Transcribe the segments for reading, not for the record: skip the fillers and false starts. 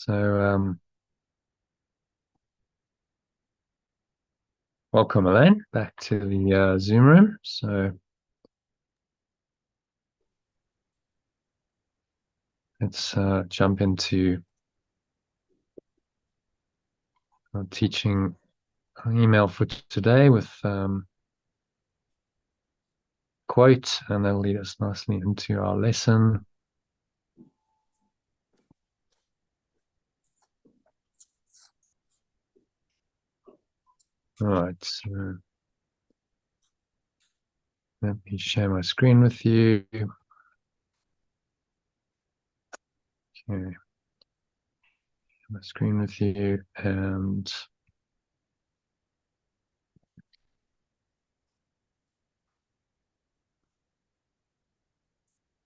So, welcome, Elaine, back to the Zoom room. So, let's jump into teaching an email for today with quote, and that'll lead us nicely into our lesson. All right, so let me share my screen with you. Okay, my screen with you, and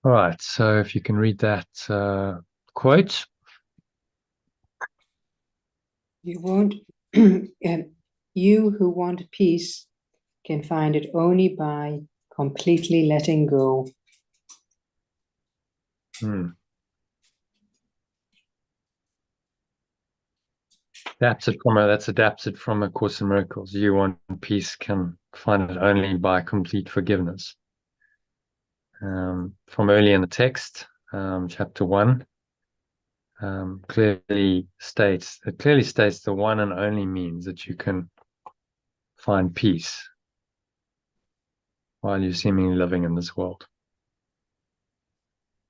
all right. So, if you can read that quote. You won't, you who want peace can find it only by completely letting go. That's adapted from A Course in Miracles. You want peace can find it only by complete forgiveness. From early in the text, chapter 1, clearly states the one and only means that you can find peace while you're seemingly living in this world.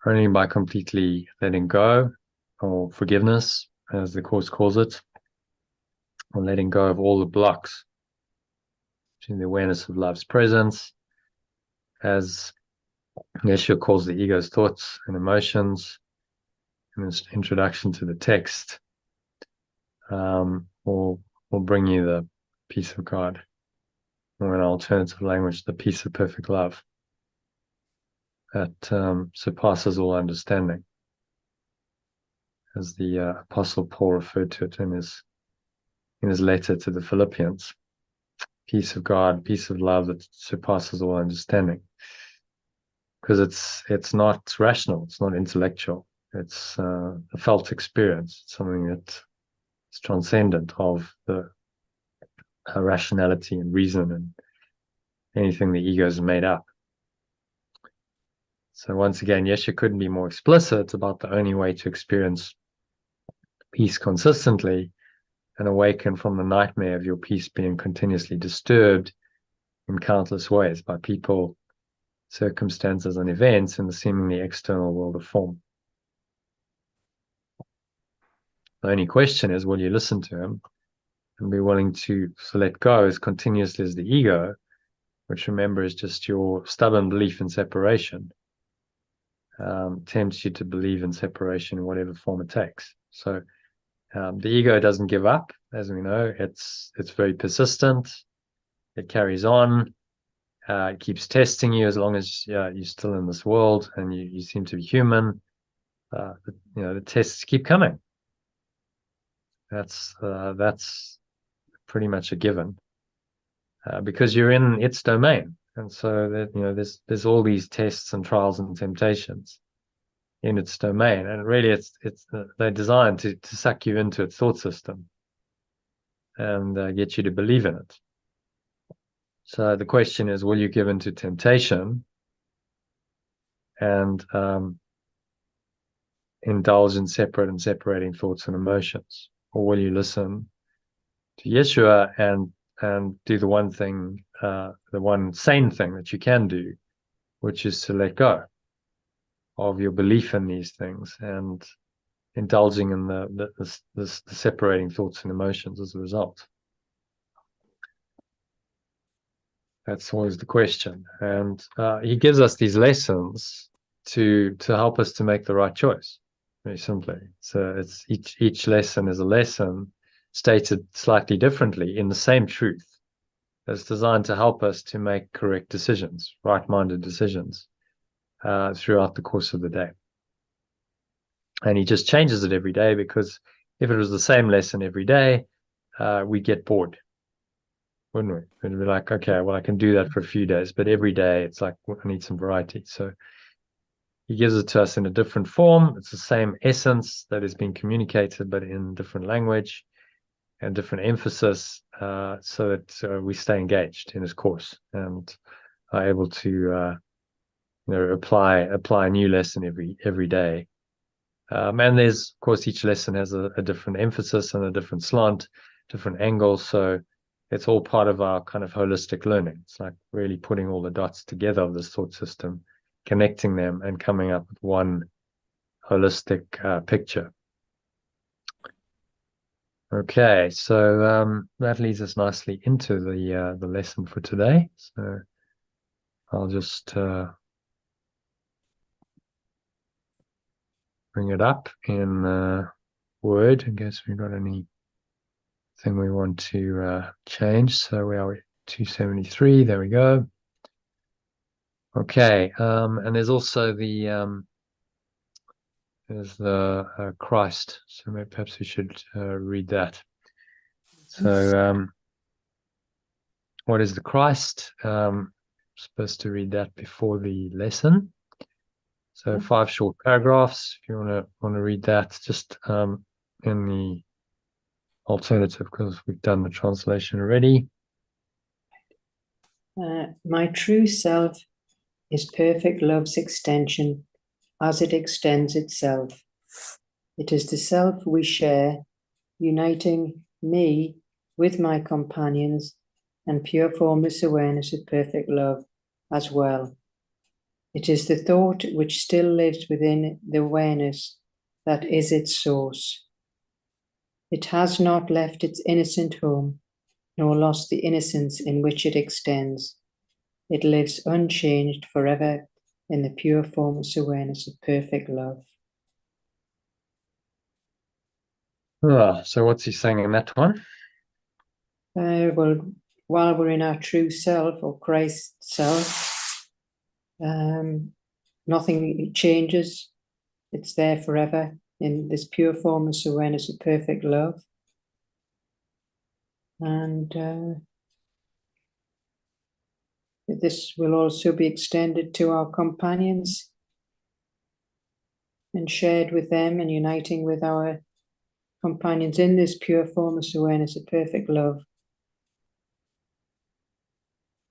Only by completely letting go, or forgiveness, as the Course calls it, or letting go of all the blocks to the awareness of love's presence, as Yeshua calls the ego's thoughts and emotions in his introduction to the text, will bring you the peace of God, or in alternative language, the peace of perfect love that surpasses all understanding, as the Apostle Paul referred to it in his letter to the Philippians. Peace of God, peace of love that surpasses all understanding, because it's not rational, it's not intellectual, it's a felt experience. It's something that is transcendent of the rationality and reason and anything the ego has made up. So once again, Yeshua couldn't be more explicit about the only way to experience peace consistently and awaken from the nightmare of your peace being continuously disturbed in countless ways by people, circumstances, and events in the seemingly external world of form. The only question is, will you listen to him and be willing to let go as continuously as the ego, which, remember, is just your stubborn belief in separation, tempts you to believe in separation in whatever form it takes. So the ego doesn't give up, as we know. It's very persistent. It carries on. It keeps testing you as long as you're still in this world and you seem to be human. The tests keep coming. That's pretty much a given, because you're in its domain, and so that there's all these tests and trials and temptations in its domain, and really they're designed to suck you into its thought system and get you to believe in it. So the question is, will you give in to temptation and indulge in separate and separating thoughts and emotions, or will you listen to Yeshua and do the one thing, the one sane thing that you can do, which is to let go of your belief in these things and indulging in the separating thoughts and emotions as a result? That's always the question. And he gives us these lessons to help us to make the right choice, very simply. So it's each lesson is a lesson stated slightly differently in the same truth. It's designed to help us to make correct decisions, right-minded decisions, throughout the course of the day. And he just changes it every day, because if it was the same lesson every day, we'd get bored, wouldn't we? It'd be like, okay, well, I can do that for a few days, but every day it's like, I need some variety. So he gives it to us in a different form. It's the same essence that is being communicated, but in different language and different emphasis, so that we stay engaged in his course and are able to apply a new lesson every day. And there's, of course, each lesson has a different emphasis and a different slant, different angle. So it's all part of our kind of holistic learning. It's like really putting all the dots together of this thought system, connecting them, and coming up with one holistic picture. Okay, so that leads us nicely into the lesson for today. So I'll just bring it up in Word in case we've got anything we want to change. So we are at 273. There we go. Okay, and there's also the Christ. So maybe perhaps we should read that. So what is the Christ? Supposed to read that before the lesson. So 5 short paragraphs. If you want to read that, just in the alternative, because we've done the translation already. My true self is perfect love's extension as it extends itself. It is the self we share, uniting me with my companions and pure formless awareness of perfect love as well. It is the thought which still lives within the awareness that is its source. It has not left its innocent home, nor lost the innocence in which it extends. It lives unchanged forever in the pure formless awareness of perfect love. So what's he saying in that one? Well, while we're in our true self or Christ self, nothing changes. It's there forever in this pure formless awareness of perfect love. And this will also be extended to our companions and shared with them and uniting with our companions in this pure formless awareness of perfect love.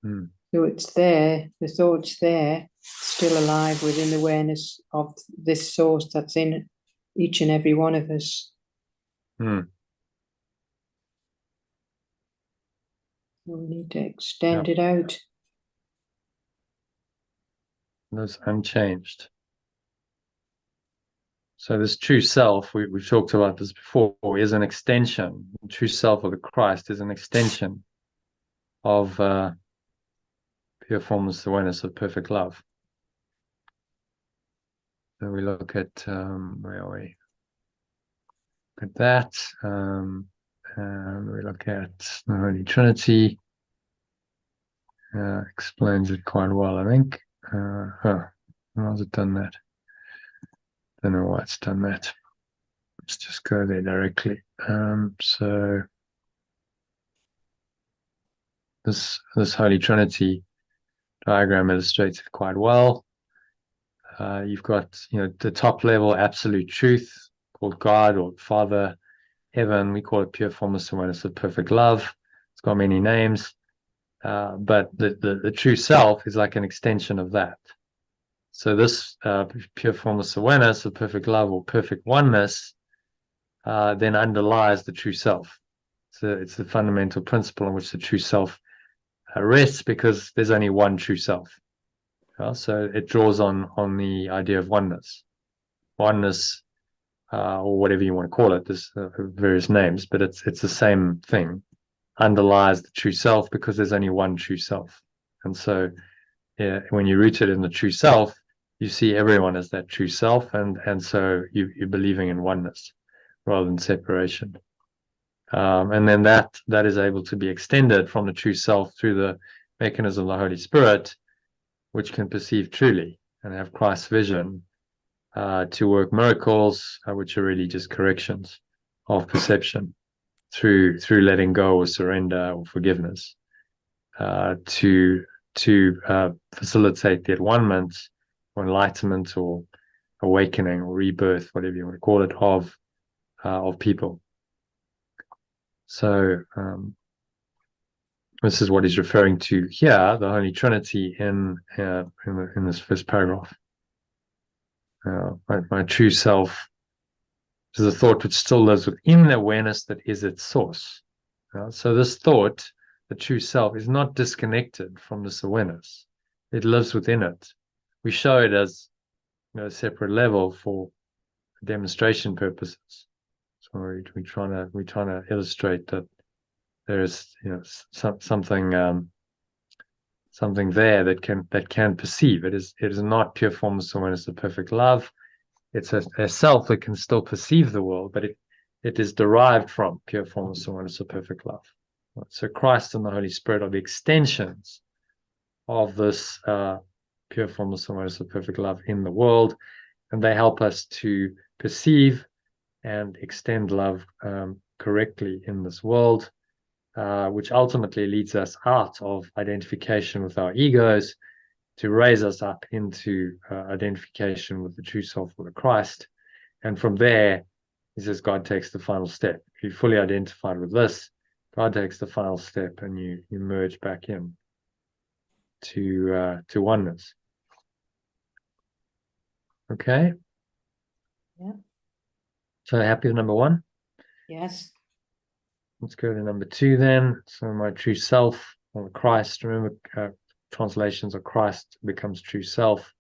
So it's there, the thought's there, still alive within the awareness of this source that's in each and every one of us. So we need to extend it out. That's unchanged. So this true self, we've talked about this before, is an extension. The true self of the Christ is an extension of pure formless awareness of perfect love. So we look at, where are we? Look at that. And we look at the Holy Trinity. Explains it quite well, I think. How has it done that? Don't know why it's done that. Let's just go there directly. So this Holy Trinity diagram illustrates it quite well. You've got, the top level absolute truth called God or Father, Heaven. We call it pure formless awareness of perfect love. It's got many names, but the true self is like an extension of that. So this pure formless awareness of perfect love or perfect oneness then underlies the true self. So it's the fundamental principle on which the true self rests, because there's only one true self. So it draws on the idea of oneness, or whatever you want to call it. There's various names, but it's the same thing. Underlies the true self because there's only one true self. And so when you're rooted in the true self, you see everyone as that true self, and so you're believing in oneness rather than separation. And then that is able to be extended from the true self through the mechanism of the Holy Spirit, which can perceive truly and have Christ's vision to work miracles, which are really just corrections of perception through letting go or surrender or forgiveness, to facilitate the at-one-ment or enlightenment or awakening or rebirth, whatever you want to call it, of people. So this is what he's referring to here, the Holy Trinity in this first paragraph. My true self is a thought which still lives within the awareness that is its source. So this thought, the true self, is not disconnected from this awareness. It lives within it. We show it as a separate level for demonstration purposes. So we're trying to illustrate that there is something there that can perceive. It is not pure formless awareness of perfect love. It's a self that can still perceive the world, but it is derived from pure formless awareness of perfect love. So Christ and the Holy Spirit are the extensions of this pure formless awareness of perfect love in the world, and they help us to perceive and extend love correctly in this world, which ultimately leads us out of identification with our egos to raise us up into identification with the true self of the Christ. And from there, he says, God takes the final step. If you're fully identified with this, God takes the final step and you merge back in to oneness. Okay? Yeah. So happy with number one? Yes. Let's go to number two then. So my true self, or Christ, remember translations of Christ becomes true self.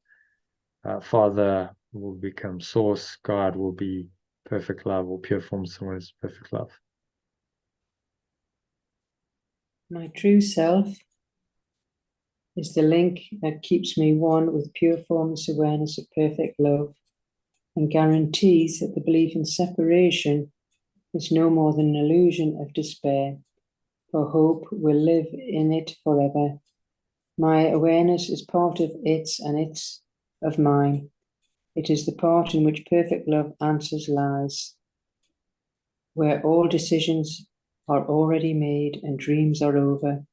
Father will become source. God will be perfect love, or pure form, someone is perfect love. My true self is the link that keeps me one with pure formless awareness of perfect love and guarantees that the belief in separation is no more than an illusion of despair, for hope will live in it forever. My awareness is part of its and its of mine. It is the part in which perfect love answers lies, where all decisions are already made and dreams are over.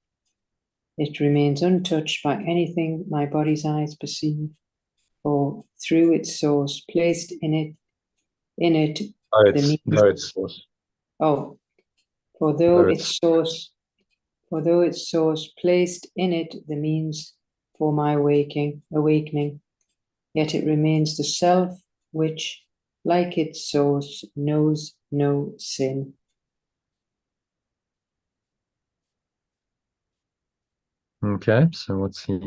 It remains untouched by anything my body's eyes perceive, for through its source placed in it, though its source placed in it the means for my awakening, yet it remains the self which, like its source, knows no sin. Okay, so what's he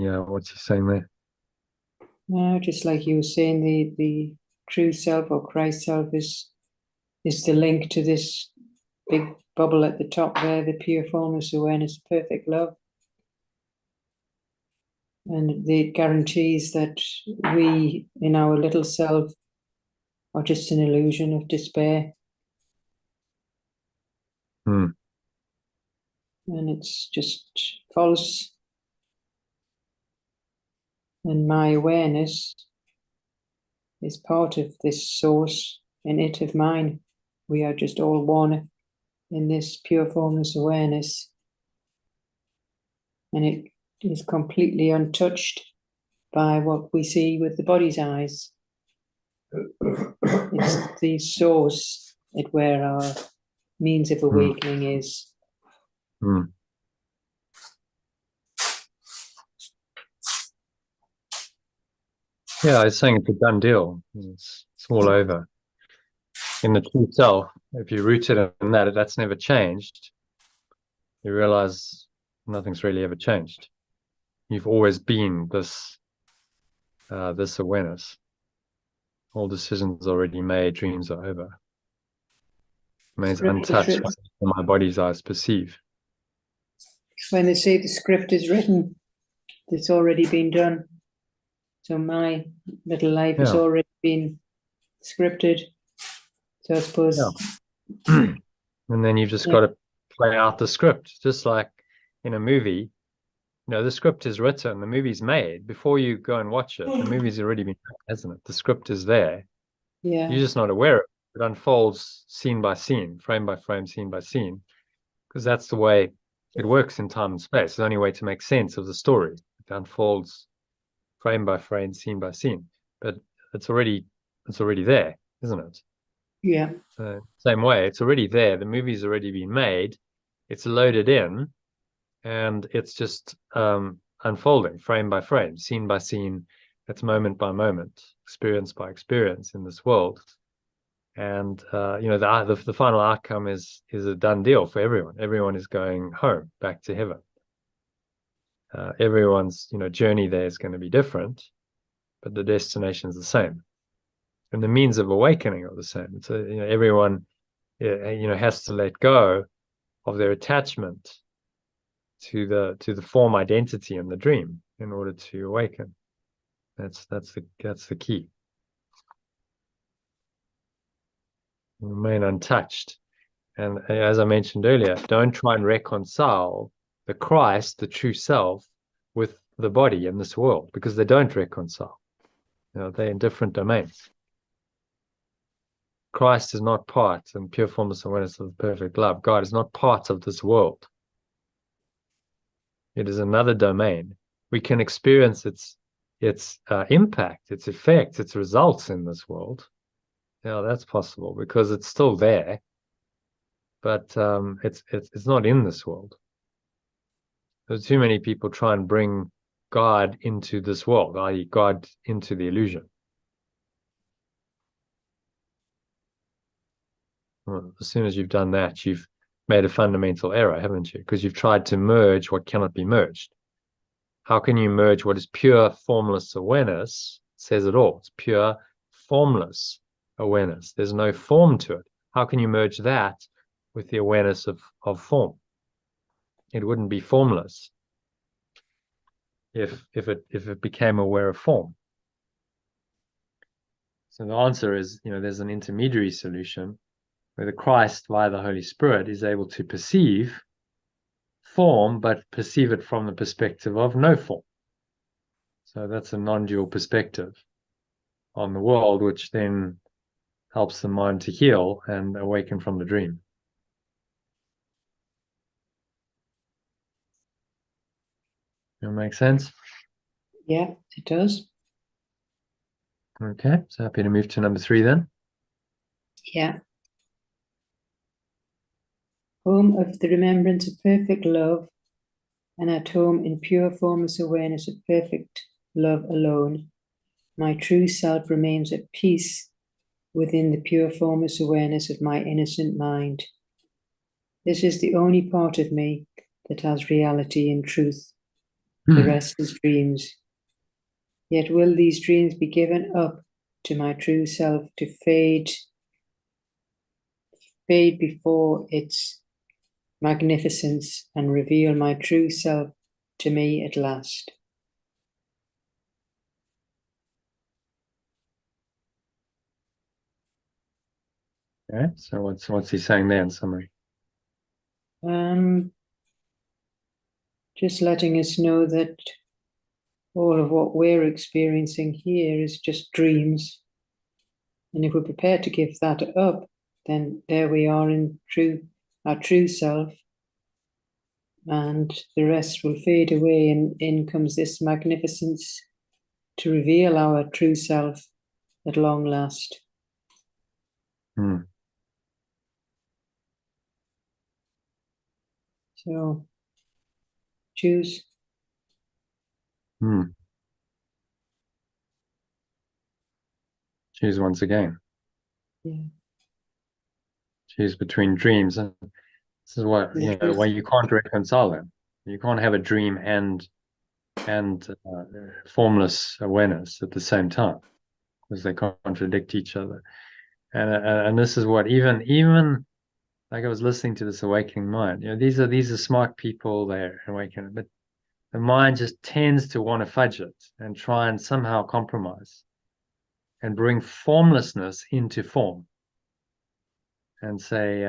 saying there? No, just like you were saying, the true self or Christ self is the link to this big bubble at the top there, the pure formless awareness, perfect love. And it guarantees that we, in our little self, are just an illusion of despair. Hmm. And it's just false. And my awareness is part of this source in it of mine. We are just all one in this pure formless awareness. And it is completely untouched by what we see with the body's eyes. It's the source where our means of awakening is. Hmm. Yeah, I was saying it's a done deal. It's all over. In the true self, if you root it in that's never changed, you realize nothing's really ever changed. You've always been this awareness. All decisions already made, dreams are over. Remains untouched by my body's eyes perceive. When they say the script is written, it's already been done. So my little life has already been scripted. So I suppose. Yeah. And then you've just got to play out the script, just like in a movie. The script is written, the movie's made. Before you go and watch it, the movie's already been made, hasn't it? The script is there. Yeah. You're just not aware of it. It unfolds scene by scene, frame by frame, scene by scene, because that's the way it works in time and space. It's the only way to make sense of the story. It unfolds frame by frame, scene by scene. But it's already it's already there, isn't it? Yeah. Same way, it's already there. The movie's already been made. It's loaded in, and it's just unfolding frame by frame, scene by scene. It's moment by moment, experience by experience in this world. And the final outcome is a done deal for everyone. Everyone is going home, back to heaven. Everyone's journey there is going to be different, but the destination is the same, and the means of awakening are the same. So everyone has to let go of their attachment to the form identity in the dream in order to awaken. That's the key. Remain untouched. And as I mentioned earlier, don't try and reconcile the Christ, the true self, with the body in this world, because they don't reconcile. They're in different domains. Christ is not part, and pure formless awareness of perfect love. God is not part of this world. It is another domain. We can experience its impact, its effects, its results in this world. That's possible because it's still there, but it's not in this world. There's too many people try and bring God into this world, i.e., God into the illusion. Well, as soon as you've done that, you've made a fundamental error, haven't you? Because you've tried to merge what cannot be merged. How can you merge what is pure formless awareness? It says it all. It's pure formless awareness. There's no form to it. How can you merge that with the awareness of form? It wouldn't be formless if it became aware of form. So the answer is, there's an intermediary solution where the Christ, via the Holy Spirit, is able to perceive form, but perceive it from the perspective of no form. So that's a non-dual perspective on the world, which then helps the mind to heal and awaken from the dream. Does that make sense? Yeah, it does. Okay, so happy to move to number 3 then. Yeah. Home of the remembrance of perfect love, and at home in pure formless awareness of perfect love alone, my true self remains at peace within the pure formless awareness of my innocent mind. This is the only part of me that has reality and truth. The rest is dreams. Yet will these dreams be given up to my true self to fade before its magnificence and reveal my true self to me at last. Okay, so what's he saying there in summary? Just letting us know that all of what we're experiencing here is just dreams. And if we're prepared to give that up, then there we are in our true self, and the rest will fade away, and in comes this magnificence to reveal our true self at long last. So choose. Choose once again. Yeah. Choose between dreams. And this is what why you can't reconcile them. You can't have a dream and formless awareness at the same time, because they contradict each other. And this is what even like I was listening to this awakening mind. These are smart people. They're awakened, but the mind just tends to want to fudge it and try and somehow compromise and bring formlessness into form, and say,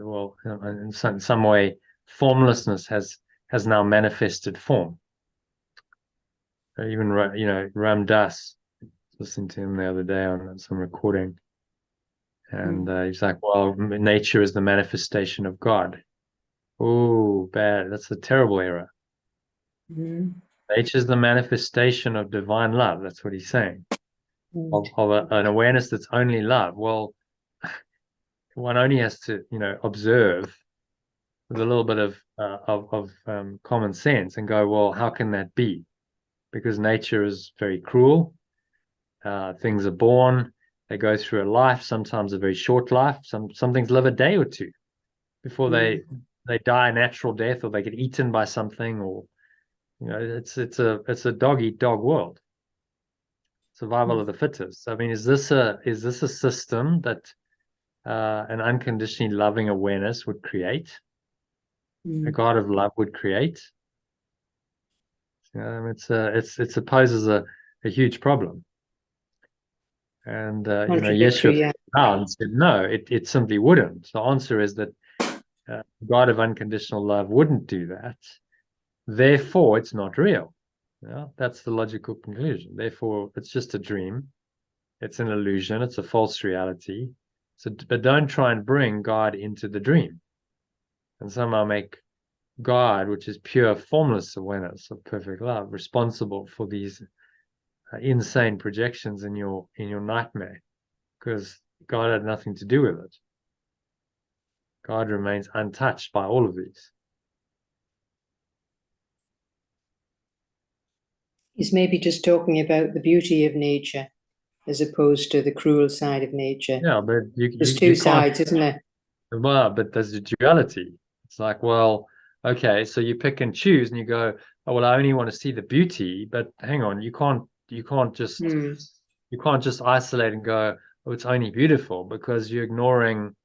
well, in some way, formlessness has now manifested form. Even Ram Dass, listening to him the other day on some recording, and he's like, well, nature is the manifestation of God. Oh, bad. That's a terrible error. Nature is the manifestation of divine love. That's what he's saying. an awareness that's only love. Well, one only has to, observe with a little bit of common sense and go, well, how can that be? Because nature is very cruel. Things are born, they go through a life, sometimes a very short life. Some things live a day or two before they die a natural death, or they get eaten by something, or it's a dog eat dog world. Survival of the fittest. I mean, is this a system that an unconditionally loving awareness would create? A God of love would create? It poses a huge problem. And Yeshua said no, it simply wouldn't. The answer is that God of unconditional love wouldn't do that. Therefore, it's not real. That's the logical conclusion. Therefore, it's just a dream. It's an illusion. It's a false reality. But don't try and bring God into the dream and somehow make God, which is pure formless awareness of perfect love, responsible for these insane projections in your nightmare, because God had nothing to do with it. God remains untouched by all of these. He's maybe just talking about the beauty of nature as opposed to the cruel side of nature. Yeah, but there's two sides, isn't there? Well, but there's a duality. It's like, well, okay, so you pick and choose, and you go, oh, well, I only want to see the beauty. But hang on, you can't just isolate and go, oh, it's only beautiful, because you're ignoring,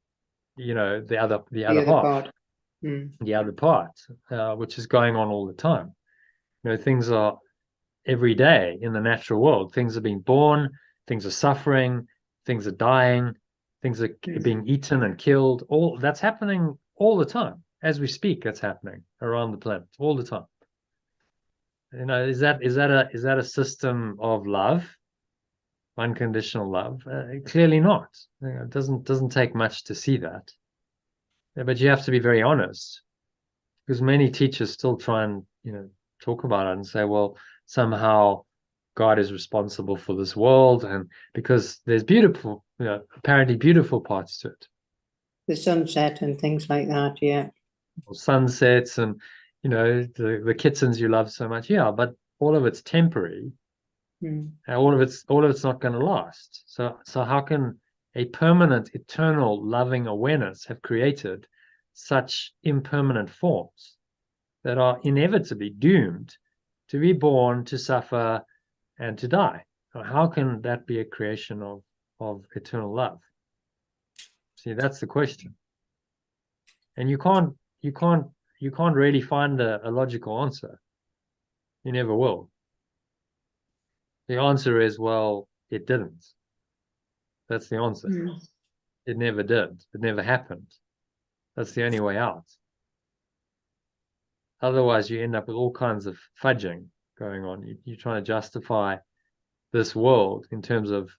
the other half. The other part, which is going on all the time. Things are every day in the natural world. Things are being born, things are suffering, things are dying, things are being eaten and killed. All that's happening all the time. As we speak, that's happening around the planet all the time. Is that a system of love, unconditional love? Clearly not. It doesn't take much to see that. But you have to be very honest, because many teachers still try and talk about it and say, well, somehow God is responsible for this world, and because there's beautiful, apparently beautiful parts to it. The sunset and things like that, yeah. Or sunsets and the kittens you love so much, yeah, but all of it's temporary. All of it's not going to last. So how can a permanent, eternal, loving awareness have created such impermanent forms that are inevitably doomed to be born, to suffer, and to die? How can that be a creation of eternal love? See, that's the question. And you can't really find a logical answer. You never will. The answer is, well, it didn't. That's the answer. It never did. It never happened. That's the only way out. Otherwise, you end up with all kinds of fudging going on. You're trying to justify this world in terms of,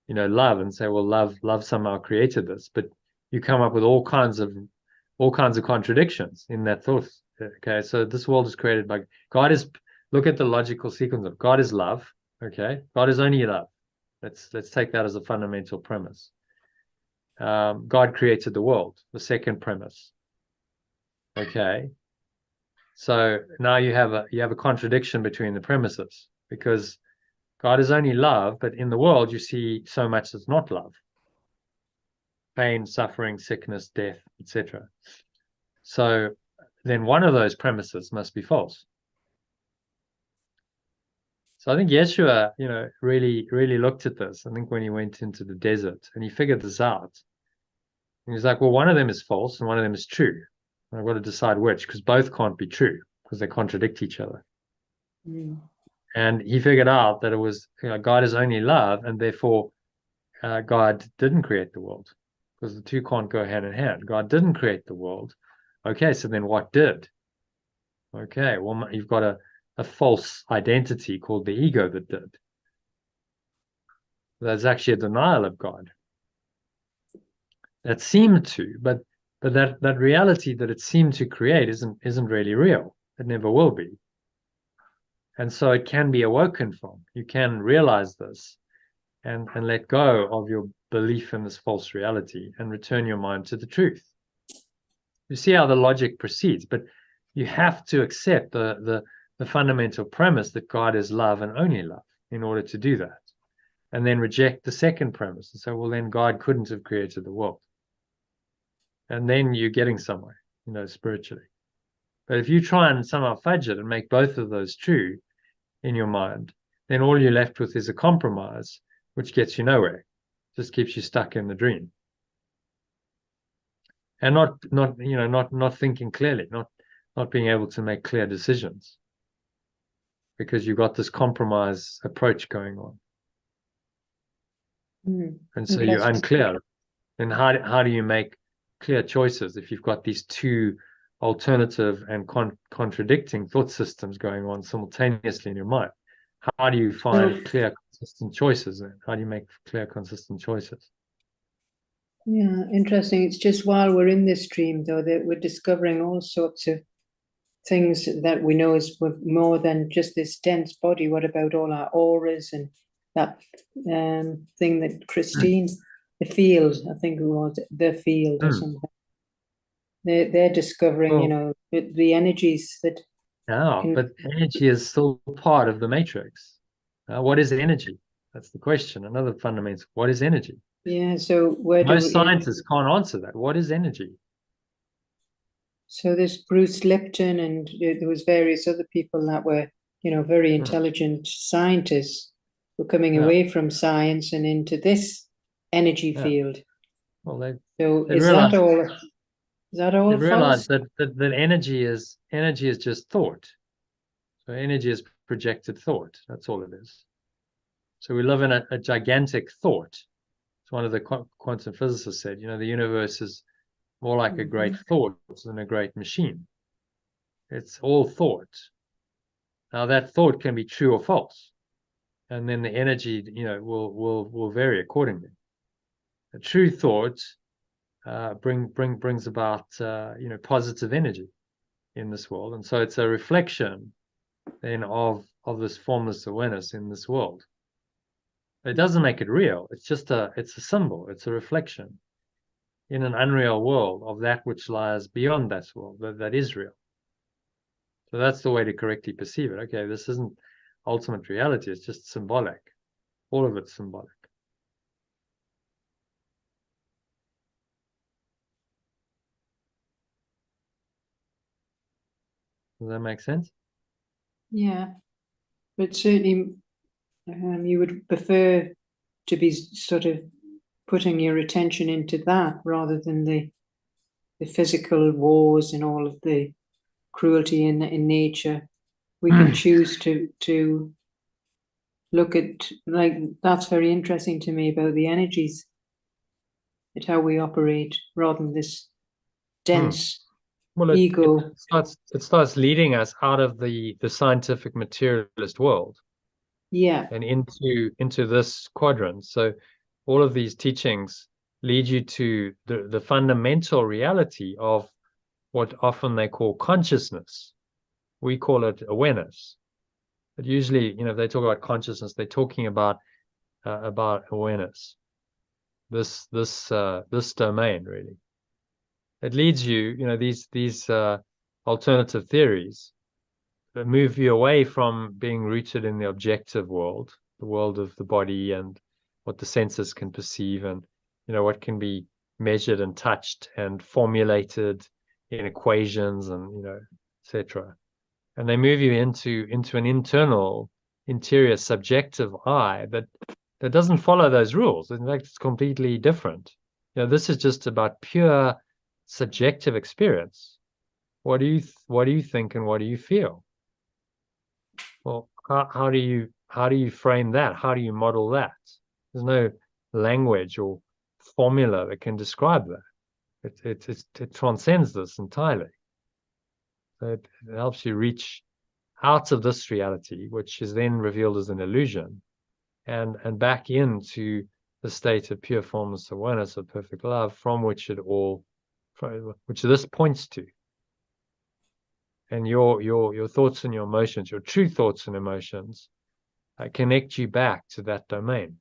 love, and say, well, love somehow created this, but you come up with all kinds of contradictions in that thought. Okay, so this world is created by God. Look at the logical sequence of God is love. Okay, God is only love. Let's take that as a fundamental premise. God created the world, the second premise. Okay, so now you have a contradiction between the premises, because God is only love, but in the world you see so much that's not love: pain, suffering, sickness, death, etc. So then one of those premises must be false. So I think Yeshua, really, really looked at this. I think when he went into the desert and he figured this out, and he's like, well, one of them is false and one of them is true. I've got to decide which, because both can't be true, because they contradict each other. And he figured out that it was, God is only love, and therefore God didn't create the world, because the two can't go hand in hand. God didn't create the world. Okay, so then what did? Okay, well, you've got a false identity called the ego that did. That's actually a denial of God. That seemed to, but that reality that it seemed to create isn't really real. It never will be. And so it can be awoken from. You can realize this and let go of your belief in this false reality and return your mind to the truth. You see how the logic proceeds, but you have to accept the fundamental premise that God is love and only love in order to do that. And then reject the second premise and say, well, then God couldn't have created the world. And then you're getting somewhere, spiritually. But if you try and somehow fudge it and make both of those true in your mind, then all you're left with is a compromise, which gets you nowhere. Just keeps you stuck in the dream. And not thinking clearly, not being able to make clear decisions. Because you've got this compromise approach going on. And so you're unclear. And how do you make clear choices if you've got these two alternative and contradicting thought systems going on simultaneously in your mind? How do you find clear, consistent choices then? How do you make clear, consistent choices? Yeah, interesting. It's just while we're in this dream, though, that we're discovering all sorts of things that we know is more than just this dense body. What about all our auras and that thing that Christine, the field, I think it was the field or something. They're discovering, the energies that. But energy is still part of the matrix. What is energy? That's the question. Another fundamental. What is energy? Yeah. So most scientists can't answer that. What is energy? So there's Bruce Lipton, and there was various other people that were, very intelligent scientists were coming away from science and into this energy field. Well, is that all? Is that all? They realized that energy is just thought. So energy is projected thought. That's all it is. So we live in a gigantic thought. It's one of the quantum physicists said, the universe is more like a great thought than a great machine. It's all thought. Now that thought can be true or false, and then the energy, will vary accordingly. A true thought brings about positive energy in this world, and so it's a reflection then of this formless awareness in this world. It doesn't make it real. It's just it's a symbol. It's a reflection in an unreal world of that which lies beyond that world, that is real. So that's the way to correctly perceive it. Okay, this isn't ultimate reality. It's just symbolic. All of it's symbolic. Does that make sense? Yeah, but certainly you would prefer to be sort of putting your attention into that rather than the physical wars and all of the cruelty in nature. We can choose to look at, that's very interesting to me about the energies, at how we operate rather than this dense ego. It starts leading us out of the scientific materialist world. Yeah. And into this quadrant. So all of these teachings lead you to the fundamental reality of what often they call consciousness. We call it awareness. But usually, if they talk about consciousness, they're talking about awareness. This domain, really. It leads you, these alternative theories that move you away from being rooted in the objective world, the world of the body and what the senses can perceive, and what can be measured and touched and formulated in equations and etc. And they move you into an interior subjective I that doesn't follow those rules. In fact, it's completely different. This is just about pure subjective experience. What do you think and what do you feel? Well, how do you frame that? How do you model that? There's no language or formula that can describe that. It transcends this entirely. So it helps you reach out of this reality, which is then revealed as an illusion, and back into the state of pure formless awareness of perfect love, from which this points to. And your thoughts and your emotions, your true thoughts and emotions, connect you back to that domain.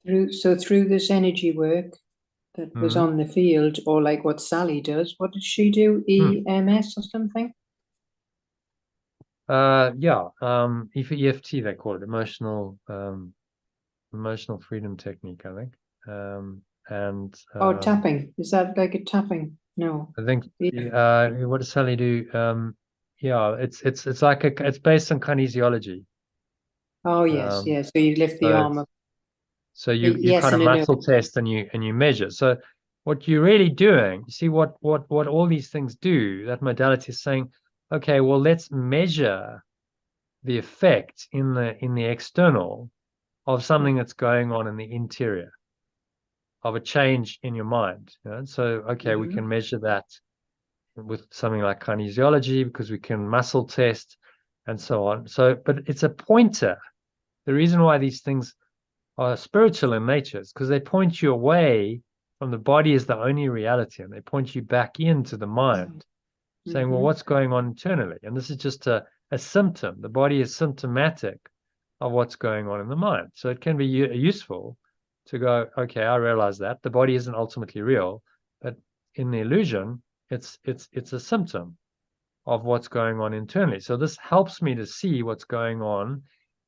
Through this energy work that was Mhm. on the field, or like what Sally does, what did she do? EMS or something? Yeah, EFT they call it, emotional freedom technique, I think. And Tapping. Is that like a tapping? No. I think Yeah. what does Sally do? Yeah, it's like it's based on kinesiology. Oh yes, Um, yes. So you lift the so arm up. so you Yes kind of and a no. muscle test and you measure. So what you're really doing, you see what all these things do, that modality is saying, okay, well, let's measure the effect in the external of something that's going on in the interior, of a change in your mind. You know? So okay, we can measure that with something like kinesiology because we can muscle test and so on. So, but it's a pointer. The reason why these things are spiritual in nature is because they point you away from the body as the only reality, and they point you back into the mind, saying, well, what's going on internally? And this is just a symptom. The body is symptomatic of what's going on in the mind. So it can be useful to go, okay, I realize that the body isn't ultimately real, but in the illusion, it's a symptom of what's going on internally. So this helps me to see what's going on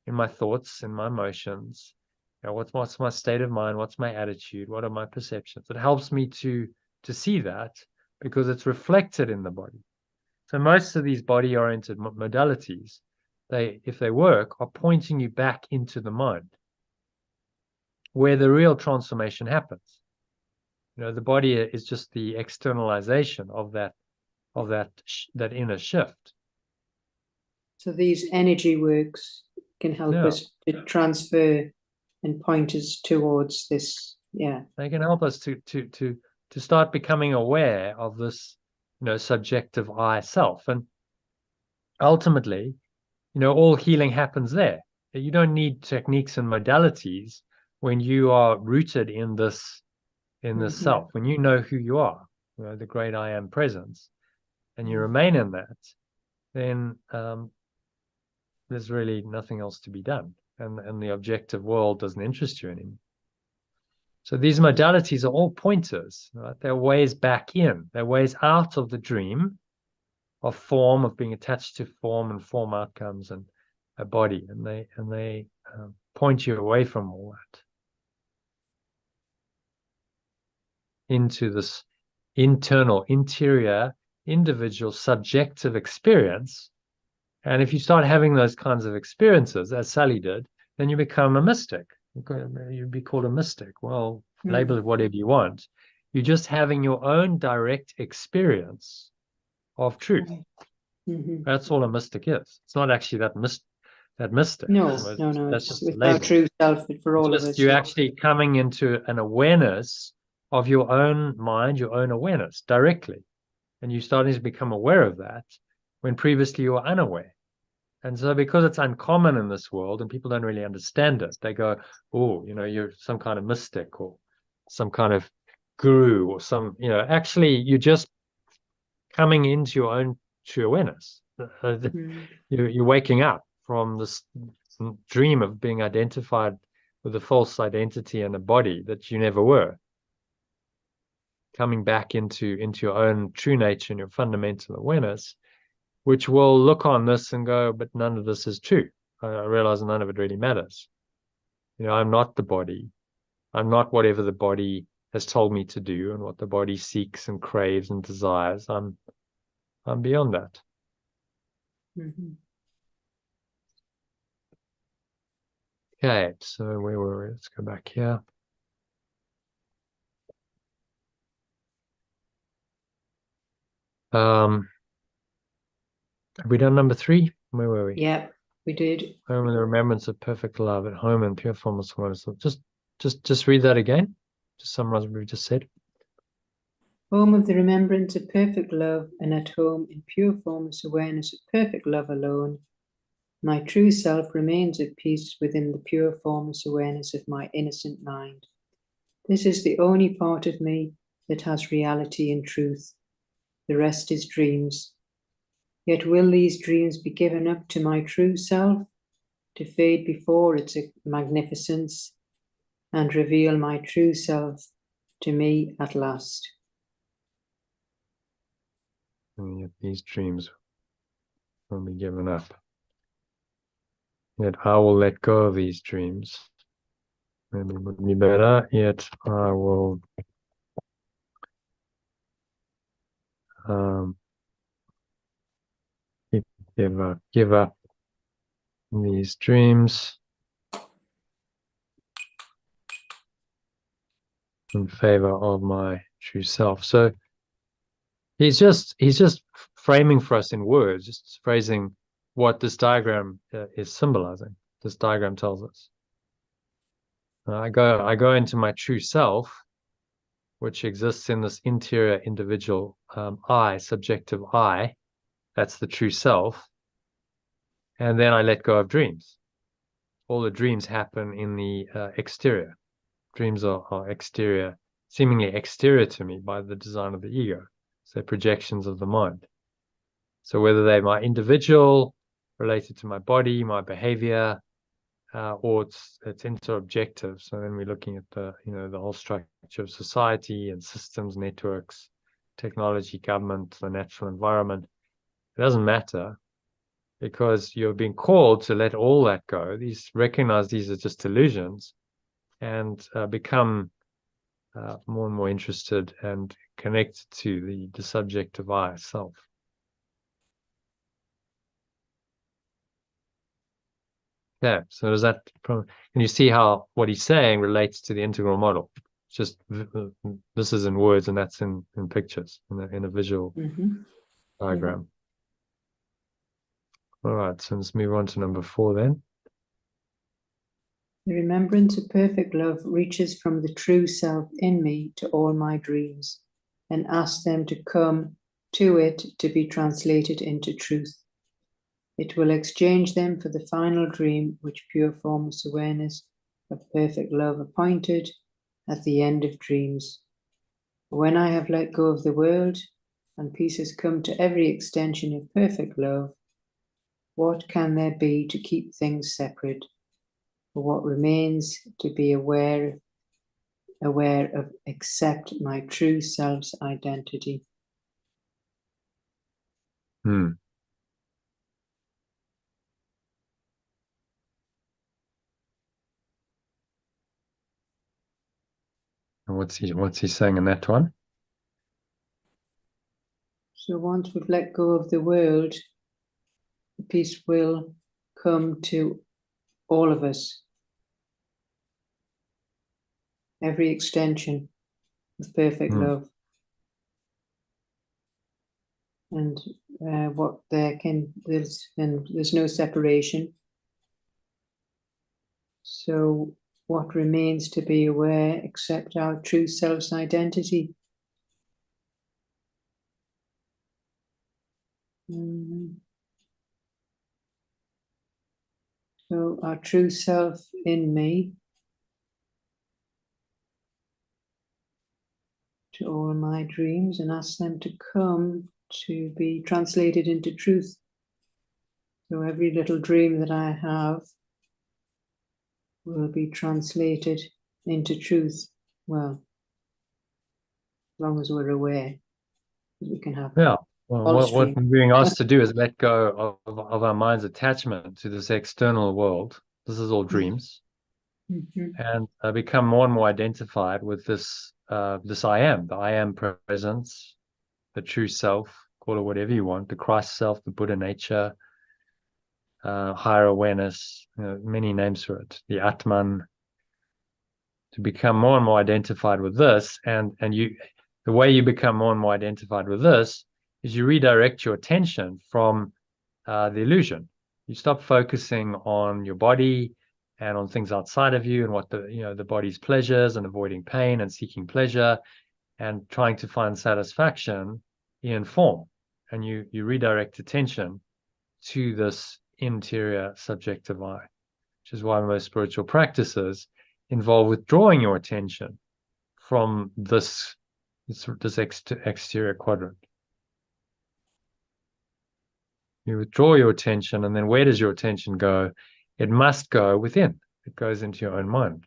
in my thoughts, in my emotions. You know, what's my state of mind? What's my attitude? What are my perceptions? It helps me to see that because it's reflected in the body. So most of these body-oriented modalities, if they work, are pointing you back into the mind, where the real transformation happens. You know, the body is just the externalization of that inner shift. So these energy works can help us to transfer and point us towards this. Yeah. They can help us to start becoming aware of this, you know, subjective I self. And ultimately, you know, all healing happens there. You don't need techniques and modalities when you are rooted in this self, when you know who you are, you know, the great I am presence, and you remain in that, then there's really nothing else to be done. And the objective world doesn't interest you anymore. So these modalities are all pointers, right? They're ways back in, they're ways out of the dream of form, of being attached to form and form outcomes and a body, and they point you away from all that into this interior, individual, subjective experience. And if you start having those kinds of experiences, as Sally did, then you become a mystic. You'd be called a mystic. Well, label it whatever you want. You're just having your own direct experience of truth. That's all a mystic is. It's not actually that mystic. No, That's it's just a with our label. true self for all of Just us. you're actually coming into an awareness of your own mind, your own awareness directly. And you're starting to become aware of that when previously you were unaware. And so because it's uncommon in this world and people don't really understand it, they go, oh, you know, you're some kind of mystic or some kind of guru or some, you know, actually you're just coming into your own true awareness. You're waking up from this dream of being identified with a false identity and a body that you never were. Coming back into your own true nature and your fundamental awareness, which will look on this and go, but none of this is true. I realize none of it really matters. You know, I'm not the body. I'm not whatever the body has told me to do and what the body seeks and craves and desires. I'm beyond that. Okay, so where were we? Let's go back here. Have we done number 3? Where were we? Yeah, we did. Home in the remembrance of perfect love, at home in pure formless awareness. Just read that again. Just summarize what we just said. Home of the remembrance of perfect love, and at home in pure formless awareness of perfect love alone, my true self remains at peace within the pure formless awareness of my innocent mind. This is the only part of me that has reality and truth. The rest is dreams. Yet will these dreams be given up to my true self, to fade before its magnificence? and reveal my true self to me at last. And yet these dreams will be given up. Yet I will let go of these dreams. Maybe it would be better. Yet I will give up these dreams in favor of my true self. So he's just framing for us in words, just phrasing what this diagram is symbolizing. This diagram tells us. I go into my true self, which exists in this interior individual I, subjective I. That's the true self. And then I let go of dreams. All the dreams happen in the exterior. Dreams are exterior, seemingly exterior to me by the design of the ego. So they're projections of the mind. So whether they're my individual, related to my body, my behavior, or it's interobjective. So then we're looking at the whole structure of society and systems, networks, technology, government, the natural environment. It doesn't matter, because you're being called to let all that go. Recognize these are just illusions, and become more and more interested and connected to the subjective I, self. Yeah, so does that, can you see how what he's saying relates to the integral model? It's just this is in words and that's in pictures, in a visual diagram. All right, so let's move on to number 4 then. The remembrance of perfect love reaches from the true self in me to all my dreams and asks them to come to it to be translated into truth. It will exchange them for the final dream which pure formless awareness of perfect love appointed at the end of dreams. When I have let go of the world and peace has come to every extension of perfect love, what can there be to keep things separate? For what remains to be aware of except my true self's identity. And what's he saying in that one? So once we've let go of the world, the peace will come to all of us. Every extension of perfect love. And there's no separation. So what remains to be aware except our true self's identity? So our true self in me to all my dreams and ask them to come to be translated into truth. So every little dream that I have will be translated into truth. Well, as long as we're aware, we can have. Yeah. Well, what we're being asked to do is let go of our mind's attachment to this external world. This is all dreams, and become more and more identified with this I am, the I am presence, the true self, call it whatever you want, the Christ self, the Buddha nature, higher awareness, many names for it, the Atman. To become more and more identified with this, and the way you become more and more identified with this is you redirect your attention from the illusion. You stop focusing on your body and on things outside of you and what the body's pleasures, and avoiding pain and seeking pleasure and trying to find satisfaction in form. And you redirect attention to this interior subjective I, which is why most spiritual practices involve withdrawing your attention from this exterior quadrant. You withdraw your attention, and then where does your attention go? It must go within. It goes into your own mind.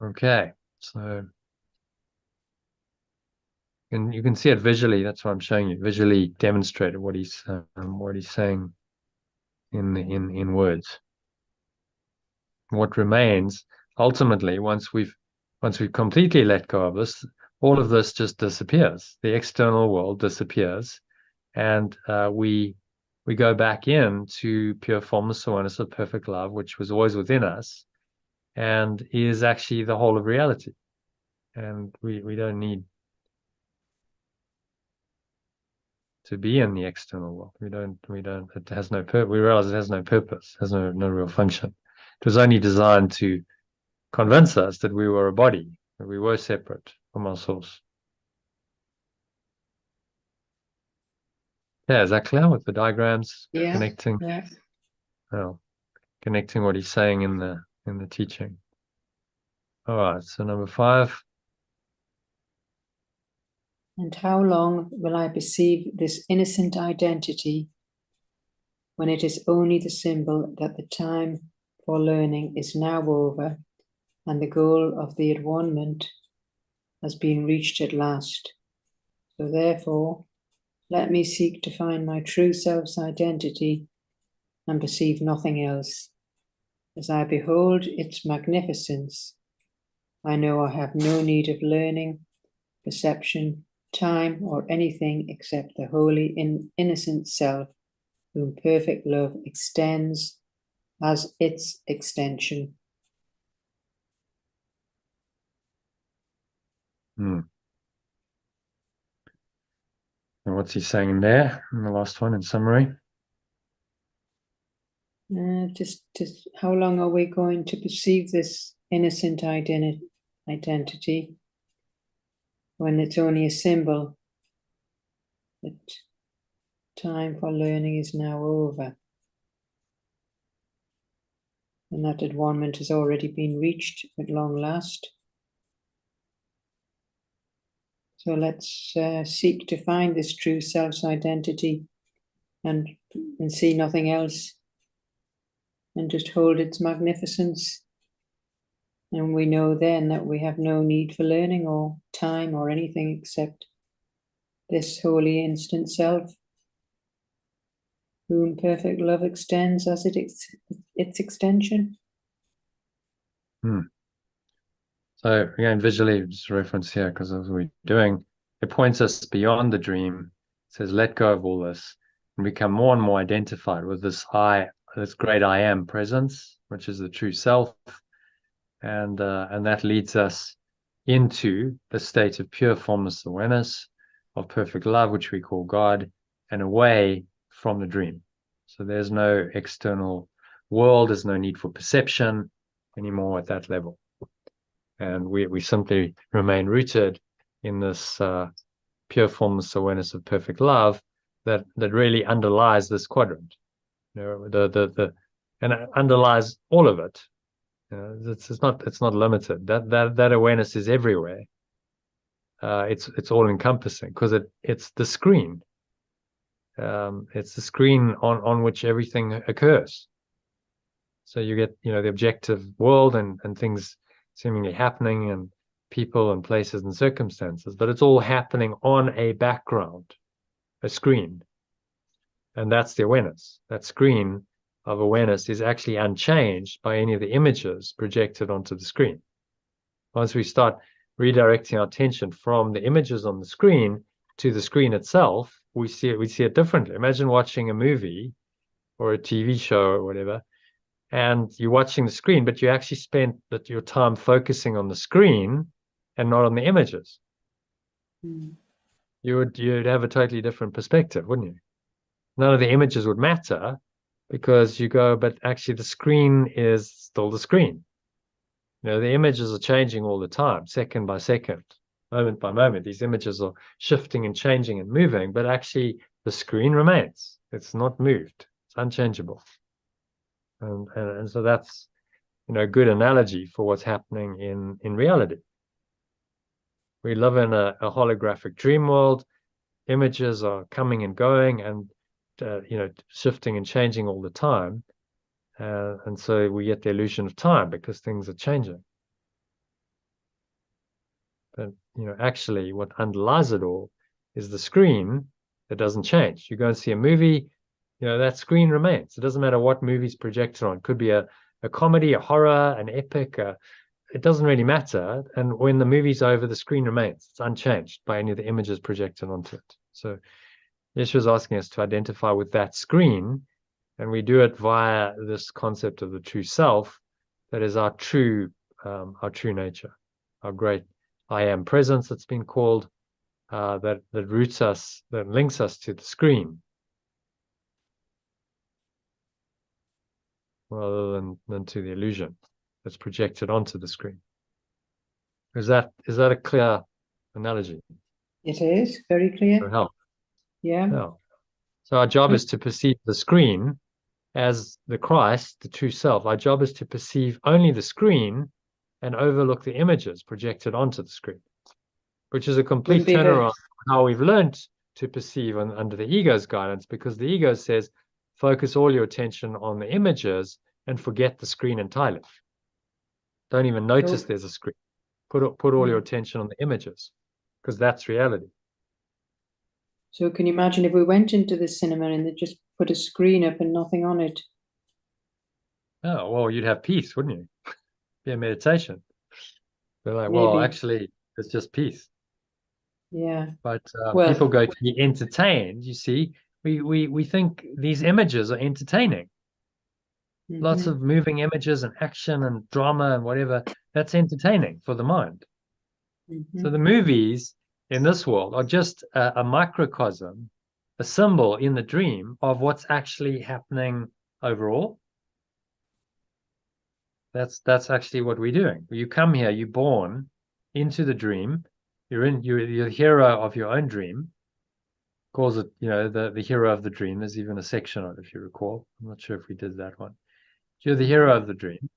Okay, so and you can see it visually. That's what I'm showing you. Visually demonstrated what he's saying in words. What remains ultimately, once we've completely let go of this, all of this just disappears. The external world disappears, and we go back into pure formless awareness of perfect love, which was always within us, and is actually the whole of reality. And we don't need to be in the external world. We don't, it has no purpose. We realize it has no purpose, has no real function. It was only designed to convince us that we were a body, that we were separate from our source. Yeah, is that clear with the diagrams? Yeah. Connecting? Yeah. Oh, connecting what he's saying in the teaching. All right, so number 5. And how long will I perceive this innocent identity when it is only the symbol that the time for learning is now over and the goal of the at-one-ment has been reached at last? So therefore, let me seek to find my true self's identity and perceive nothing else. As I behold its magnificence, I know I have no need of learning, perception, time, or anything except the holy innocent self whom perfect love extends as its extension. And what's he saying in there, in the last one, in summary? Just how long are we going to perceive this innocent identity when it's only a symbol that time for learning is now over and that at-one-ment has already been reached at long last? So let's seek to find this true self's identity and see nothing else, and just hold its magnificence. And we know then that we have no need for learning or time or anything except this holy instant self, whom perfect love extends as its extension. So again, visually, just reference here, because as we're doing, it points us beyond the dream. It says, let go of all this and become more and more identified with this this great I am presence, which is the true self. And that leads us into the state of pure formless awareness, of perfect love, which we call God, and away from the dream. So there's no external world, there's no need for perception anymore at that level. And we simply remain rooted in this pure formless awareness of perfect love that really underlies this quadrant. You know, and it underlies all of it. You know, it's not limited. That awareness is everywhere. It's all encompassing because it's the screen. It's the screen on which everything occurs. So you get, the objective world and things seemingly happening, and people and places and circumstances, but it's all happening on a background, a screen. And that's the awareness. That screen of awareness is actually unchanged by any of the images projected onto the screen. Once we start redirecting our attention from the images on the screen to the screen itself, we see it differently. Imagine watching a movie or a TV show or whatever, and you're watching the screen, but you actually spent your time focusing on the screen and not on the images. You'd have a totally different perspective, wouldn't you? None of the images would matter because you go, but actually the screen is still the screen. The images are changing all the time, second by second, moment by moment. These images are shifting and changing and moving, but actually the screen remains. It's not moved. It's unchangeable. And so that's, a good analogy for what's happening in reality. We live in a holographic dream world. Images are coming and going and, shifting and changing all the time. And so we get the illusion of time because things are changing. actually what underlies it all is the screen that doesn't change. You go and see a movie, that screen remains. It doesn't matter what movie's projected on. It could be a comedy, a horror, an epic. It doesn't really matter. And when the movie's over, the screen remains. It's unchanged by any of the images projected onto it. So Yeshua's asking us to identify with that screen, and we do it via this concept of the true self that is our true nature, our great I am presence that's been called, that roots us, that links us to the screen, rather than to the illusion that's projected onto the screen. Is that a clear analogy? It is very clear. Help. Yeah. No. So our job is to perceive the screen as the Christ, the true self. Our job is to perceive only the screen and overlook the images projected onto the screen, which is a complete turnaround on how we've learned to perceive under the ego's guidance, because the ego says, focus all your attention on the images and forget the screen entirely. Don't even notice there's a screen. Put all your attention on the images, because that's reality. So can you imagine if we went into the cinema and they just put a screen up and nothing on it? Oh, well, you'd have peace, wouldn't you? Be a meditation. They're like, Maybe. well, actually, it's just peace. Yeah. But people go to be entertained. You see, we think these images are entertaining. Lots of moving images and action and drama and whatever. That's entertaining for the mind. So the movies in this world are just a microcosm, a symbol in the dream of what's actually happening overall. That's actually what we're doing. You come here, you're born into the dream. You're the hero of your own dream. Calls it, the hero of the dream. There's even a section on it, if you recall. I'm not sure if we did that one. You're the hero of the dream.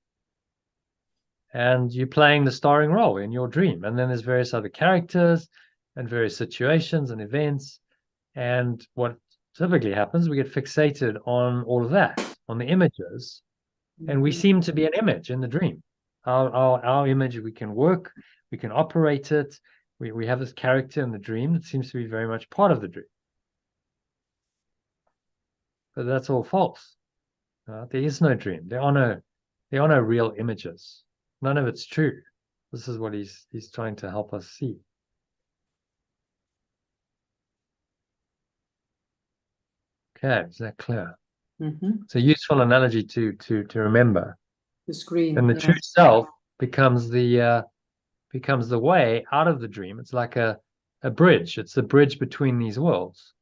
And you're playing the starring role in your dream. And then there's various other characters and various situations and events. And what typically happens, we get fixated on all of that, on the images. And we seem to be an image in the dream. Our image, we can work, we can operate it. We have this character in the dream that seems to be very much part of the dream. But that's all false. There is no dream. There are no real images. None of it's true. This is what he's trying to help us see. Okay, is that clear? It's a useful analogy to remember. The screen. And the true self becomes the way out of the dream. It's like a bridge. It's the bridge between these worlds.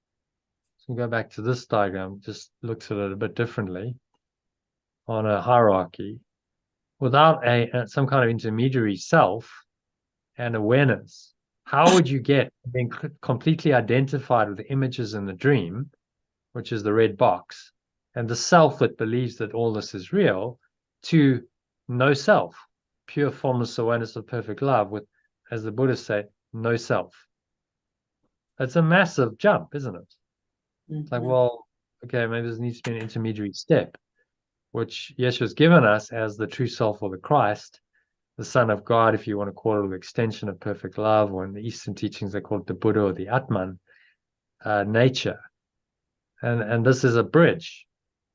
So we go back to this diagram, just looks at it a bit differently on a hierarchy. Without some kind of intermediary self and awareness, how would you get being completely identified with the images in the dream, which is the red box, and the self that believes that all this is real, to no self, pure formless awareness of perfect love, with, as the Buddhists say, no self? It's a massive jump, isn't it? It's like, well, okay, maybe there needs to be an intermediary step, which Yeshua's given us as the true self or the Christ, the Son of God, if you want to call it, the extension of perfect love, or in the Eastern teachings they call it the Buddha or the Atman nature. And this is a bridge,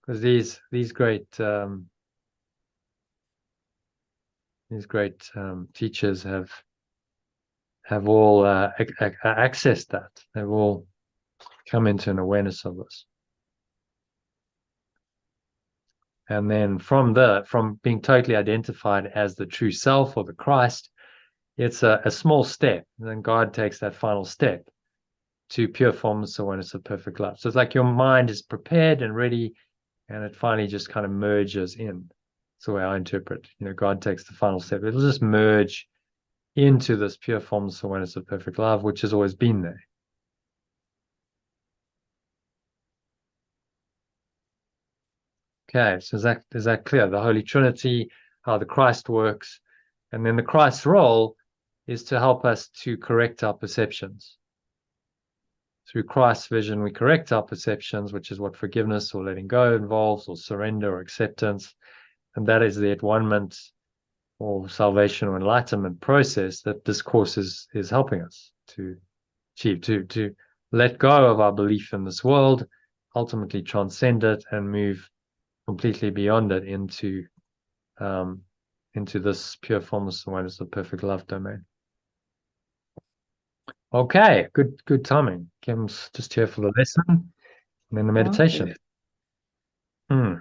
because these great teachers have all accessed that. They've all come into an awareness of this. And then from being totally identified as the true self or the Christ, it's a small step. And then God takes that final step to pure formless awareness of perfect love. So it's like your mind is prepared and ready, and it finally just kind of merges in. That's the way I interpret. God takes the final step. It'll just merge into this pure formless awareness of perfect love, which has always been there. Okay, so is that clear? The Holy Trinity, how the Christ works, and then the Christ's role is to help us to correct our perceptions. Through Christ's vision, we correct our perceptions, which is what forgiveness or letting go involves, or surrender or acceptance, and that is the at-one-ment or salvation or enlightenment process that this course is helping us to achieve, to let go of our belief in this world, ultimately transcend it, and move completely beyond it into this pure formless awareness of perfect love domain. Okay, good timing. Kim's just here for the lesson and then the meditation. How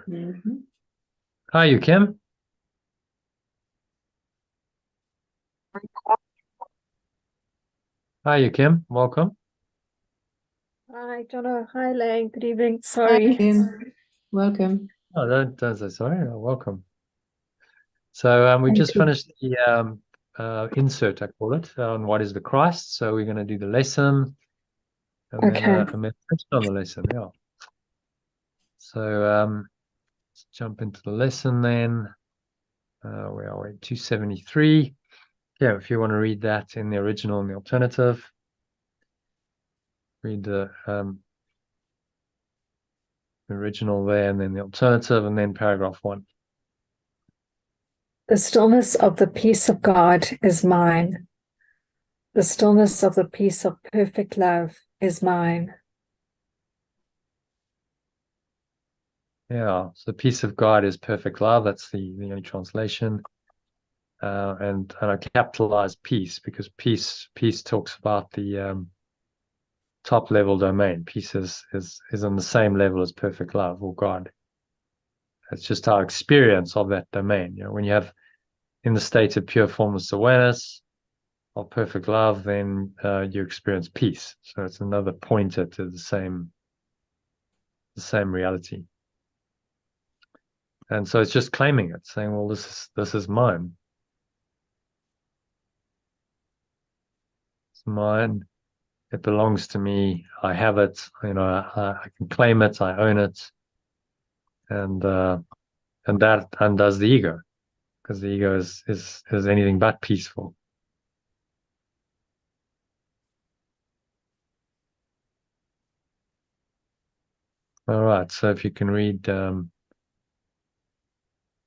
are you, Kim? How are you, Kim? Welcome. Hi, Jono. Hi, Lang. Good evening. Sorry. Hi, Kim. Welcome. Oh, don't say sorry. Oh, welcome. So we just finished the insert, I call it, on what is the Christ. So we're going to do the lesson and then a meditation on the lesson. Yeah. So let's jump into the lesson then. Where are we? 273. Yeah, if you want to read that in the original and the alternative, read the original there and then the alternative and then paragraph 1. The stillness of the peace of God is mine. The stillness of the peace of perfect love is mine. Yeah, so the peace of God is perfect love. That's the only translation. And I capitalize peace because peace talks about the top level domain. Peace is on the same level as perfect love or God. It's just our experience of that domain. When you have in the state of pure formless awareness of perfect love, then you experience peace. So it's another pointer to the same reality. And so it's just claiming it, saying, well, this is mine. It's mine. It belongs to me. I have it. I can claim it. I own it. And that undoes the ego, because the ego is anything but peaceful. All right. So if you can read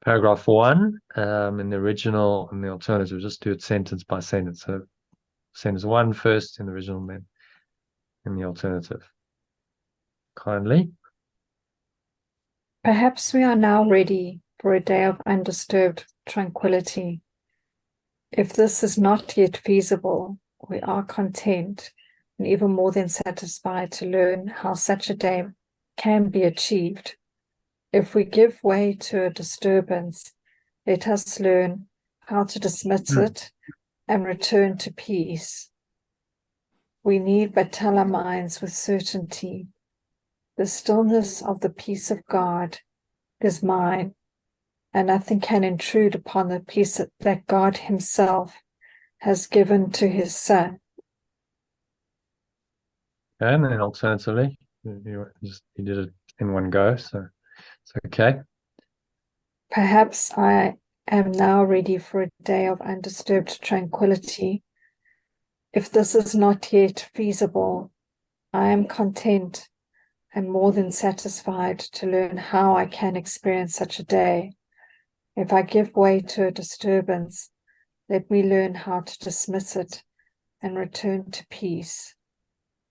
paragraph 1 in the original and the alternative, just do it sentence by sentence. So sentence 1 first in the original, then in the alternative. Kindly. Perhaps we are now ready for a day of undisturbed tranquility. If this is not yet feasible, we are content and even more than satisfied to learn how such a day can be achieved. If we give way to a disturbance, let us learn how to dismiss it and return to peace. We need but tell our minds with certainty, the stillness of the peace of God is mine, and nothing can intrude upon the peace that God himself has given to his Son. And then alternatively, you did it in one go, so it's okay. Perhaps I am now ready for a day of undisturbed tranquility. If this is not yet feasible, I am content and more than satisfied to learn how I can experience such a day. If I give way to a disturbance, let me learn how to dismiss it and return to peace.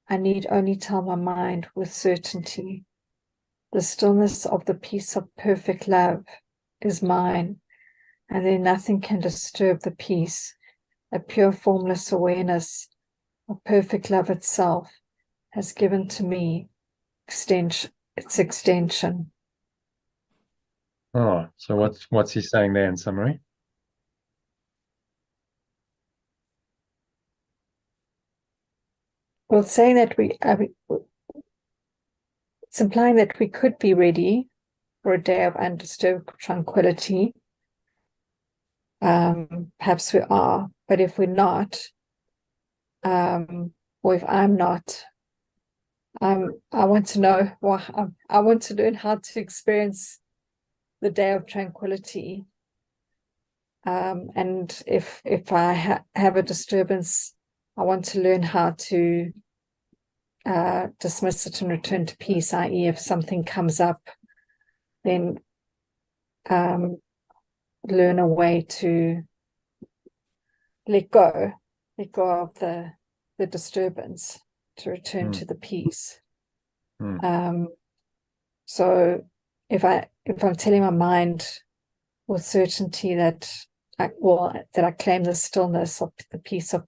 I need only tell my mind with certainty, the stillness of the peace of perfect love is mine, and then nothing can disturb the peace. A pure formless awareness of perfect love itself has given to me its extension. Oh, so what's he saying there in summary? Well, saying that it's implying that we could be ready for a day of undisturbed tranquility. Perhaps we are, but if we're not, or if I'm not, I want to know. Well, I want to learn how to experience the day of tranquility. And if I have a disturbance, I want to learn how to dismiss it and return to peace. I.e., if something comes up, then learn a way to let go of the disturbance to return to the peace. So if I'm telling my mind with certainty that I claim the stillness of the peace of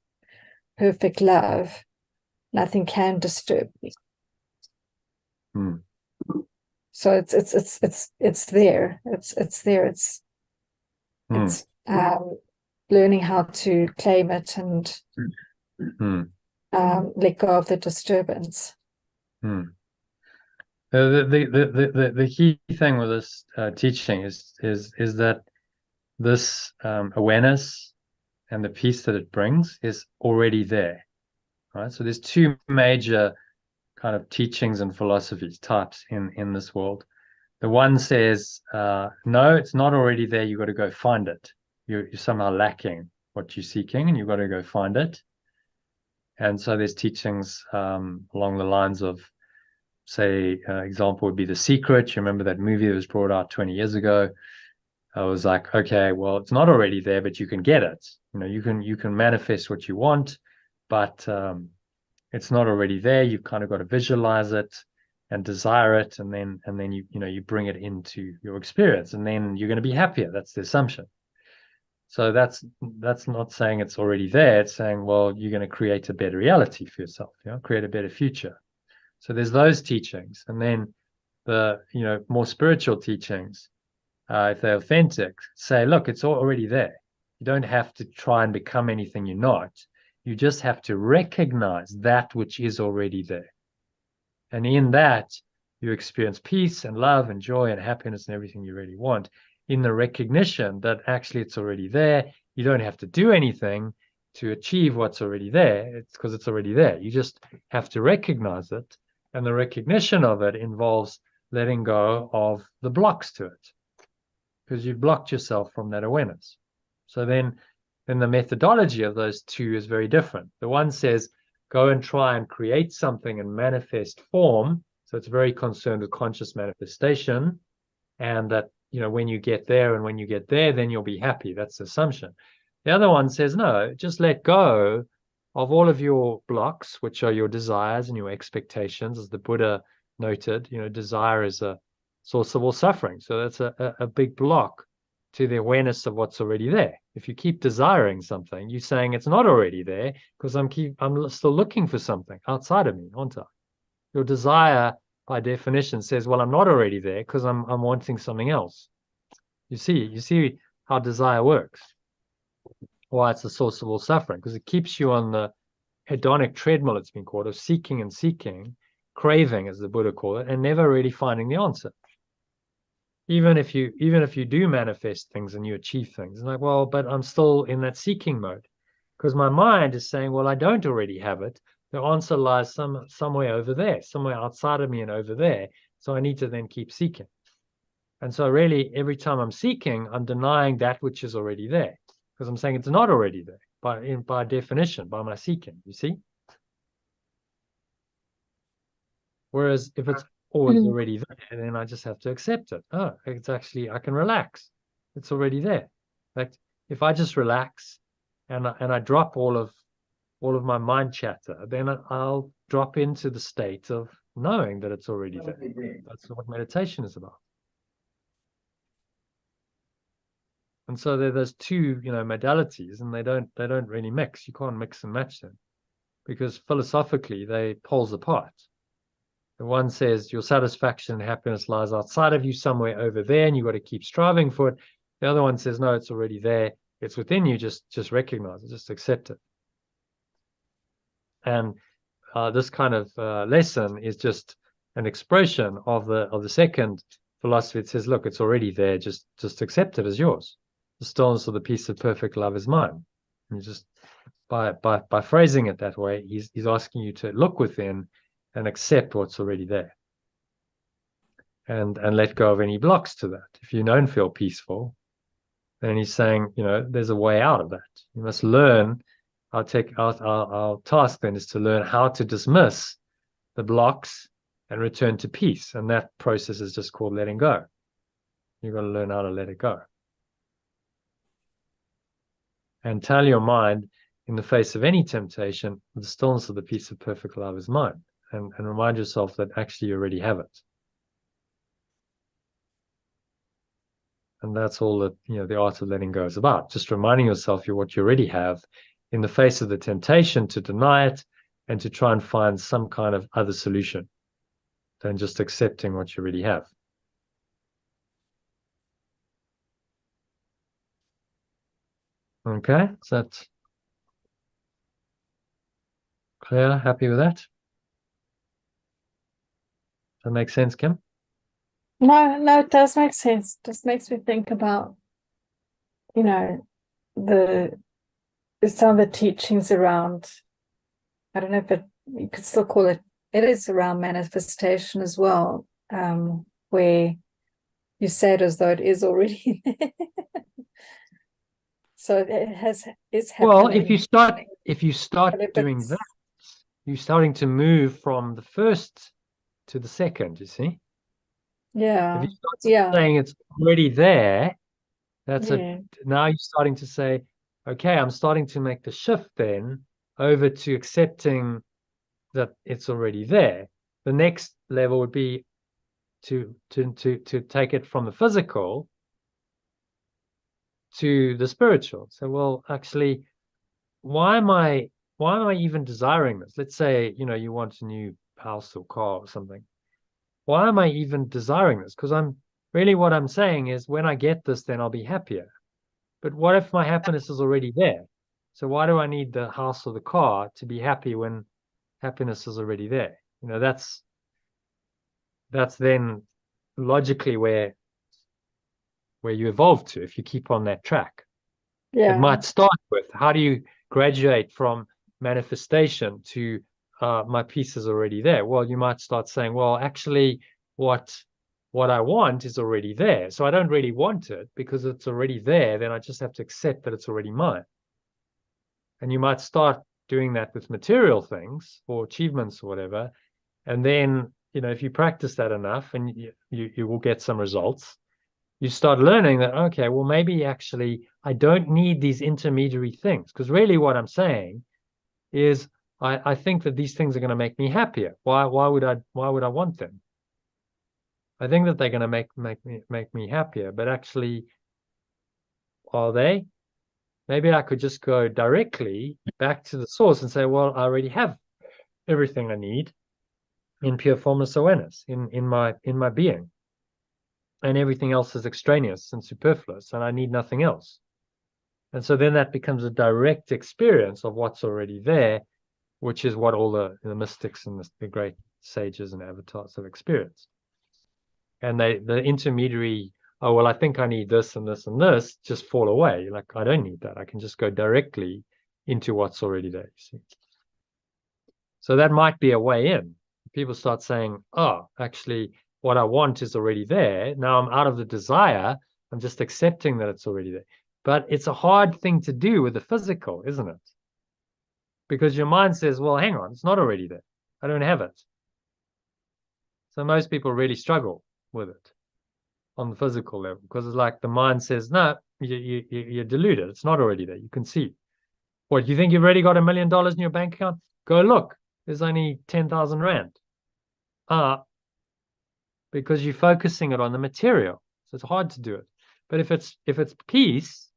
perfect love, nothing can disturb me. So it's there. It's there. It's learning how to claim it and let go of the disturbance. The key thing with this teaching is that this awareness and the peace that it brings is already there, right? So there's two major kind of teachings and philosophies types in this world. The one says, no, it's not already there. You've got to go find it. You're somehow lacking what you're seeking, and you've got to go find it. And so there's teachings along the lines of, say, example would be The Secret. You remember that movie that was brought out 20 years ago? I was like, okay, well, it's not already there, but you can get it. You can manifest what you want, but it's not already there. You've kind of got to visualize it and desire it, and then you bring it into your experience, and then you're going to be happier. That's the assumption. So that's not saying it's already there. It's saying, well, you're going to create a better reality for yourself, create a better future. So there's those teachings, and then the more spiritual teachings, if they're authentic, say, look, it's already there. You don't have to try and become anything you're not. You just have to recognize that which is already there. And in that, you experience peace and love and joy and happiness and everything you really want. In the recognition that actually it's already there. You don't have to do anything to achieve what's already there. It's because it's already there. You just have to recognize it. And the recognition of it involves letting go of the blocks to it, because you've blocked yourself from that awareness. So then the methodology of those two is very different. The one says, go and try and create something and manifest form. So it's very concerned with conscious manifestation, and that, when you get there, then you'll be happy. That's the assumption. The other one says, no, just let go of all of your blocks, which are your desires and your expectations. As the Buddha noted, desire is a source of all suffering. So that's a big block to the awareness of what's already there. If you keep desiring something, you're saying it's not already there, because I'm still looking for something outside of me, aren't I? Your desire, by definition, says, well, I'm not already there because I'm wanting something else. You see how desire works. Why it's the source of all suffering, because it keeps you on the hedonic treadmill, it's been called, of seeking and seeking, craving, as the Buddha called it, and never really finding the answer. Even if you do manifest things and you achieve things, it's like, well, but I'm still in that seeking mode, because my mind is saying, well, I don't already have it. The answer lies somewhere over there, somewhere outside of me and over there. So I need to then keep seeking. And so really, every time I'm seeking, I'm denying that which is already there, because I'm saying it's not already there by definition, by my seeking, you see? Whereas if it's always already there, then I just have to accept it. Oh, it's actually, I can relax. It's already there. Like, if I just relax and I drop all of my mind chatter, then I'll drop into the state of knowing that it's already there. That's what meditation is about. And so there are those two, modalities, and they don't really mix. You can't mix and match them, because philosophically they poles apart. The one says your satisfaction and happiness lies outside of you, somewhere over there, and you've got to keep striving for it. The other one says, no, it's already there. It's within you. Just recognize it. Just accept it. And this kind of lesson is just an expression of the second philosophy. It says, look, it's already there. Just accept it as yours. The stillness of the peace of perfect love is mine. And just by phrasing it that way, he's asking you to look within and accept what's already there, and let go of any blocks to that. If you don't feel peaceful, then he's saying, there's a way out of that. You must learn. Our task then is to learn how to dismiss the blocks and return to peace, and that process is just called letting go. You've got to learn how to let it go. and tell your mind in the face of any temptation, the stillness of the peace of perfect love is mine, and remind yourself that actually you already have it. And that's all that, the art of letting go is about. Just reminding yourself what you already have in the face of the temptation to deny it and to try and find some kind of other solution than just accepting what you already have. Okay, is that clear? Happy with that? Does that make sense, Kim? No, it does make sense. Just makes me think about, some of the teachings around, I don't know if you could still call it is around manifestation as well, where you say it as though it is already there. So it's happening. Well, if you start doing that, you're starting to move from the first to the second, you see? Yeah. If you start saying it's already there, Yeah. now you're starting to say, okay, I'm starting to make the shift then over to accepting that it's already there. The next level would be to take it from the physical to the spiritual. So, well, actually, why am I even desiring this? Let's say, you want a new house or car or something. Why am I even desiring this? Because what I'm saying is when I get this, then I'll be happier. But what if my happiness is already there? So why do I need the house or the car to be happy when happiness is already there? That's then logically where you evolve to if you keep on that track. Yeah. It might start with, how do you graduate from manifestation to my peace is already there? Well, you might start saying, well, actually, what I want is already there. So I don't really want it because it's already there. Then I just have to accept that it's already mine. And you might start doing that with material things or achievements or whatever. And then, if you practice that enough and you will get some results, you start learning that, okay, well, maybe actually I don't need these intermediary things. Because really what I'm saying is I think that these things are going to make me happier. Why would I want them? I think that they're going to make me happier, but actually, are they? Maybe I could just go directly back to the source and say, well, I already have everything I need in pure formless awareness, in my being. And everything else is extraneous and superfluous, and I need nothing else. And so then that becomes a direct experience of what's already there, which is what all the mystics and the great sages and avatars have experienced. And the intermediary, oh, well, I think I need this and this and this, just fall away. Like, I don't need that. I can just go directly into what's already there, you see. So that might be a way in. People start saying, oh, actually, what I want is already there. Now I'm out of the desire. I'm just accepting that it's already there. But it's a hard thing to do with the physical, isn't it? Because your mind says, well, hang on, it's not already there. I don't have it. So most people really struggle with it on the physical level because it's like the mind says, no, you're deluded. It's not already there. You can see. What, you think you've already got $1 million in your bank account? Go look. There's only 10,000 Rand. Because you're focusing it on the material. So it's hard to do it. But if it's peace,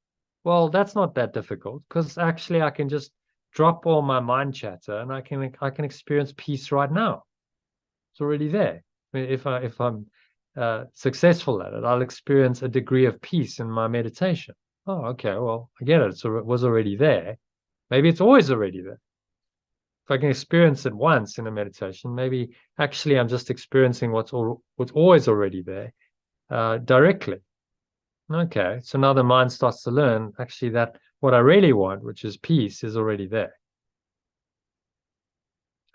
well, that's not that difficult because actually I can just drop all my mind chatter and I can experience peace right now. It's already there. If I'm successful at it, I'll experience a degree of peace in my meditation. Oh, okay, well, I get it. So it was already there. Maybe it's always already there. If I can experience it once in a meditation, maybe actually I'm just experiencing what's always already there directly. Okay, so now the mind starts to learn actually that what I really want, which is peace, is already there.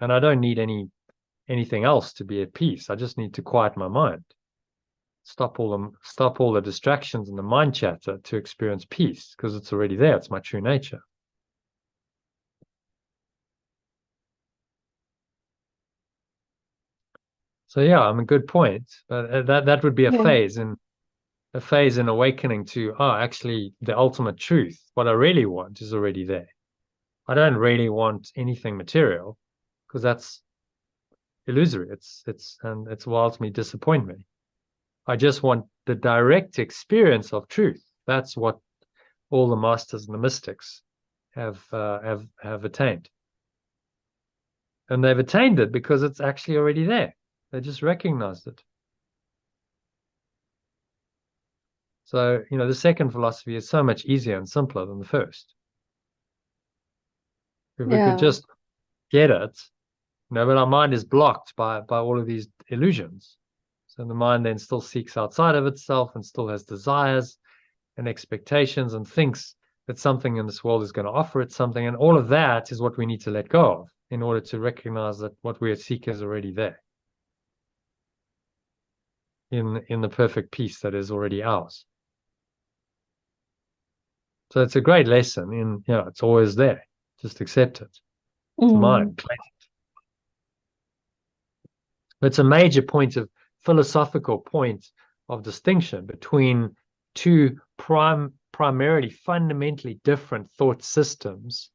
And I don't need anything else to be at peace. I just need to quiet my mind. Stop all the distractions and the mind chatter to experience peace because it's already there. It's my true nature. So yeah, I'm a good point. But that would be a phase in a phase in awakening to, oh, actually the ultimate truth, what I really want is already there. I don't really want anything material because that's illusory. It will ultimately disappoint me. I just want the direct experience of truth. That's what all the masters and the mystics have attained. And they've attained it because it's actually already there. They just recognized it. So, the second philosophy is so much easier and simpler than the first. If we could just get it, but our mind is blocked by all of these illusions. So the mind then still seeks outside of itself and still has desires and expectations and thinks that something in this world is going to offer it something. And all of that is what we need to let go of in order to recognize that what we are seeking is already there in the perfect peace that is already ours. So it's a great lesson in, it's always there. Just accept it. It's mine. Claim it. It's a major philosophical point of distinction between two primarily fundamentally different thought systems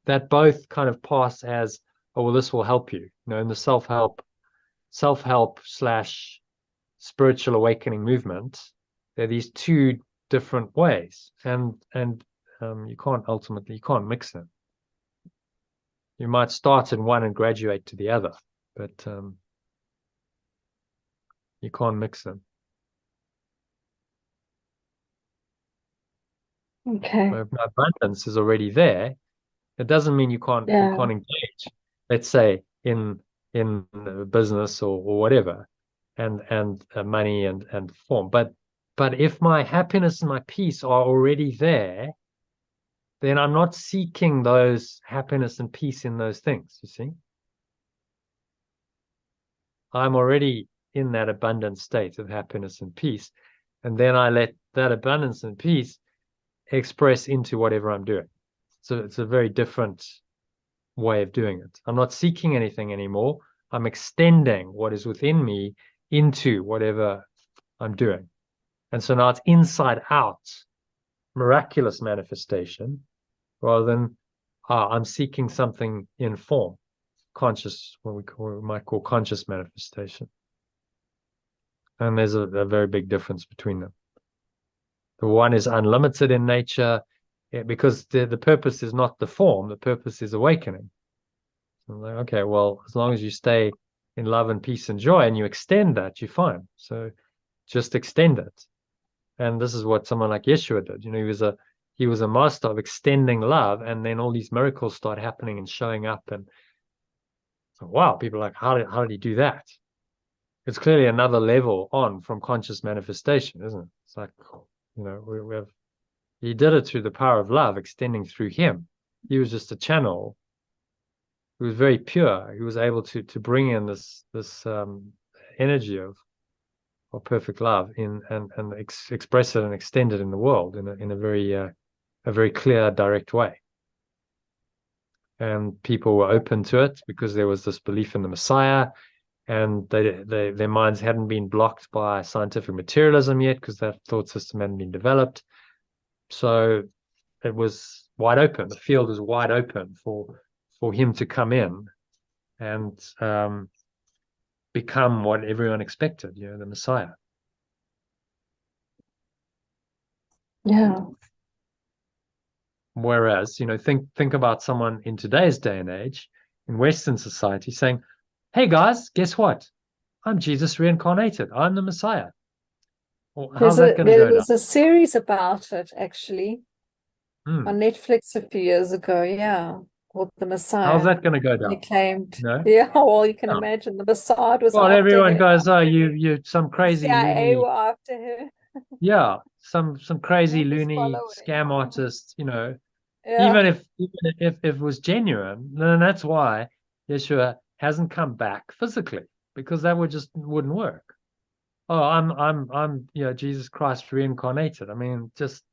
that both kind of pass as, oh, well, this will help you. In the self-help / spiritual awakening movement, there are these two different ways, and you can't mix them. You might start in one and graduate to the other, but you can't mix them. Okay. So if abundance is already there, it doesn't mean you can't engage. Let's say in business or whatever, and money and form. But if my happiness and my peace are already there, then I'm not seeking those happiness and peace in those things. You see, I'm already in that abundant state of happiness and peace, and then I let that abundance and peace express into whatever I'm doing. So it's a very different way of doing it. I'm not seeking anything anymore. I'm extending what is within me into whatever I'm doing. And so now it's inside out, miraculous manifestation, rather than I'm seeking something in form, conscious, what we might call conscious manifestation. And there's a very big difference between them. The one is unlimited in nature, because the purpose is not the form, the purpose is awakening. So like, okay, well, as long as you stay in love and peace and joy and you extend that, you're fine. So just extend it. And this is what someone like Yeshua did. He was a master of extending love, and then all these miracles start happening and showing up. And so, wow, people are like, how did he do that? It's clearly another level on from conscious manifestation, isn't it? It's like, he did it through the power of love extending through him. He was just a channel. He was very pure. He was able to bring in this energy of perfect love and express it and extend it in the world in a very clear, direct way. And people were open to it because there was this belief in the Messiah, and their minds hadn't been blocked by scientific materialism yet because that thought system hadn't been developed. So it was wide open. The field was wide open for him to come in and become what everyone expected, the Messiah. Yeah. Whereas, think about someone in today's day and age in Western society saying, hey guys, guess what? I'm Jesus reincarnated. I'm the Messiah. Well, how's that going to go down? There's a series about it actually on Netflix a few years ago. Yeah. Called The Messiah. How's that going to go down? He claimed, yeah, well, you can imagine the Messiah was well, after everyone her. goes, oh, you some crazy CIA loony. were after her. Yeah, some crazy That was loony following. scam artist, Yeah. even if it was genuine, then that's why Yeshua hasn't come back physically, because that wouldn't work. Oh, I'm Jesus Christ reincarnated. I mean, just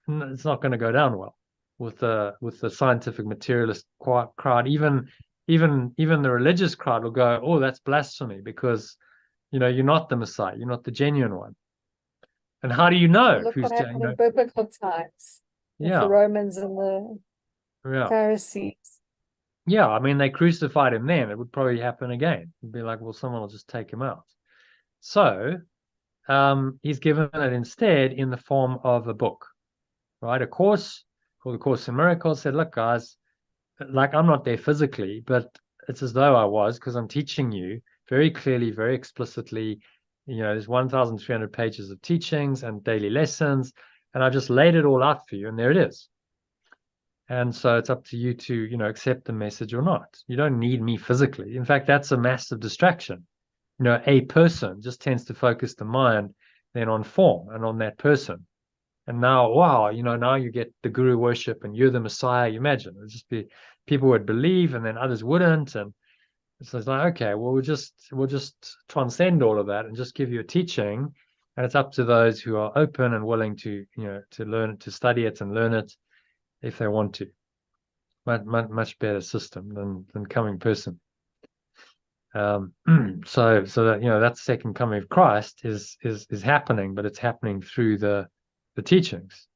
it's not going to go down well with the scientific materialist crowd. Even the religious crowd will go, oh, that's blasphemy, because you're not the Messiah, you're not the genuine one. And how do you know Look who's what doing? happened in biblical times with the Yeah, Romans and the yeah, Pharisees. yeah. I mean, they crucified him then. It would probably happen again. It'd be like, well, someone will just take him out. So he's given it instead in the form of a book, right? A course called the Course in Miracles. Said, look, guys, like I'm not there physically, but it's as though I was, because I'm teaching you very clearly, very explicitly. There's 1,300 pages of teachings and daily lessons, and I've just laid it all out for you, and there it is. And so it's up to you to, accept the message or not. You don't need me physically. In fact, that's a massive distraction. A person just tends to focus the mind then on form and on that person. And now, wow, now you get the guru worship and you're the Messiah. You imagine it'd just be people would believe and then others wouldn't. And so it's like, okay, well, we'll just transcend all of that and just give you a teaching. And it's up to those who are open and willing to, to learn, to study it and learn it if they want to. Much better system than coming person. So that that second coming of Christ is happening, but it's happening through the teachings,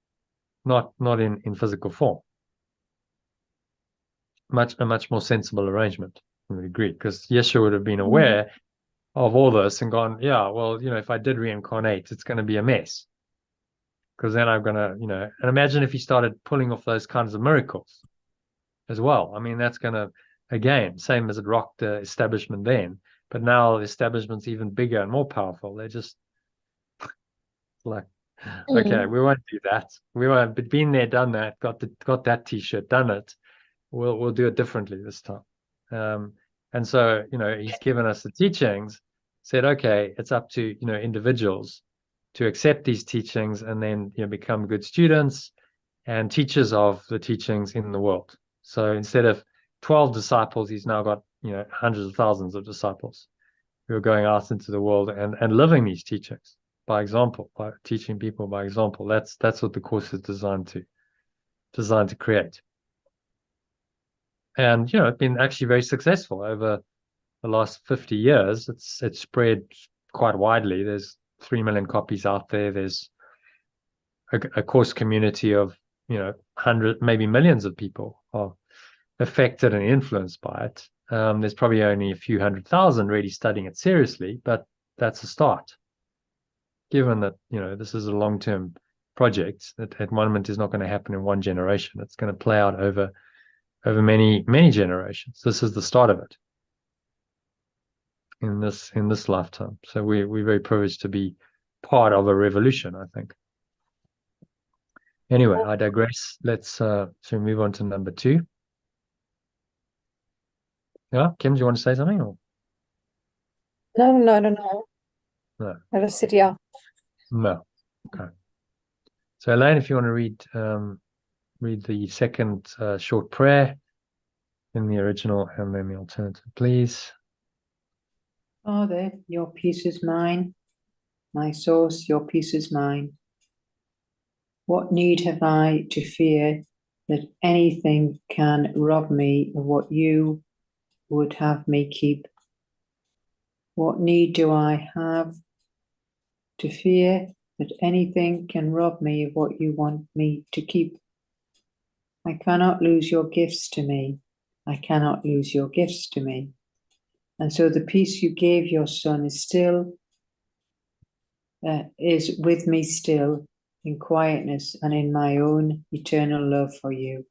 not in physical form. A much more sensible arrangement, I would agree, because Yeshua would have been aware of all this and gone, yeah, well, if I did reincarnate, it's going to be a mess, because then I'm going to, and imagine if he started pulling off those kinds of miracles as well. I mean, that's going to, again, same as it rocked the establishment then, but now the establishment's even bigger and more powerful. They're just like, okay, we won't do that. We won't. But been there, done that. Got that T-shirt, done it. We'll do it differently this time. And so he's given us the teachings. Said, okay, it's up to individuals to accept these teachings and then become good students and teachers of the teachings in the world. So instead of 12 disciples, he's now got hundreds of thousands of disciples who are going out into the world and living these teachings by example, by teaching people by example. That's what the course is designed to create. And it's been actually very successful over the last 50 years. It's spread quite widely. There's 3 million copies out there. There's a course community of hundreds, maybe millions of people are affected and influenced by it. There's probably only a few 100,000 really studying it seriously, but that's a start. Given that this is a long-term project, that enlightenment is not going to happen in one generation. It's going to play out over many generations. This is the start of it in this lifetime. So we're very privileged to be part of a revolution, I think. Anyway, I digress. Let's move on to number 2. Yeah, Kim, do you want to say something? Or? No. No. I just said yeah. No. Okay. So Elaine, if you want to read the second short prayer in the original and then the alternative, please. Father, your peace is mine. My source, your peace is mine. What need have I to fear that anything can rob me of what you would have me keep? What need do I have to fear that anything can rob me of what you want me to keep? I cannot lose your gifts to me. I cannot lose your gifts to me. And so the peace you gave your Son is still, is with me still in quietness and in my own eternal love for you.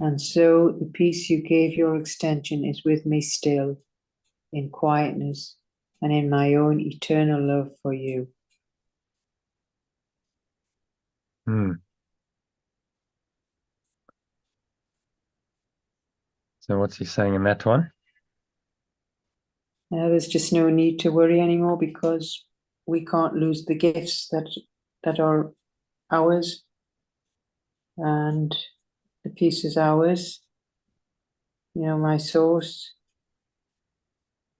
And so the peace you gave your extension is with me still in quietness and in my own eternal love for you. So what's he saying in that one? There's just no need to worry anymore because we can't lose the gifts that are ours, and the peace is ours. My source,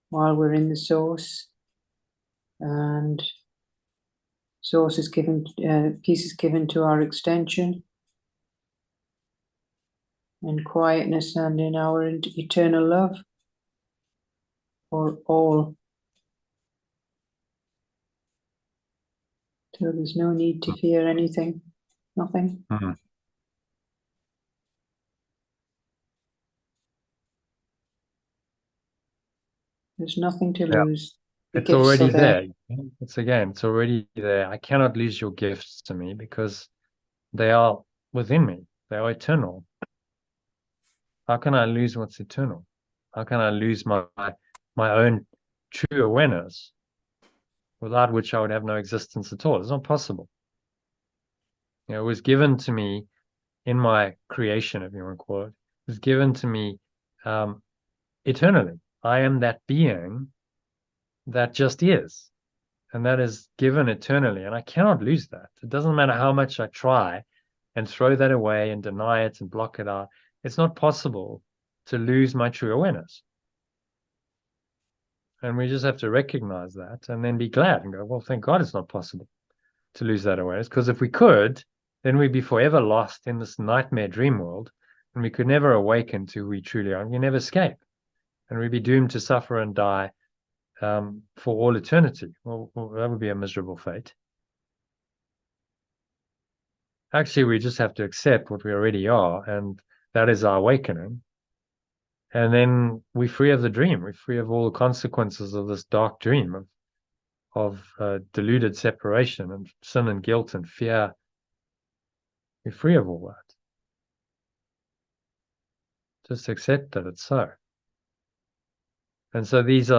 while we're in the source, and source is given, peace is given to our extension in quietness and in our eternal love for all. So there's no need to fear anything, nothing. Mhm. There's nothing to Yeah. lose. The It's gifts already are there. there. It's already there. I cannot lose your gifts to me because they are within me. They are eternal. How can I lose what's eternal? How can I lose my own true awareness, without which I would have no existence at all? It's not possible. It was given to me in my creation, if you want to call it. It was given to me um, eternally. I am that being that just is, and that is given eternally, and I cannot lose that. It doesn't matter how much I try and throw that away and deny it and block it out. It's not possible to lose my true awareness. And we just have to recognize that and then be glad and go, well, thank God it's not possible to lose that awareness. Because if we could, then we'd be forever lost in this nightmare dream world, and we could never awaken to who we truly are. And we never escape. And we'd be doomed to suffer and die for all eternity. Well, that would be a miserable fate. Actually, we just have to accept what we already are, and that is our awakening. And then we're free of the dream. We're free of all the consequences of this dark dream of deluded separation and sin and guilt and fear. We're free of all that. Just accept that it's so. And so these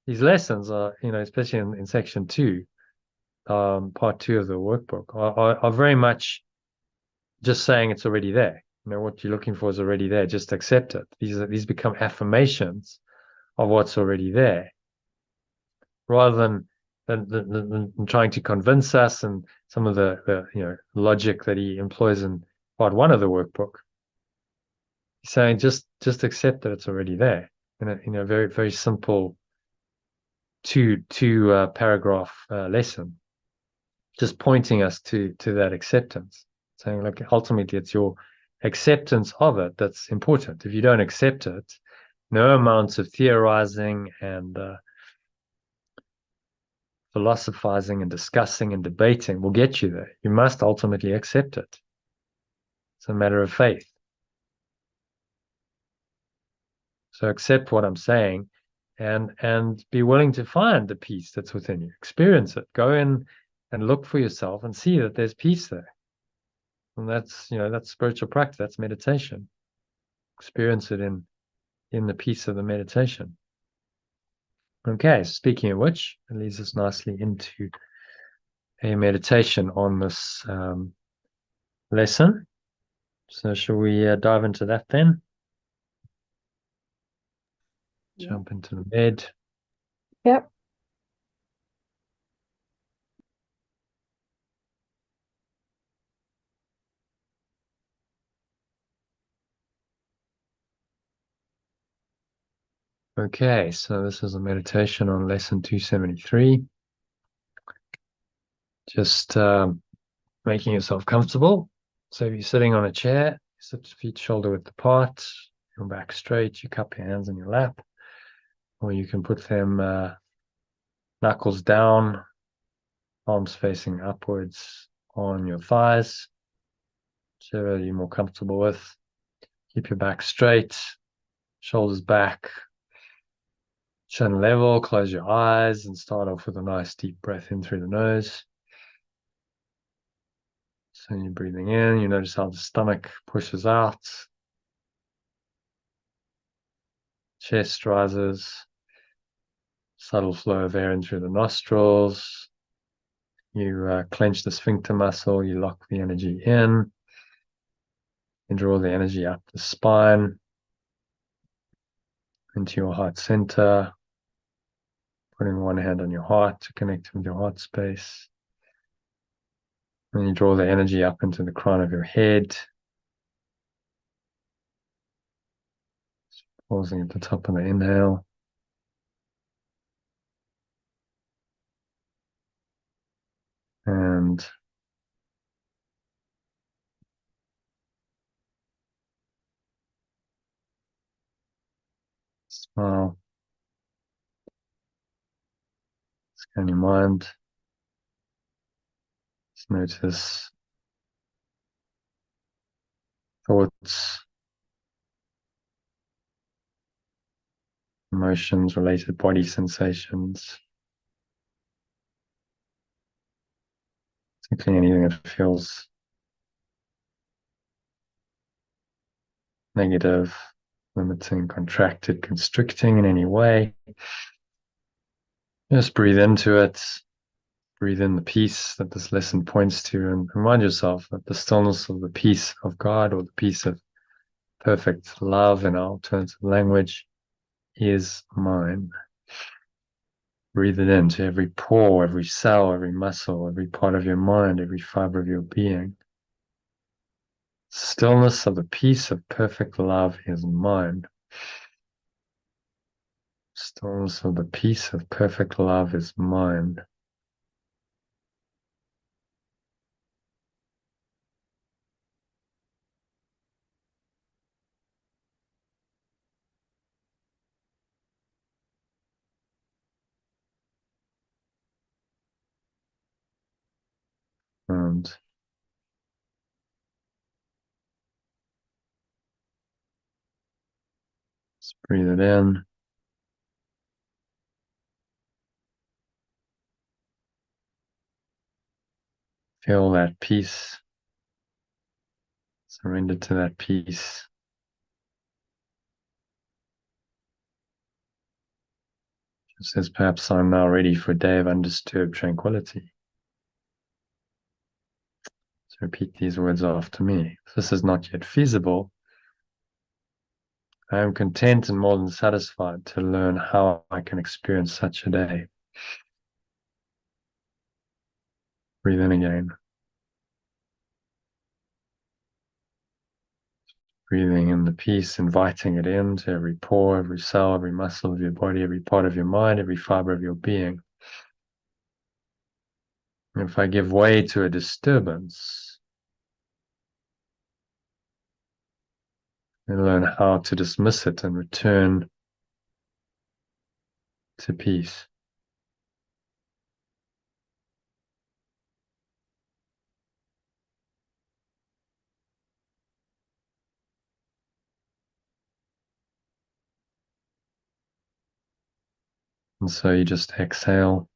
lessons are, especially in section 2, part 2 of the workbook, are very much just saying it's already there. What you're looking for is already there. Just accept it. These become affirmations of what's already there, rather than trying to convince us, and some of the logic that he employs in part 1 of the workbook. He's saying just accept that it's already there in a very, very simple two paragraph lesson, just pointing us to that acceptance, saying, look, ultimately it's your acceptance of it that's important. If you don't accept it, no amounts of theorizing and philosophizing and discussing and debating will get you there. You must ultimately accept it. It's a matter of faith. So accept what I'm saying, and be willing to find the peace that's within you. Experience it. Go in and look for yourself and see that there's peace there. And that's spiritual practice. That's meditation. Experience it in the peace of the meditation. Okay, speaking of which, it leads us nicely into a meditation on this lesson. So shall we dive into that then? Yeah. Jump into the bed. Yep. Okay, so this is a meditation on lesson 273. Just making yourself comfortable. So if you're sitting on a chair, sit feet shoulder width apart, your back straight, you cup your hands in your lap, or you can put them knuckles down, palms facing upwards on your thighs, whichever you're more comfortable with. Keep your back straight, shoulders back, chin level, close your eyes, and start off with a nice deep breath in through the nose. So you're breathing in, you notice how the stomach pushes out, chest rises, subtle flow of air in through the nostrils. You clench the sphincter muscle, you lock the energy in, and draw the energy up the spine into your heart center, putting one hand on your heart to connect with your heart space. Then you draw the energy up into the crown of your head, pausing at the top of the inhale. And smile. Scan your mind. Just notice thoughts, emotions, related body sensations, particularly anything that feels negative, limiting, contracted, constricting in any way. Just breathe into it. Breathe in the peace that this lesson points to, and remind yourself that the stillness of the peace of God, or the peace of perfect love in our alternative language, is mine. Breathe it into every pore, every cell, every muscle, every part of your mind, every fiber of your being. Stillness of the peace of perfect love is mine. Stillness of the peace of perfect love is mine. And just breathe it in. Feel that peace. Surrender to that peace. Just as perhaps I'm now ready for a day of undisturbed tranquility. So repeat these words after me. If this is not yet feasible, I am content and more than satisfied to learn how I can experience such a day. Breathe in again. Breathing in the peace, inviting it into every pore, every cell, every muscle of your body, every part of your mind, every fiber of your being. And if I give way to a disturbance, and learn how to dismiss it and return to peace. And so you just exhale.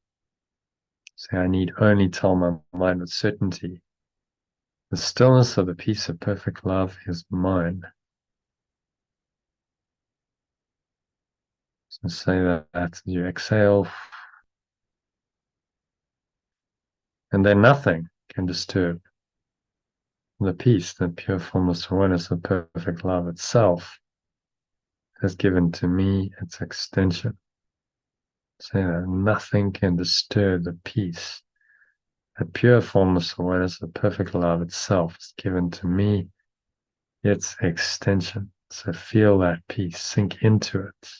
Say, I need only tell my mind with certainty, the stillness of the peace of perfect love is mine. So say that as you exhale, and then nothing can disturb the peace that pure formless awareness of perfect love itself has given to me its extension. Say that nothing can disturb the peace that pure formless awareness of perfect love itself has given to me its extension. So feel that peace, sink into it.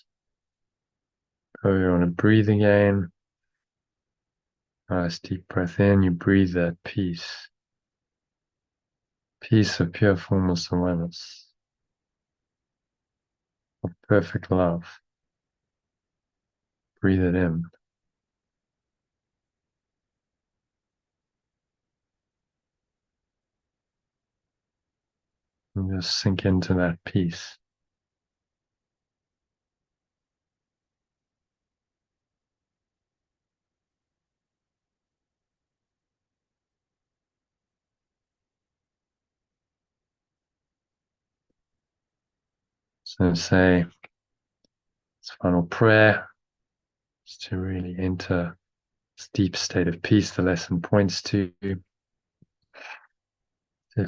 Oh, you want to breathe again. Nice deep breath in, you breathe that peace. Peace of pure formless awareness, of perfect love. Breathe it in. And just sink into that peace. So say this final prayer is to really enter this deep state of peace the lesson points to. Say,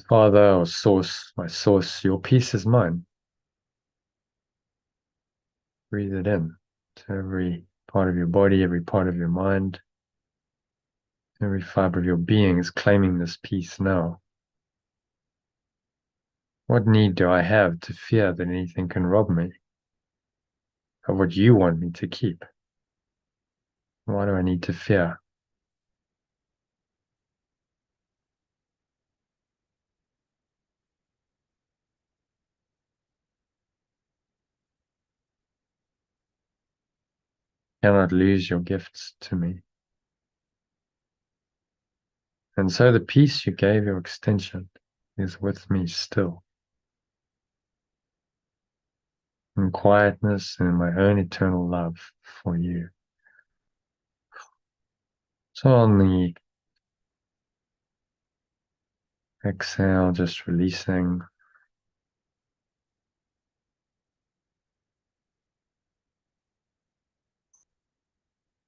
Father or Source, my source, your peace is mine. Breathe it in to every part of your body, every part of your mind. Every fiber of your being is claiming this peace now. What need do I have to fear that anything can rob me of what you want me to keep? Why do I need to fear? I cannot lose your gifts to me. And so the peace you gave your extension is with me still. In quietness and in my own eternal love for you. So on the exhale, just releasing.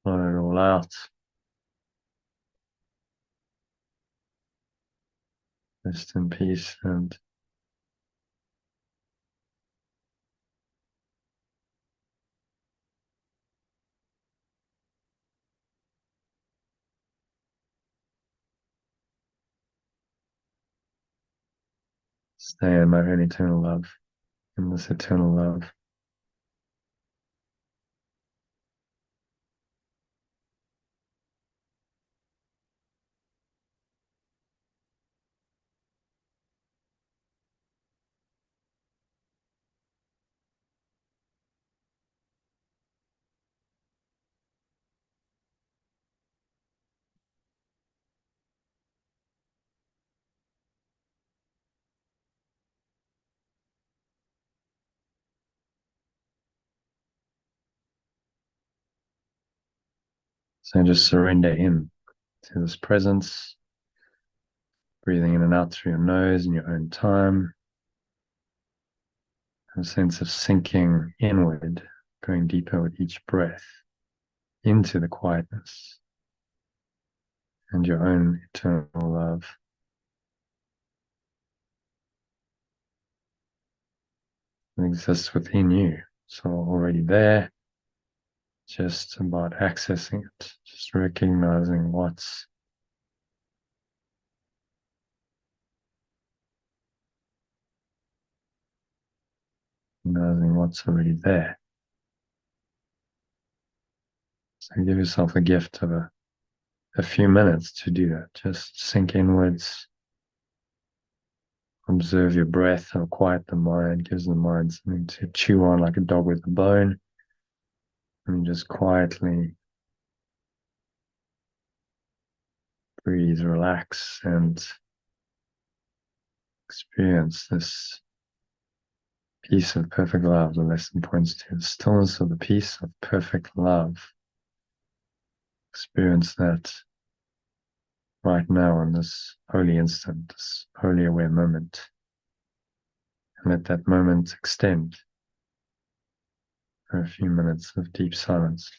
Let it all out. Rest in peace and stay in my own eternal love, in this eternal love. So just surrender in to this presence, breathing in and out through your nose in your own time. A sense of sinking inward, going deeper with each breath into the quietness and your own eternal love. It exists within you. So already there, just about accessing it, just recognizing what's already there. So give yourself a gift of a few minutes to do that. Just sink inwards, observe your breath, how quiet the mind, gives the mind something to chew on like a dog with a bone. And just quietly breathe, relax, and experience this peace of perfect love. The lesson points to the stillness of the peace of perfect love. Experience that right now in this holy instant, this holy aware moment. And let that moment extend for a few minutes of deep silence.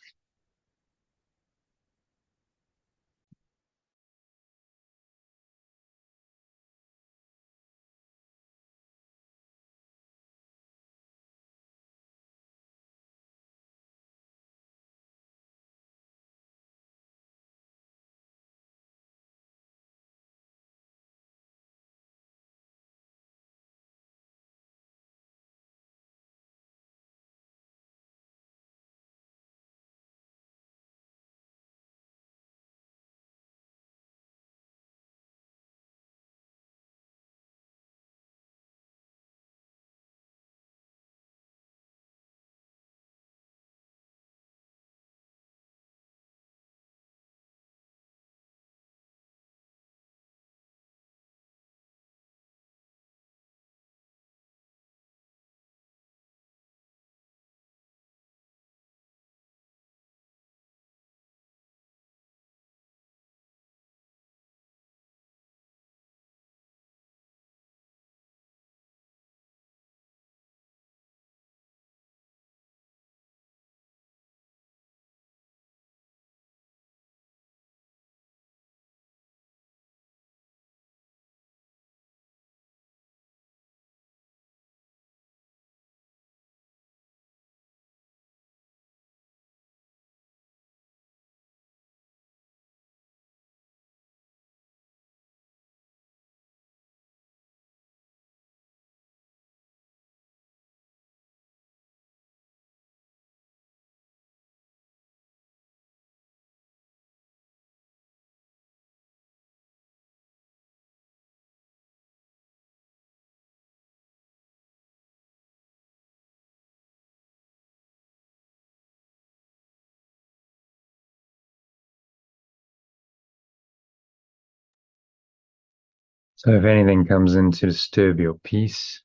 So if anything comes in to disturb your peace,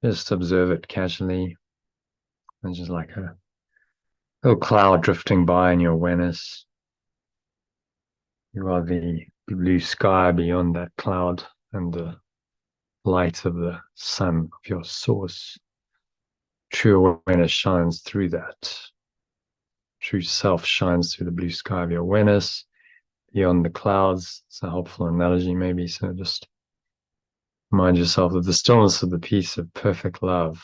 just observe it casually. It's just like a little cloud drifting by in your awareness. You are the blue sky beyond that cloud and the light of the sun of your source. True awareness shines through that. True self shines through the blue sky of your awareness, beyond the clouds. It's a helpful analogy, maybe. So just remind yourself of the stillness of the peace of perfect love,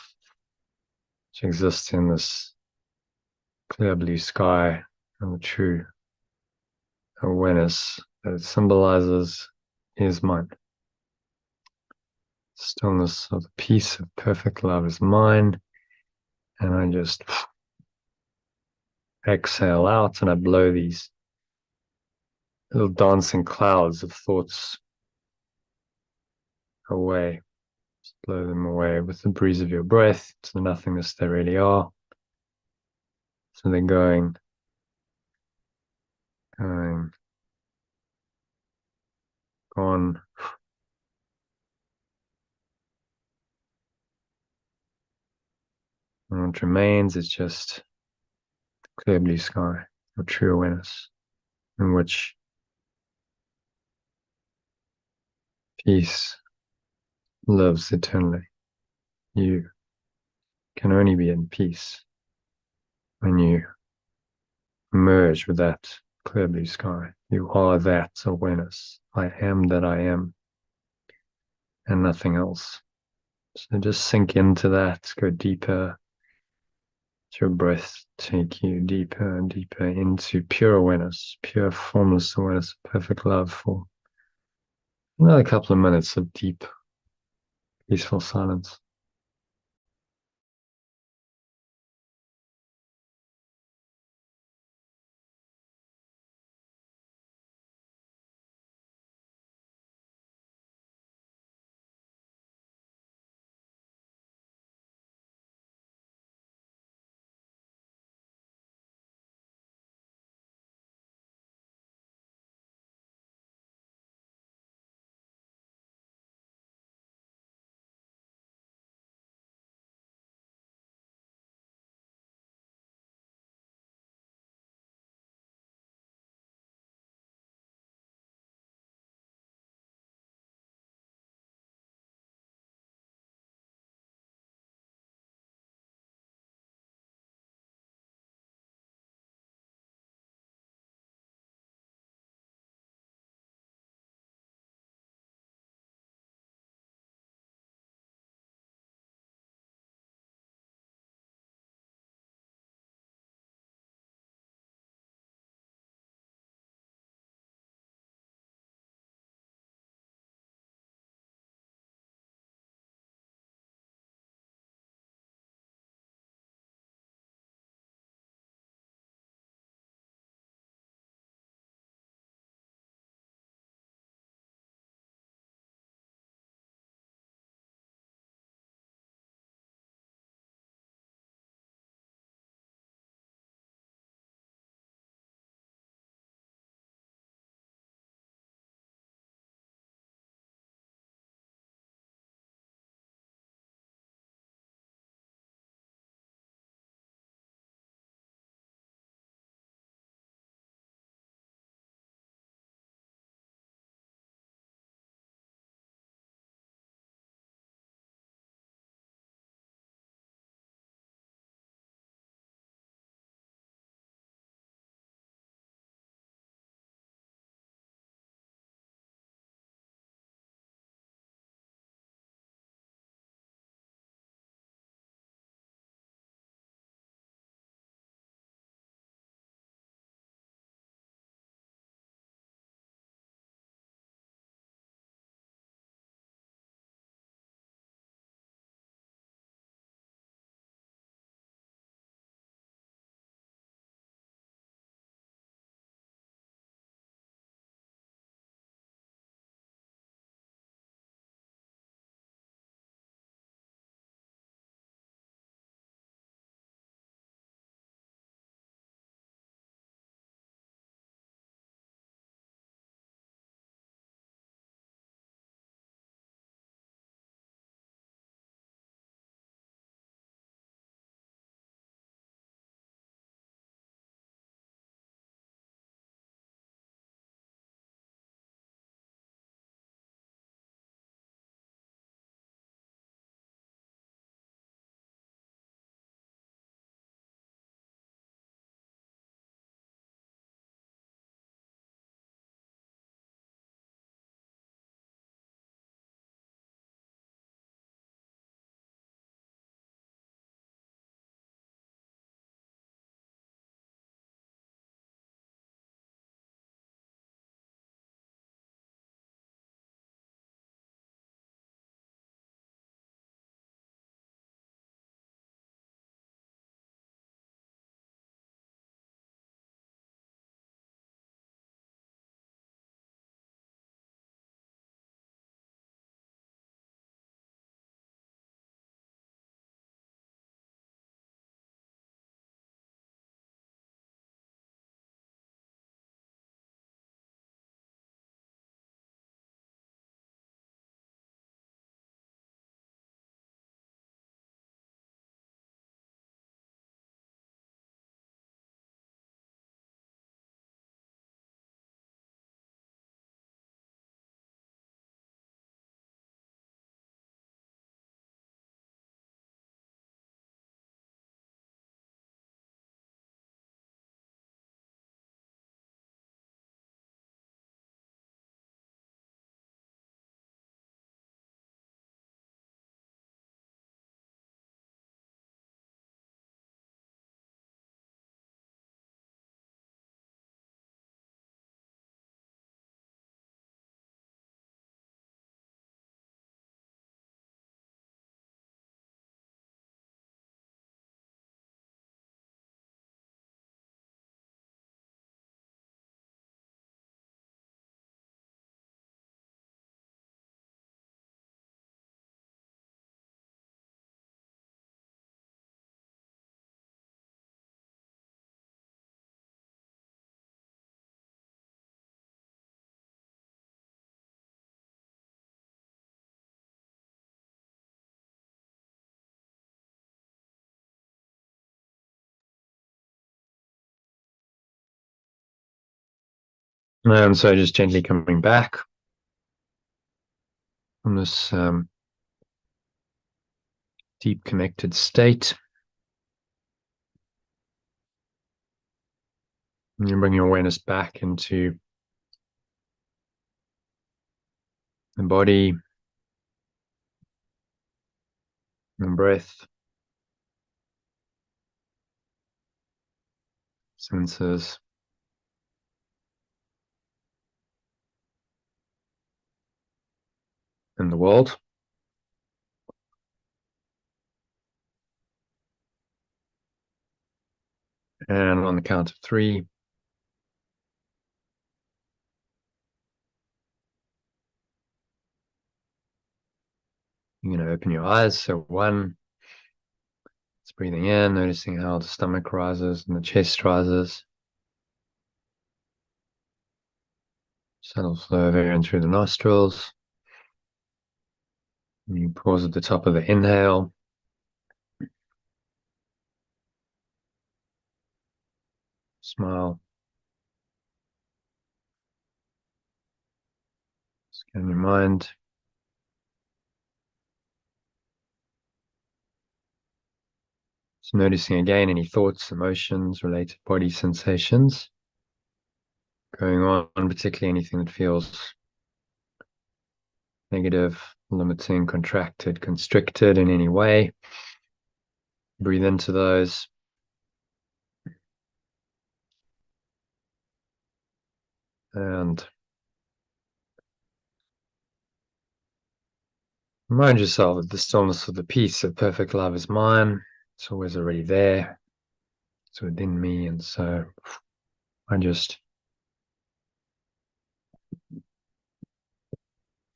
which exists in this clear blue sky, and the true awareness that it symbolizes is mine. Stillness of the peace of perfect love is mine. And I just exhale out and I blow these little dancing clouds of thoughts away. Just blow them away with the breeze of your breath to the nothingness they really are. So they're going, gone. And what remains is just clear blue sky of true awareness, in which peace lives eternally. You can only be in peace when you merge with that clear blue sky. You are that awareness. I am that I am, and nothing else. So just sink into that, go deeper. Let your breath take you deeper and deeper into pure awareness, pure formless awareness, perfect love for another couple of minutes of deep, peaceful silence. And so just gently coming back from this deep connected state. And you bring your awareness back into the body and breath, senses, and the world. And on the count of 3, you're going to open your eyes. So 1, it's breathing in, noticing how the stomach rises and the chest rises. Subtle flow of air in through the nostrils. And you pause at the top of the inhale. Smile. Scan your mind. So noticing again any thoughts, emotions, related body sensations going on, particularly anything that feels negative, limiting, contracted, constricted in any way. Breathe into those. And remind yourself that the stillness of the peace of perfect love is mine. It's always already there. It's within me. And so I just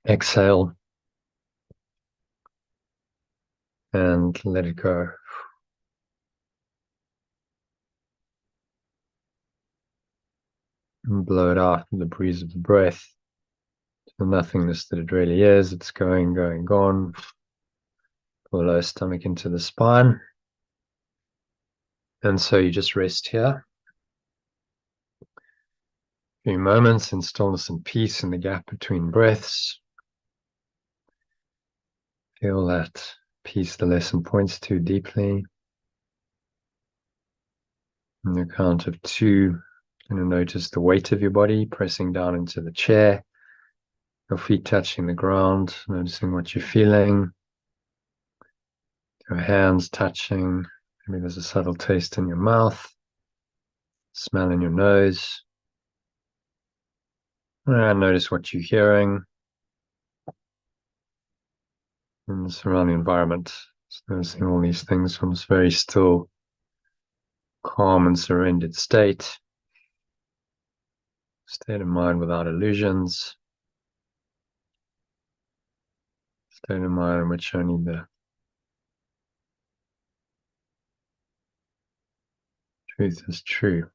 exhale and let it go. And blow it out with the breeze of the breath. The nothingness that it really is. It's going, gone. Pull the lower stomach into the spine. And so you just rest here. A few moments in stillness and peace in the gap between breaths. Feel that peace the lesson points to deeply. On the count of 2, you're going to notice the weight of your body pressing down into the chair. Your feet touching the ground, noticing what you're feeling. Your hands touching. Maybe there's a subtle taste in your mouth. Smell in your nose. And notice what you're hearing in the surrounding environment. Just noticing all these things from this very still, calm and surrendered state. State of mind without illusions. State of mind in which only the truth is true.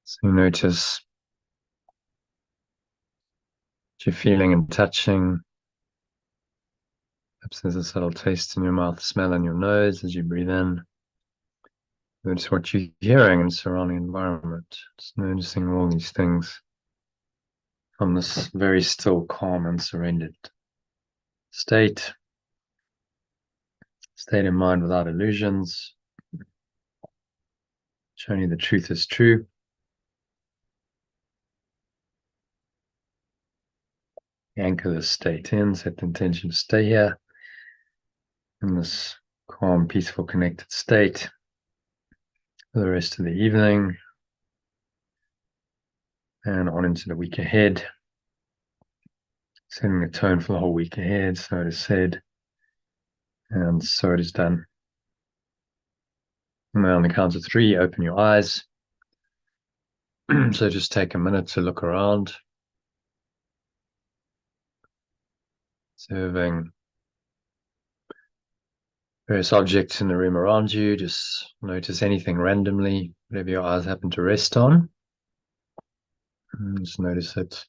So notice what you're feeling and touching. Perhaps there's a subtle taste in your mouth, smell in your nose as you breathe in. Notice what you're hearing in the surrounding environment. Just noticing all these things from this very still, calm, and surrendered state. State in mind without illusions. Showing you the truth is true. Anchor this state in, set the intention to stay here in this calm, peaceful, connected state. for the rest of the evening and on into the week ahead. Setting the tone for the whole week ahead. So it is said, and so it is done. And now on the count of 3, open your eyes. So just take a minute to look around, observing various objects in the room around you. Just notice anything randomly, whatever your eyes happen to rest on. And just notice it.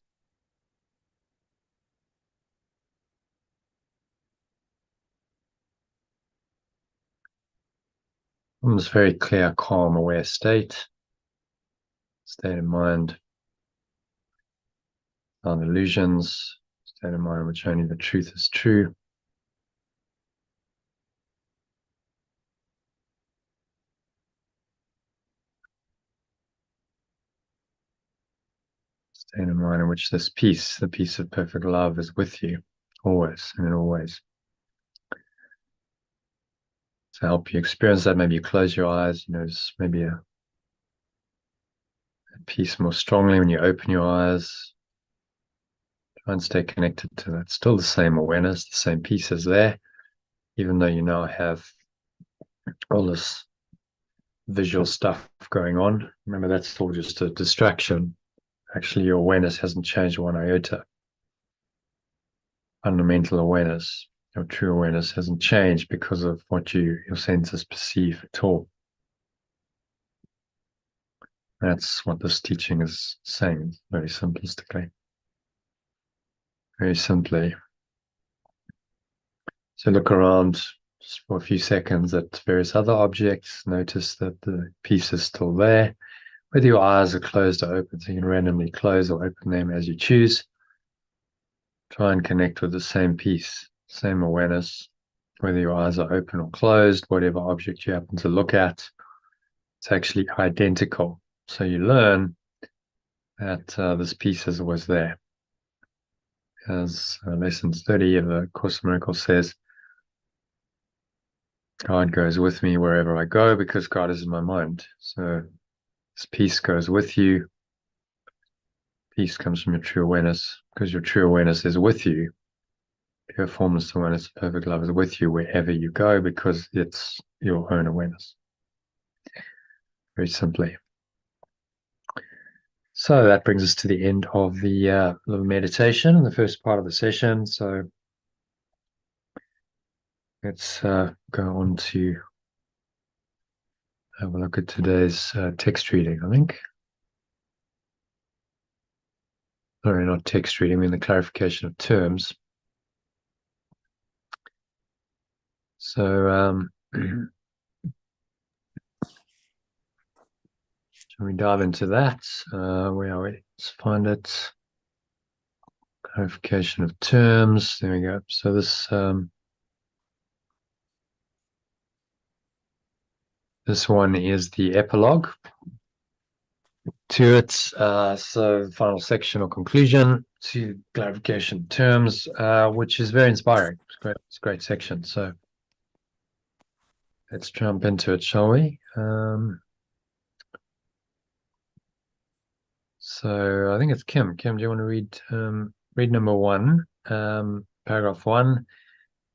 In this very clear, calm, aware state of mind, non-illusions, state of mind in which only the truth is true. State of mind in which this peace, the peace of perfect love, is with you, always and in all ways. To help you experience that, maybe you close your eyes, you notice maybe a peace more strongly when you open your eyes. Try and stay connected to that. Still the same awareness, the same peace is there, even though you now have all this visual stuff going on. Remember, that's all just a distraction. Actually, your awareness hasn't changed one iota. Fundamental awareness, your true awareness, hasn't changed because of what your senses perceive at all. That's what this teaching is saying, very simplistically. Very simply. So look around just for a few seconds at various other objects. Notice that the piece is still there. Whether your eyes are closed or open, so you can randomly close or open them as you choose. Try and connect with the same piece, same awareness, whether your eyes are open or closed, whatever object you happen to look at. It's actually identical. So you learn that this piece is always there. As lesson 30 of the Course in Miracles says, God goes with me wherever I go because God is in my mind. So this peace goes with you. Peace comes from your true awareness because your true awareness is with you. Pure formless awareness, perfect love is with you wherever you go because it's your own awareness. Very simply. So that brings us to the end of the meditation, the first part of the session. So let's go on to have a look at today's text reading, I think. Sorry, not text reading, I mean the clarification of terms. So shall we dive into that? Where are we? Let's find it. Clarification of terms. There we go. So this one is the epilogue to it. So final section or conclusion to clarification terms, which is very inspiring. It's great. It's a great section. So let's jump into it, shall we? So I think it's Kim. Kim, do you want to read number 1, paragraph 1?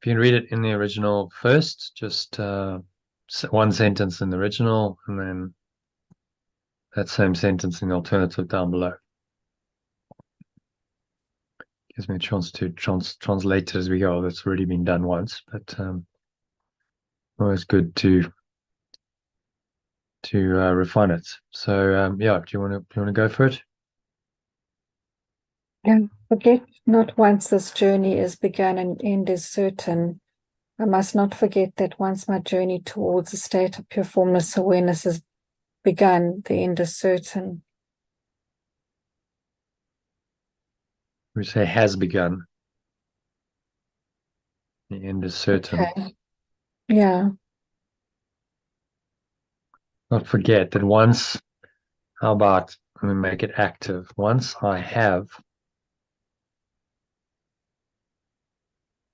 If you can read it in the original first, just one sentence in the original, and then that same sentence in the alternative down below. Gives me a chance to translate it as we go. That's already been done once, but always good to refine it. So yeah, do you want to go for it? And forget not once this journey is begun and end is certain. I must not forget that once my journey towards a state of pure formless awareness is begun, the end is certain. We say has begun. The end is certain. Okay. Yeah. Not forget that once, how about we make it active? Once I have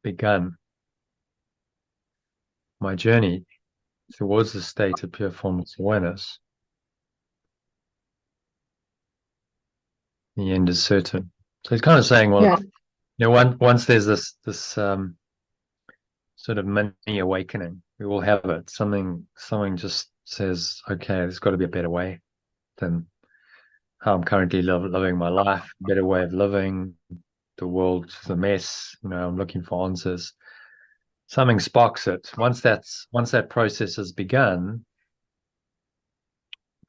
begun my journey towards the state of pure formless awareness, The end is certain. So he's kind of saying, well, Yeah. once there's this sort of mini awakening, we will have it. Something just says, okay, there's got to be a better way than how I'm currently living my life. A better way of living. The world's a mess. I'm looking for answers. Something sparks it. Once that process has begun,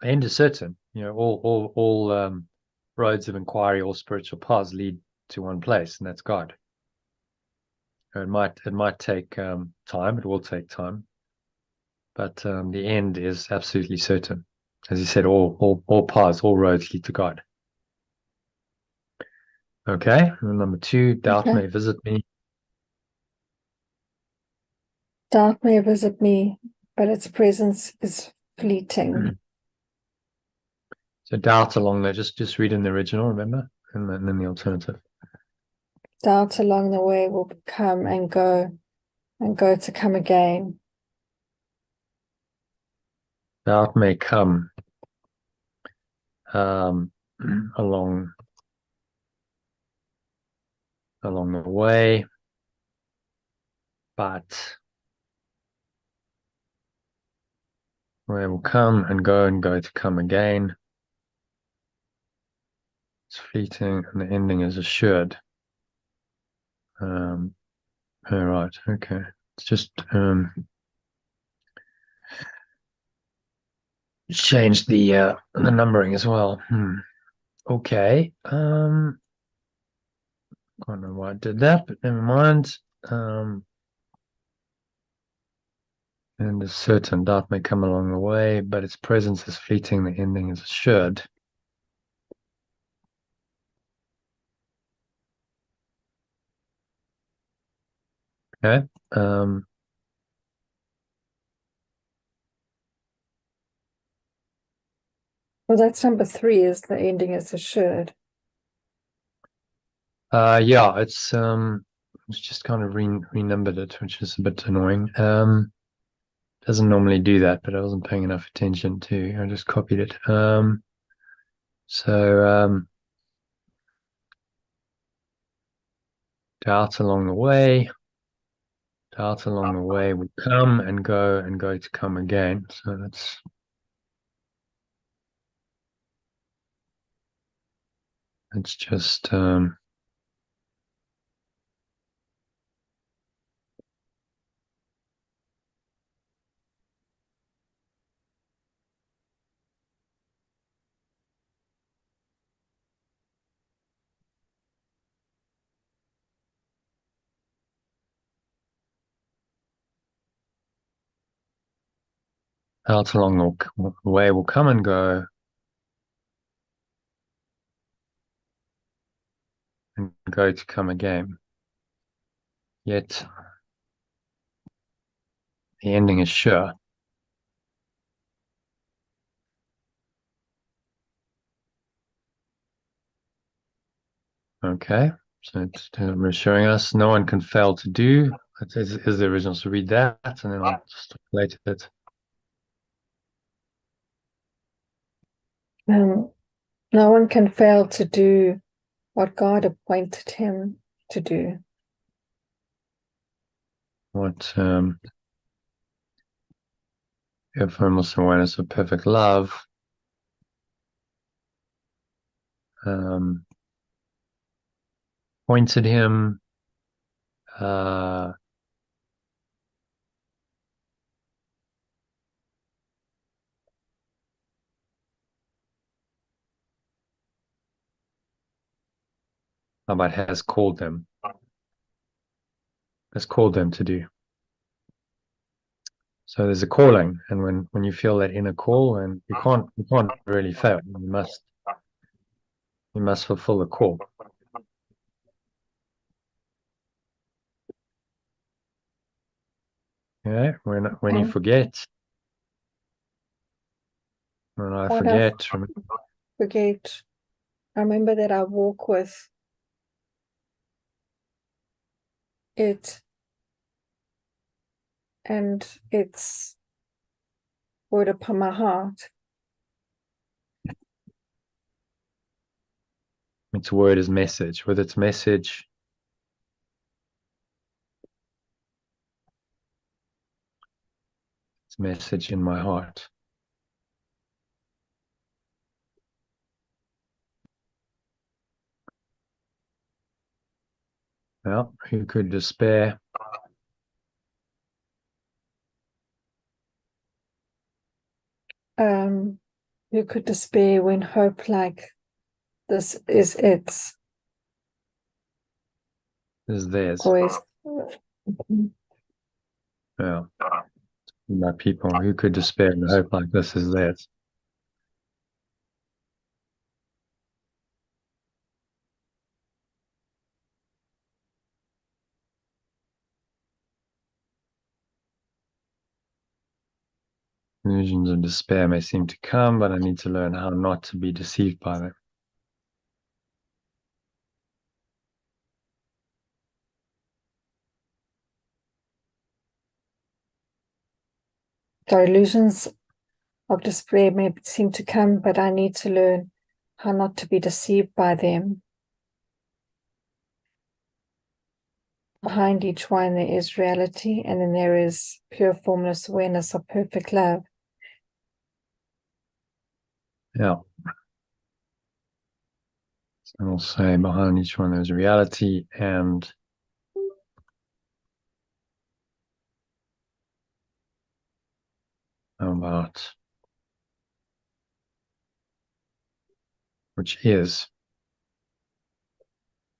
the end is certain. All roads of inquiry, all spiritual paths lead to one place, and that's God. It might take time. It will take time, but the end is absolutely certain. As he said, all paths, all roads lead to God. Okay. And number 2, doubt may visit me. Doubt may visit me, but its presence is fleeting. So doubt along there. Just read in the original, remember, and then the alternative. Doubt along the way will come and go to come again. Doubt may come along the way, but where will come and go to come again. It's fleeting, and the ending is assured. All right, okay. It's just change the numbering as well. Okay. I don't know why I did that, but never mind. And a certain doubt may come along the way, but its presence is fleeting, the ending is assured. Okay. Well, that's number 3, is the ending is assured. Yeah, it's just kind of renumbered it, which is a bit annoying. Doesn't normally do that, but I wasn't paying enough attention to. I just copied it. So doubt along the way. Doubt along the way will come and go to come again. So it's just doubt along the way will come and go to come again. Yet the ending is sure. Okay, so it's reassuring us no one can fail to do. That is the original. So read that, and then I'll just relate it. No one can fail to do what God appointed him to do. What if formless awareness of perfect love pointed him how about has called them to do. So there's a calling, and when you feel that inner call, and you can't really fail. You must fulfill the call. Yeah, when you forget, when I forget, remember that I walk with it, and it's word upon my heart. Its word is message. With its message, its message in my heart. Well, who could despair? Who could despair when hope like this is its? Is theirs. Always. Yeah. My people, who could despair and hope like this is theirs? Illusions of despair may seem to come, but I need to learn how not to be deceived by them. So illusions of despair may seem to come, but I need to learn how not to be deceived by them. Behind each one there is reality, and then there is pure formless awareness of perfect love. Yeah. So I'll say behind each one there's reality and about which is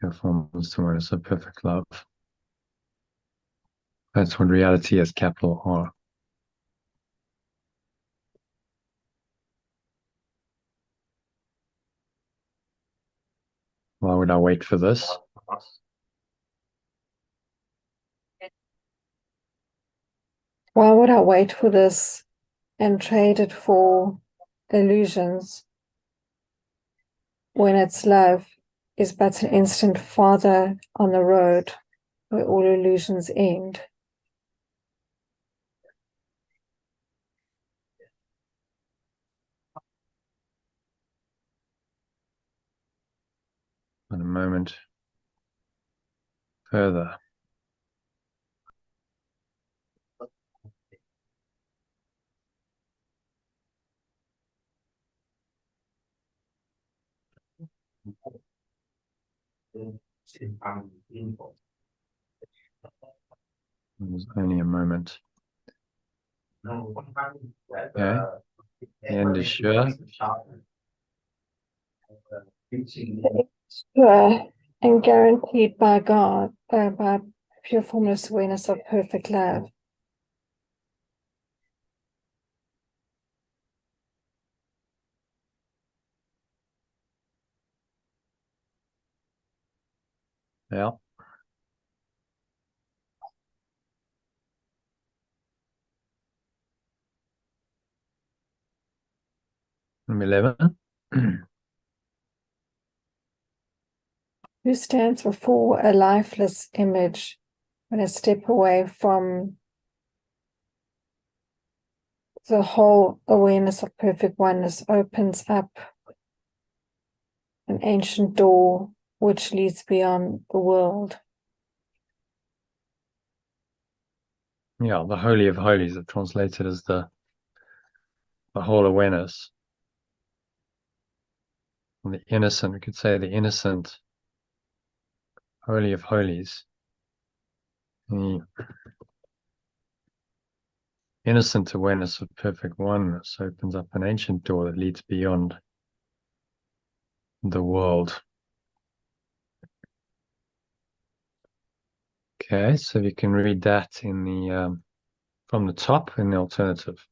your formless awareness of perfect love. That's what reality is, capital R. Why would I wait for this? Why would I wait for this and trade it for illusions when its love is but an instant farther on the road where all illusions end? In a moment further. It was only a moment. Okay. The end is sure. Sure and guaranteed by God, by pure formless awareness of perfect love. Yeah. Number 11. Who stands before a lifeless image when a step away from the whole awareness of perfect oneness opens up an ancient door which leads beyond the world. Yeah, the Holy of Holies, I've translated as the whole awareness. And the innocent, we could say the innocent Holy of Holies. The innocent awareness of perfect oneness opens up an ancient door that leads beyond the world. Okay, so you can read that in the from the top in the alternative.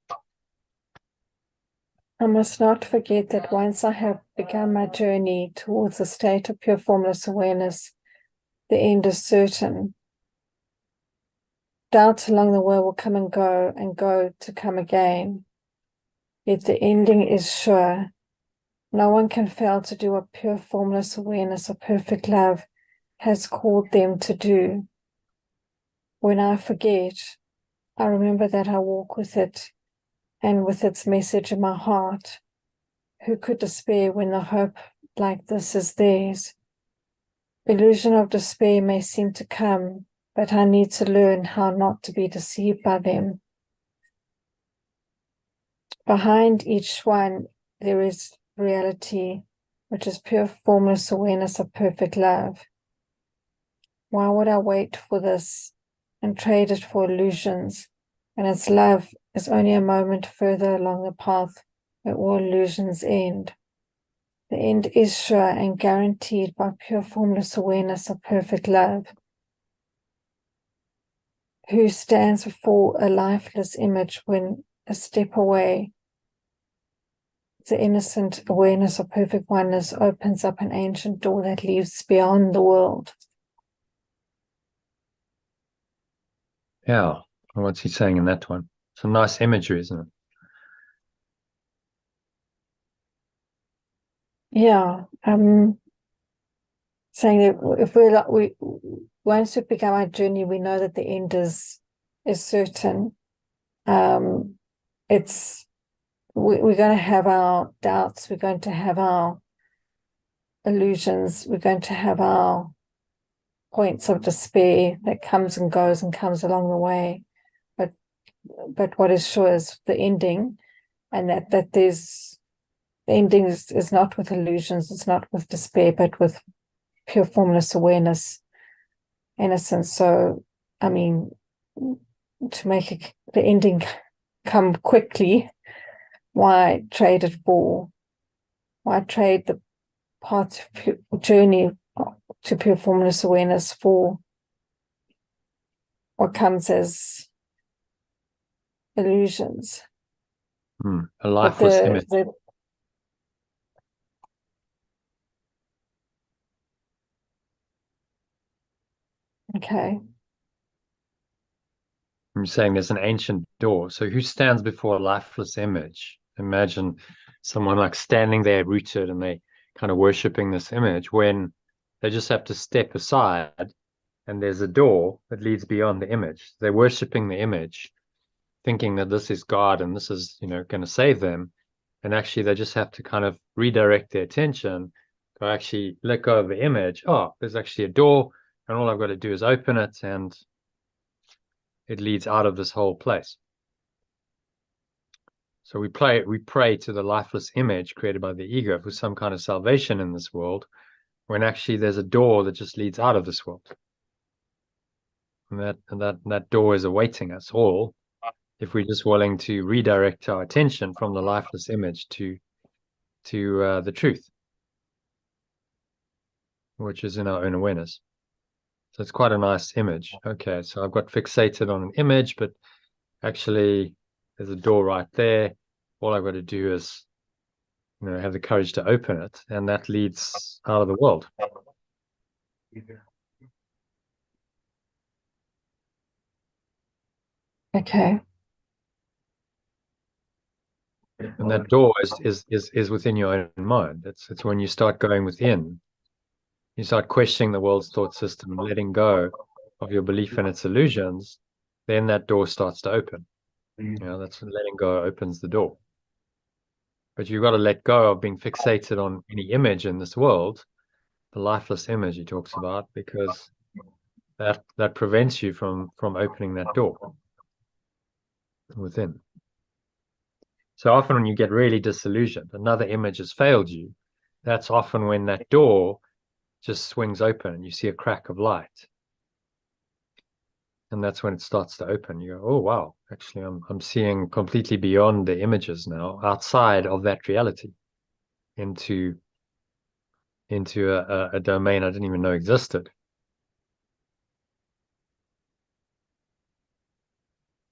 I must not forget that once I have begun my journey towards a state of pure formless awareness, the end is certain. Doubts along the way will come and go to come again. Yet the ending is sure. No one can fail to do what pure formless awareness of perfect love has called them to do. When I forget, I remember that I walk with it and with its message in my heart. Who could despair when the hope like this is theirs. Illusion of despair may seem to come, but I need to learn how not to be deceived by them. Behind each one, there is reality, which is pure formless awareness of perfect love. Why would I wait for this and trade it for illusions, when its love is only a moment further along the path where all illusions end? The end is sure and guaranteed by pure formless awareness of perfect love. Who stands before a lifeless image when a step away, the innocent awareness of perfect oneness opens up an ancient door that leads beyond the world? Yeah, what's he saying in that one? Some nice imagery, isn't it? Yeah, saying that if we once we begin our journey, we know that the end is certain. It's we're going to have our doubts, we're going to have our illusions, we're going to have our points of despair that comes and goes and comes along the way. But what is sure is the ending, and that there's the ending is not with illusions, it's not with despair, but with pure formless awareness, innocence. So, I mean, to make the ending come quickly, why trade the path of journey to pure formless awareness for what comes as illusions? A lifeless image. Okay. I'm saying there's an ancient door. So who stands before a lifeless image? Imagine someone like standing there rooted and they kind of worshipping this image when they just have to step aside and there's a door that leads beyond the image. They're worshipping the image, thinking that this is God and this is, going to save them. And actually they just have to kind of redirect their attention to actually let go of the image. Oh, there's actually a door and all I've got to do is open it and it leads out of this whole place. So we pray to the lifeless image created by the ego for some kind of salvation in this world, when actually there's a door that just leads out of this world. And that door is awaiting us all if we're just willing to redirect our attention from the lifeless image to the truth, which is in our own awareness. So it's quite a nice image. Okay, so I've got fixated on an image, but actually there's a door right there. All I've got to do is, have the courage to open it, and that leads out of the world. Okay. And that door is within your own mind. It's when you start going within, you start questioning the world's thought system, letting go of your belief in its illusions, then that door starts to open. That's when letting go opens the door. But you've got to let go of being fixated on any image in this world, the lifeless image he talks about, because that prevents you from opening that door within. So often when you get really disillusioned, another image has failed you, that's often when that door just swings open and you see a crack of light. And that's when it starts to open. You go, oh, wow, actually, I'm seeing completely beyond the images now, outside of that reality, into a domain I didn't even know existed.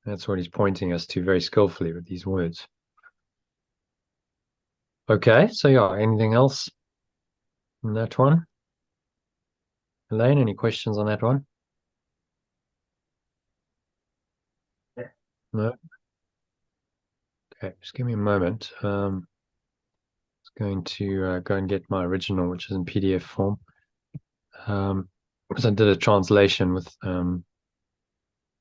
That's what he's pointing us to very skillfully with these words. Okay, so yeah, anything else on that one? Elaine, any questions on that one? No? Okay, just give me a moment. Just going to go and get my original, which is in PDF form. Because I did a translation with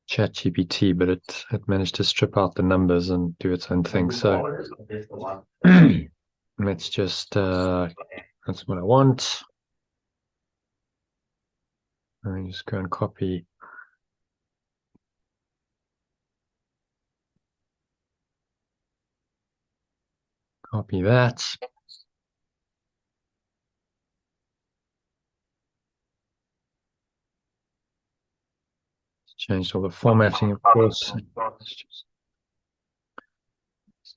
ChatGPT, but it managed to strip out the numbers and do its own thing. So let's just That's what I want. Let me just go and copy. Copy that. Changed all the formatting, of course. Let's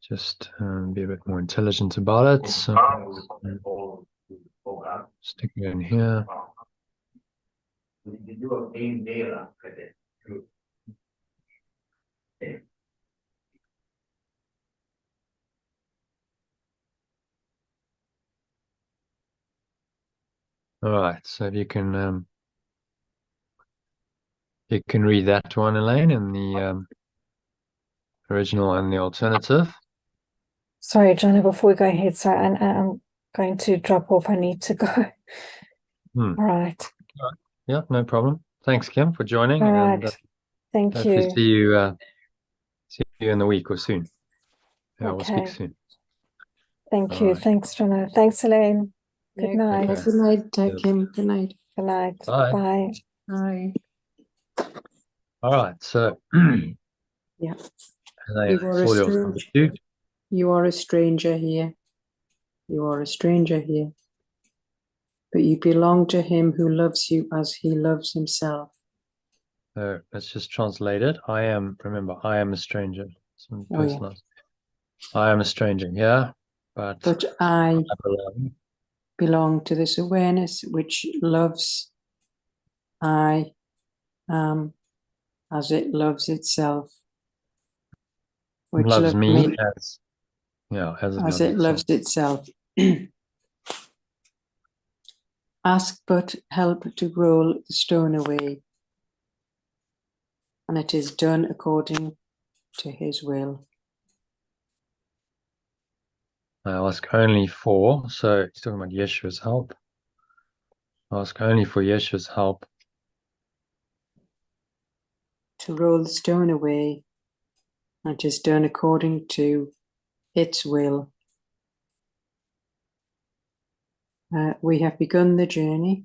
just be a bit more intelligent about it. So, stick it in here. All right, so if you can read that one, Elaine, in the original and the alternative. Sorry, Johnny, before we go ahead, so I'm going to drop off. I need to go. All right. Yeah, no problem. Thanks, Kim, for joining. All right. And, thank hopefully you. See you in the week or soon. Yeah, we'll speak Okay. soon. Thank All you. right. Thanks, Johnny. Thanks, Elaine. Good Yeah, night. Okay. Good night, Yes. Kim. Good night. Good night. Bye. Bye. Bye. All right, so Yeah. Elaine, You are it's a all yours. Number stranger. 2. You are a stranger here. You are a stranger here. But you belong to him who loves you as he loves himself. So let's just translate it. Remember, I am a stranger. Some Oh, yeah. personalized. I am a stranger, yeah, but I belong. belong to this awareness which loves I am as it loves itself. Which Loves me me as, yeah, as it as loves it itself. loves itself. Ask but help to roll the stone away, and it is done according to his will. I ask only for, so he's talking about Yeshua's help. I ask only for Yeshua's help To roll the stone away, and it is done according to its will. We have begun the journey.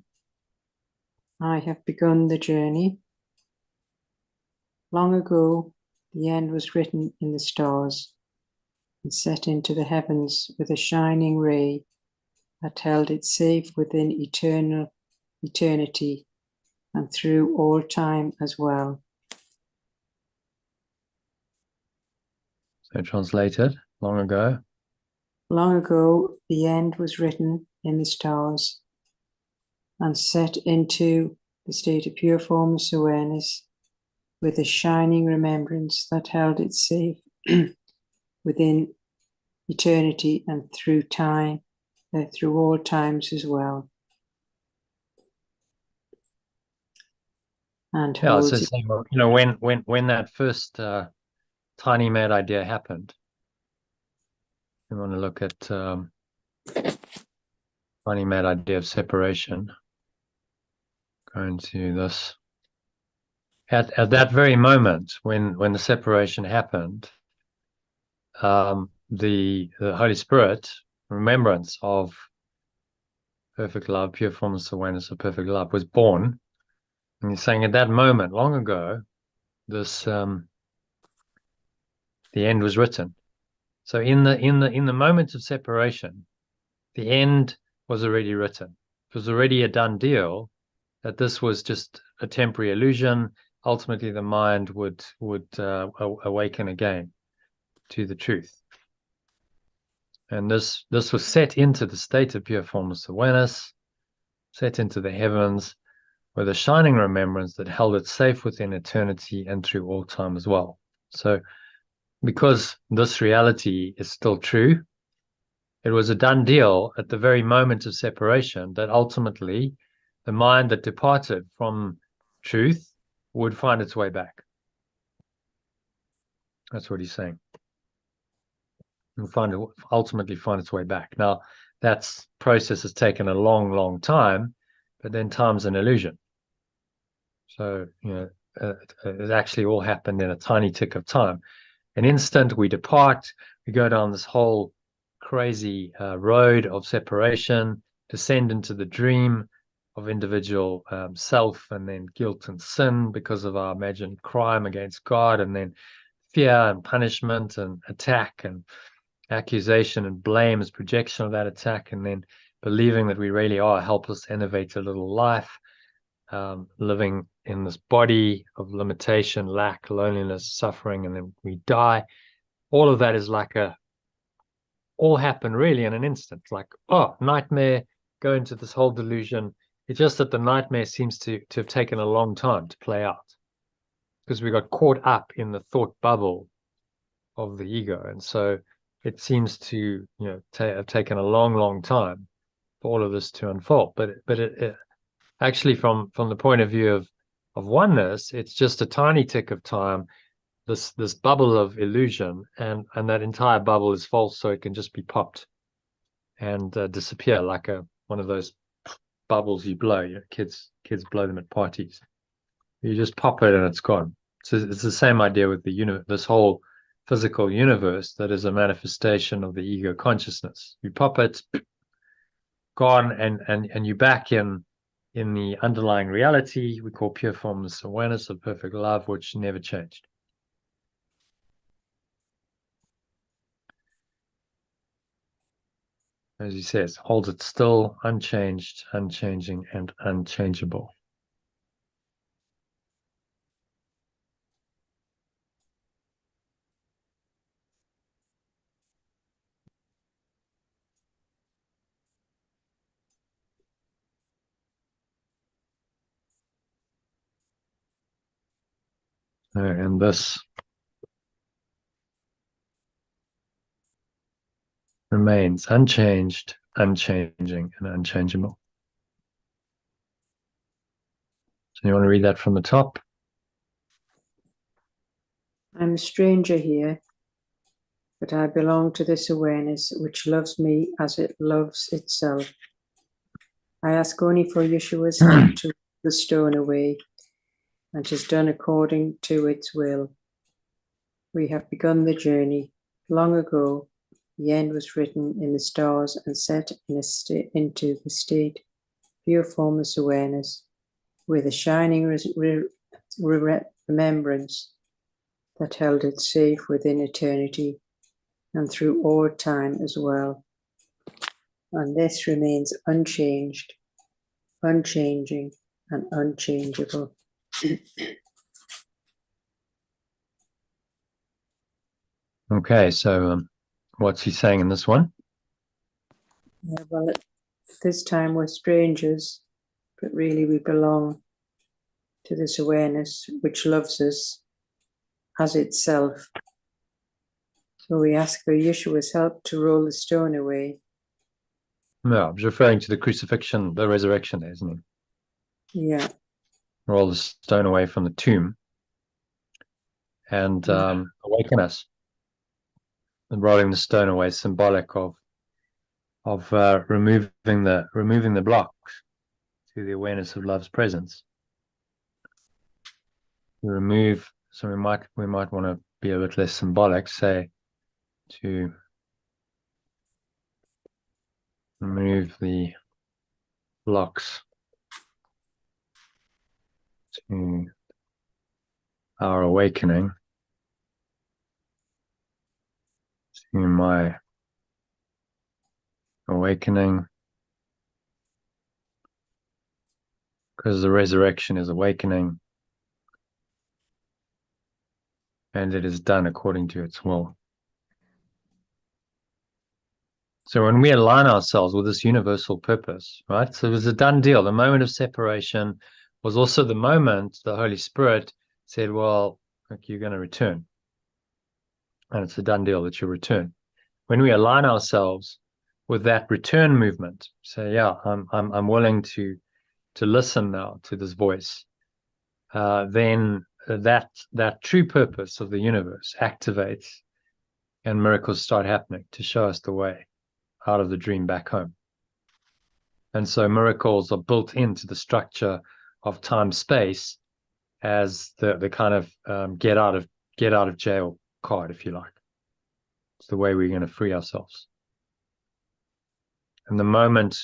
I have begun the journey. Long ago, the end was written in the stars and set into the heavens with a shining ray that held it safe within eternity and through all time as well. So translated, long ago. Long ago, the end was written in the stars and set into the state of pure formless awareness with a shining remembrance that held it safe within eternity and through time, through all times as well. And Yeah, holds so it. saying, when that first tiny mad idea happened, we want to look at tiny mad idea of separation. Going to this. At that very moment, when the separation happened, the Holy Spirit, remembrance of perfect love, pure formless awareness of perfect love, was born. And he's saying at that moment, long ago, this the end was written. So in the moment of separation, the end was already written. It was already a done deal that this was just a temporary illusion. Ultimately, the mind would awaken again to the truth. And this was set into the state of pure formless awareness, set into the heavens, with a shining remembrance that held it safe within eternity and through all time as well. So because this reality is still true, it was a done deal at the very moment of separation that ultimately the mind that departed from truth would find its way back. That's what he's saying. And ultimately find its way back. Now, that process has taken a long, long time, but then time's an illusion. So, it actually all happened in a tiny tick of time. An instant we depart, we go down this whole crazy road of separation, descend into the dream of individual self, and then guilt and sin because of our imagined crime against God, and then fear and punishment and attack and accusation and blame as projection of that attack, and then believing that we really are a helpless, innovative little life, living in this body of limitation, lack, loneliness, suffering, and then we die. All of that is like all happen really in an instant. Like, oh, nightmare, go into this whole delusion. It's just that the nightmare seems to have taken a long time to play out, because we got caught up in the thought bubble of the ego. And so it seems to, have taken a long, long time for all of this to unfold. But it actually, from the point of view of oneness, it's just a tiny tick of time, this bubble of illusion, and that entire bubble is false, so it can just be popped and disappear like one of those bubbles you blow. Kids blow them at parties. You just pop it and it's gone. So it's the same idea with this whole physical universe that is a manifestation of the ego consciousness. You pop it, gone, and you're back in the underlying reality we call pure formless awareness of perfect love, which never changed. As he says, holds it still, unchanged, unchanging, and unchangeable. And this remains unchanged, unchanging, and unchangeable. So you want to read that from the top? I'm a stranger here, but I belong to this awareness which loves me as it loves itself. I ask only for Yeshua's help to roll the stone away, and 'tis done according to its will. We have begun the journey. Long ago, the end was written in the stars and set into the state, pure formless awareness, with a shining remembrance that held it safe within eternity and through all time as well. And this remains unchanged, unchanging, and unchangeable. Okay, so what's he saying in this one? Well, at this time we're strangers, but really we belong to this awareness which loves us as itself. So we ask for Yeshua's help to roll the stone away. No, I was referring to the crucifixion, the resurrection, isn't he? Yeah. Roll the stone away from the tomb and awaken us. And rolling the stone away, symbolic of removing the blocks to the awareness of love's presence. You remove, so we might want to be a bit less symbolic, say, to remove the blocks to our awakening, to my awakening, because the resurrection is awakening, and it is done according to its will. So when we align ourselves with this universal purpose, right? So it was a done deal. The moment of separation was also the moment the Holy Spirit said, well, look, you're going to return. And it's a done deal that you'll return. When we align ourselves with that return movement, say, yeah, I'm willing to listen now to this voice, then that true purpose of the universe activates and miracles start happening to show us the way out of the dream back home. And so miracles are built into the structure of time space as the kind of get out of jail card, if you like. It's the way we're going to free ourselves. And the moment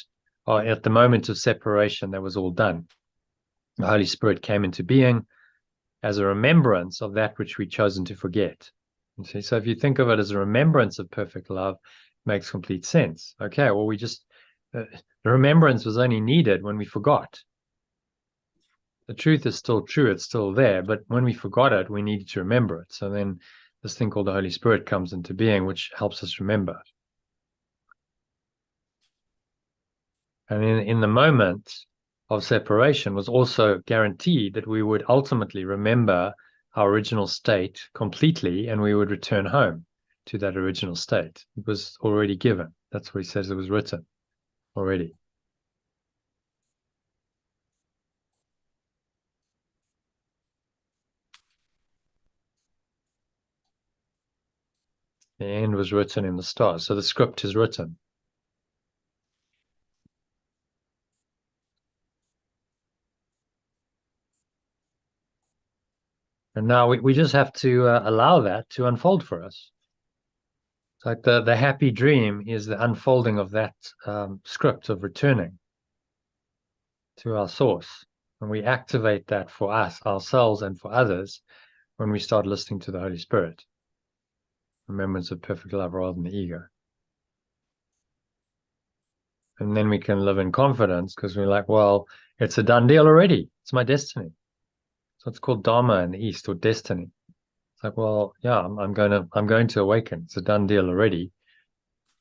or at the moment of separation, that was all done. The Holy Spirit came into being as a remembrance of that which we'd chosen to forget. You see? So if you think of it as a remembrance of perfect love, it makes complete sense. Okay, well, the remembrance was only needed when we forgot. The truth is still true, it's still there, but when we forgot it, we needed to remember it. So then this thing called the Holy Spirit comes into being, which helps us remember. And in the moment of separation was also guaranteed that we would ultimately remember our original state completely, and we would return home to that original state. It was already given. That's what he says, it was written already. The end was written in the stars. So the script is written. And now we just have to allow that to unfold for us. It's like the happy dream is the unfolding of that script of returning to our source. And we activate that for us, ourselves, and for others when we start listening to the Holy Spirit. Remembrance of perfect love rather than the ego. And then we can live in confidence because we're like, well, it's a done deal already. It's my destiny. So it's called Dharma in the East, or destiny. It's like, well, yeah, I'm going to awaken. It's a done deal already.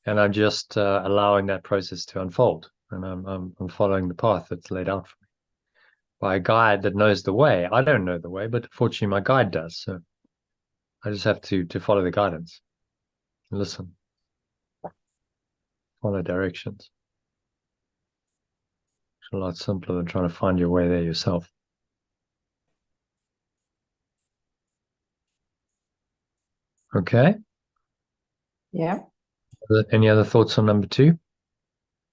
And I'm just allowing that process to unfold. And I'm following the path that's laid out for me by a guide that knows the way. I don't know the way, but fortunately my guide does. So I just have to follow the guidance. Listen. Follow directions. It's a lot simpler than trying to find your way there yourself. Okay. Yeah. Any other thoughts on number 2?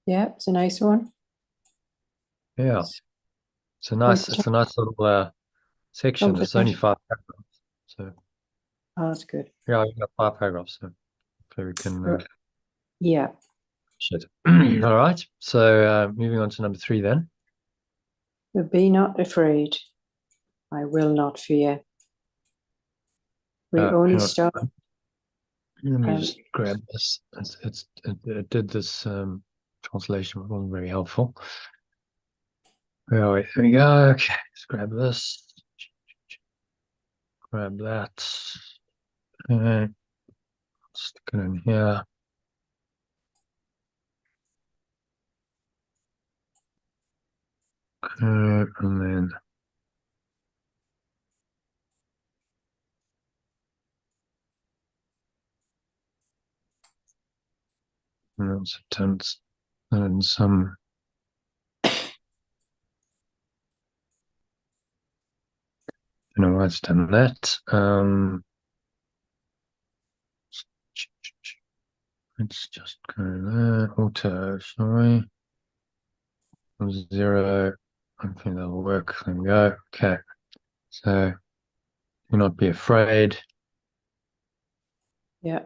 Yeah, it's a nice one. Yeah. It's a nice little section. It's only 5 paragraphs. So that's good. yeah, we've got 5 paragraphs. So we can yeah. shit. All right. So moving on to number 3 then. But be not afraid. I will not fear. We only start. Let me just grab this. It did this translation, wasn't very helpful. Oh, wait, there we go. Okay, let's grab this. Grab that. Okay. Stick it in here. Okay, and then tense and some. I don't know why it's done that. Let's just go there. Auto, sorry. 0. I think that'll work. There we go. Okay. So do not be afraid. Yeah.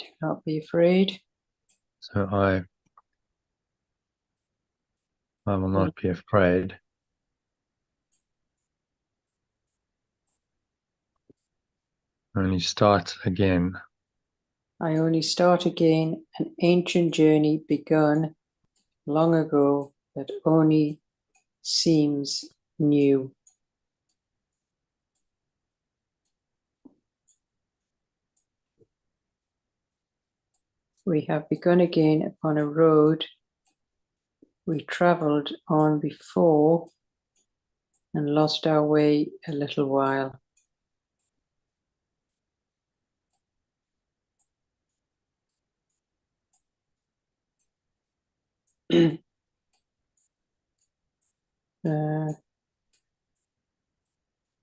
Do not be afraid. So I will not be afraid. Only start again. I only start again an ancient journey begun long ago that only seems new. We have begun again upon a road we travelled on before and lost our way a little while.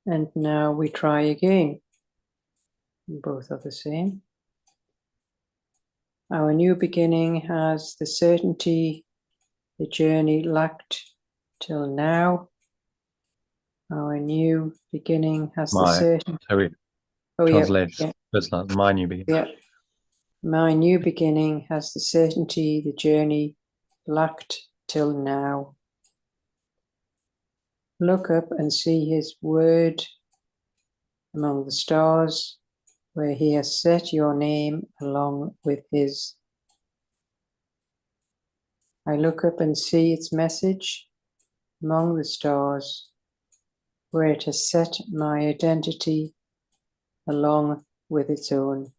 And now we try again. Both are the same. Our new beginning has the certainty the journey lacked till now. Our new beginning has the certainty. Translate. That's not my new beginning. Yeah. My new beginning has the certainty the journey lacked till now. Look up and see his word among the stars, where he has set your name along with his. I look up and see its message among the stars, where it has set my identity along with its own.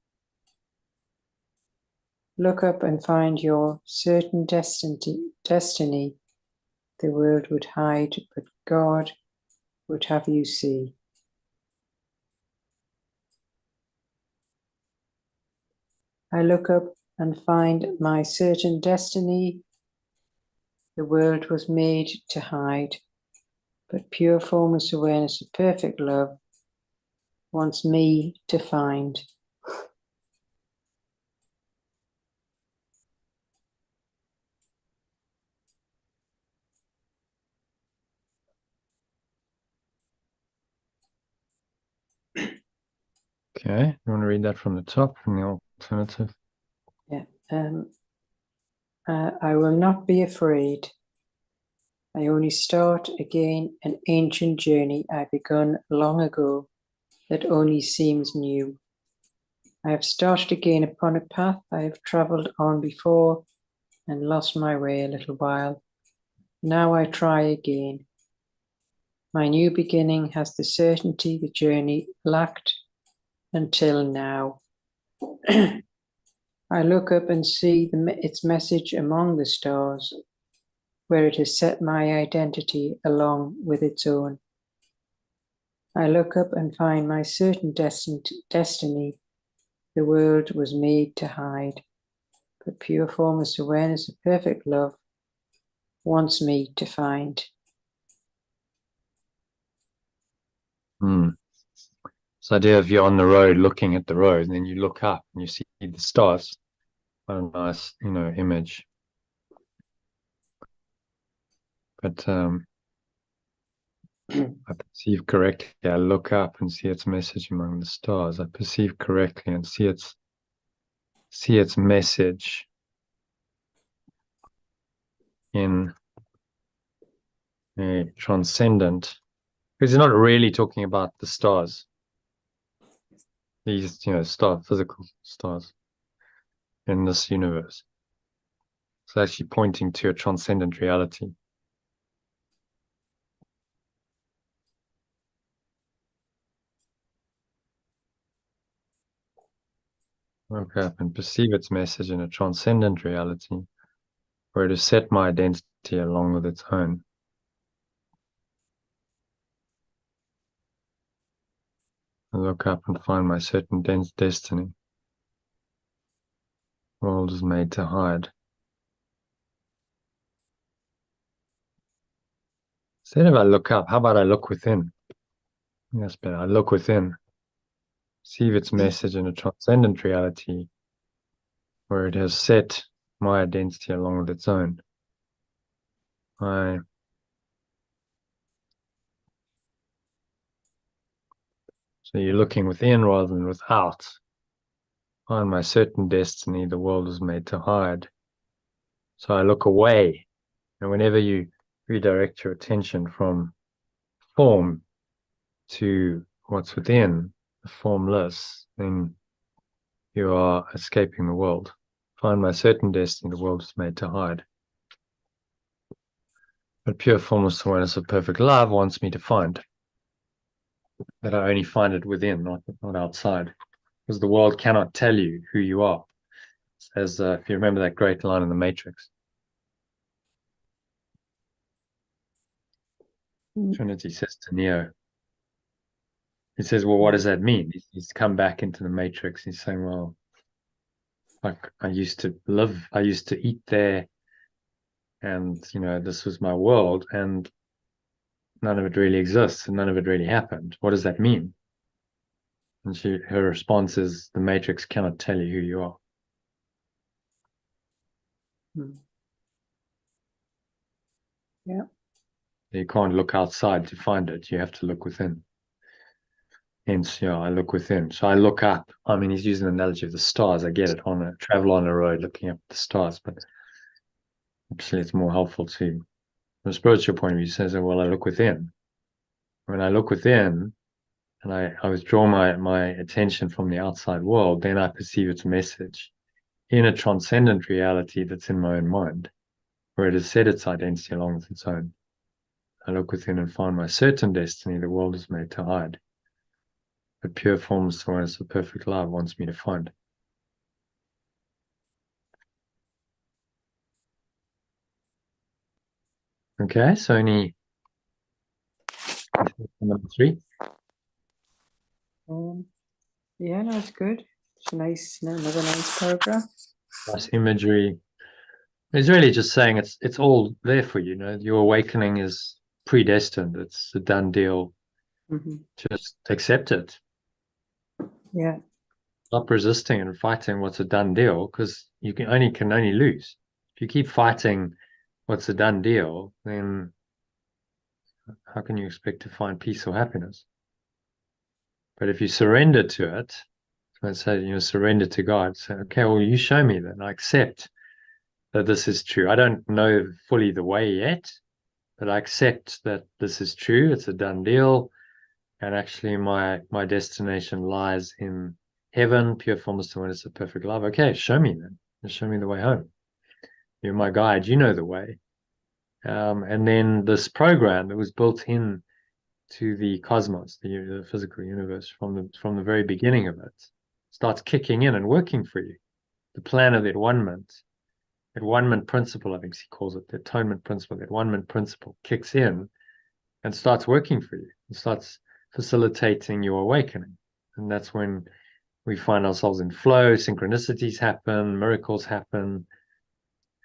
Look up and find your certain destiny the world would hide, but God would have you see. I look up and find my certain destiny the world was made to hide, but pure formless awareness of perfect love wants me to find. Okay, you want to read that from the top, from the alternative? Yeah. I will not be afraid. I only start again an ancient journey I begun long ago that only seems new. I have started again upon a path I have travelled on before and lost my way a little while. Now I try again. My new beginning has the certainty the journey lacked until now. I look up and see its message among the stars, where it has set my identity along with its own. I look up and find my certain destiny the world was made to hide, but pure formless awareness of perfect love wants me to find. This idea of you're on the road looking at the road, and then you look up and you see the stars. What a nice, image. But I perceive correctly. I look up and see its message among the stars. I perceive correctly and see its message in a transcendent. Because he's not really talking about the stars. These, physical stars in this universe. It's actually pointing to a transcendent reality. Look up and perceive its message in a transcendent reality, where it has set my identity along with its own. I look up and find my certain destiny. The world is made to hide. Instead of I look up, how about I look within? That's better. I look within. Perceive its message in a transcendent reality, where it has set my identity along with its own. So you're looking within rather than without. Find my certain destiny, the world is made to hide. So I look away. And whenever you redirect your attention from form to what's within, the formless, then you are escaping the world. Find my certain destiny, the world is made to hide. But pure formless awareness of perfect love wants me to find. That I only find it within, not outside. Because the world cannot tell you who you are. As if you remember that great line in The Matrix. Trinity says to Neo, he says, well, what does that mean? He's come back into the Matrix. He's saying, well, like I used to eat there, and this was my world, and none of it really exists, and none of it really happened. What does that mean? And her response is, the Matrix cannot tell you who you are. Yeah. You can't look outside to find it. You have to look within. Hence, I look within. So I look up. I mean, he's using the analogy of the stars. I get it. Travel on a road looking up at the stars, but actually it's more helpful to, from a spiritual point of view, says, well, I look within. When I look within and I withdraw my attention from the outside world, then I perceive its message in a transcendent reality that's in my own mind, where it has set its identity along with its own. I look within and find my certain destiny the world is made to hide. But pure formless awareness of perfect love wants me to find. Okay, so any number 3? Yeah, that's good. It's nice, another nice paragraph. Nice imagery. It's really just saying it's all there for you. You know, your awakening is predestined. It's a done deal. Just accept it. Yeah. Stop resisting and fighting what's a done deal, because you can only lose. If you keep fighting what's a done deal, then how can you expect to find peace or happiness? But if you surrender to it, let's say, you know, surrender to God, say, okay, well, you show me then. I accept that this is true. I don't know fully the way yet, but I accept that this is true. It's a done deal. And actually my destination lies in heaven, pure formless awareness of perfect love. Okay, show me then. Show me the way home. You're my guide. You know the way. And then this program that was built in to the cosmos, the physical universe, from the very beginning of it, starts kicking in and working for you. The plan of that one-ment principle, I think he calls it, the atonement principle, that one-ment principle kicks in and starts working for you. It starts facilitating your awakening. And that's when we find ourselves in flow, synchronicities happen, miracles happen,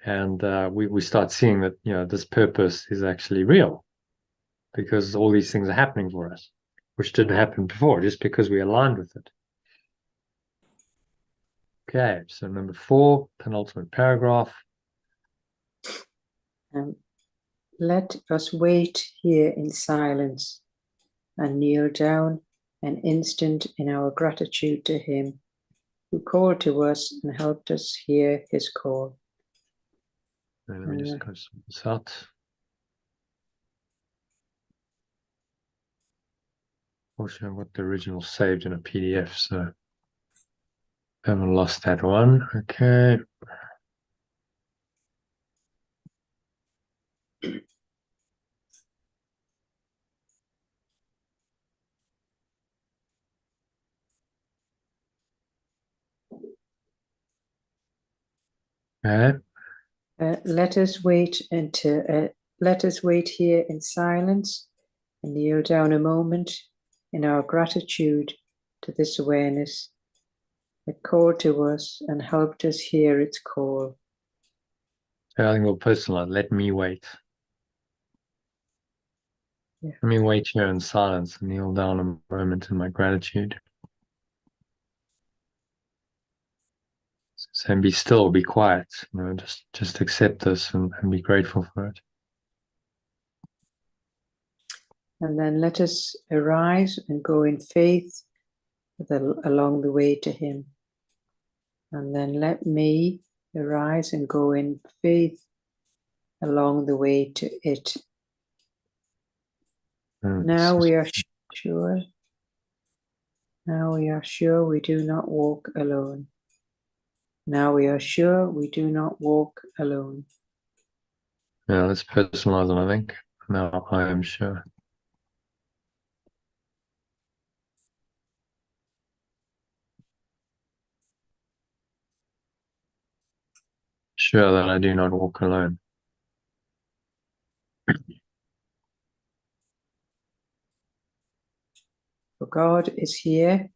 and we start seeing that, you know, this purpose is actually real, because all these things are happening for us, which didn't happen before, just because we aligned with it. Okay, so number 4, penultimate paragraph. Let us wait here in silence and kneel down an instant in our gratitude to him who called to us and helped us hear his call. Let me just go sort this out. Fortunately, I've got the original saved in a PDF, so I haven't lost that one. Okay. Okay. Let us wait here in silence and kneel down a moment in our gratitude to this awareness that called to us and helped us hear its call. I think we'll personalize. Let me wait. Yeah. Let me wait here in silence and kneel down a moment in my gratitude. So, and be still, be quiet. You know, just accept this and be grateful for it. And then let us arise and go in faith along the way to him. And then let me arise and go in faith along the way to it. Now we are sure. Now we are sure we do not walk alone. Now we are sure we do not walk alone. Yeah, let's personalize it, I think. Now I am sure. Sure that I do not walk alone. For God is here,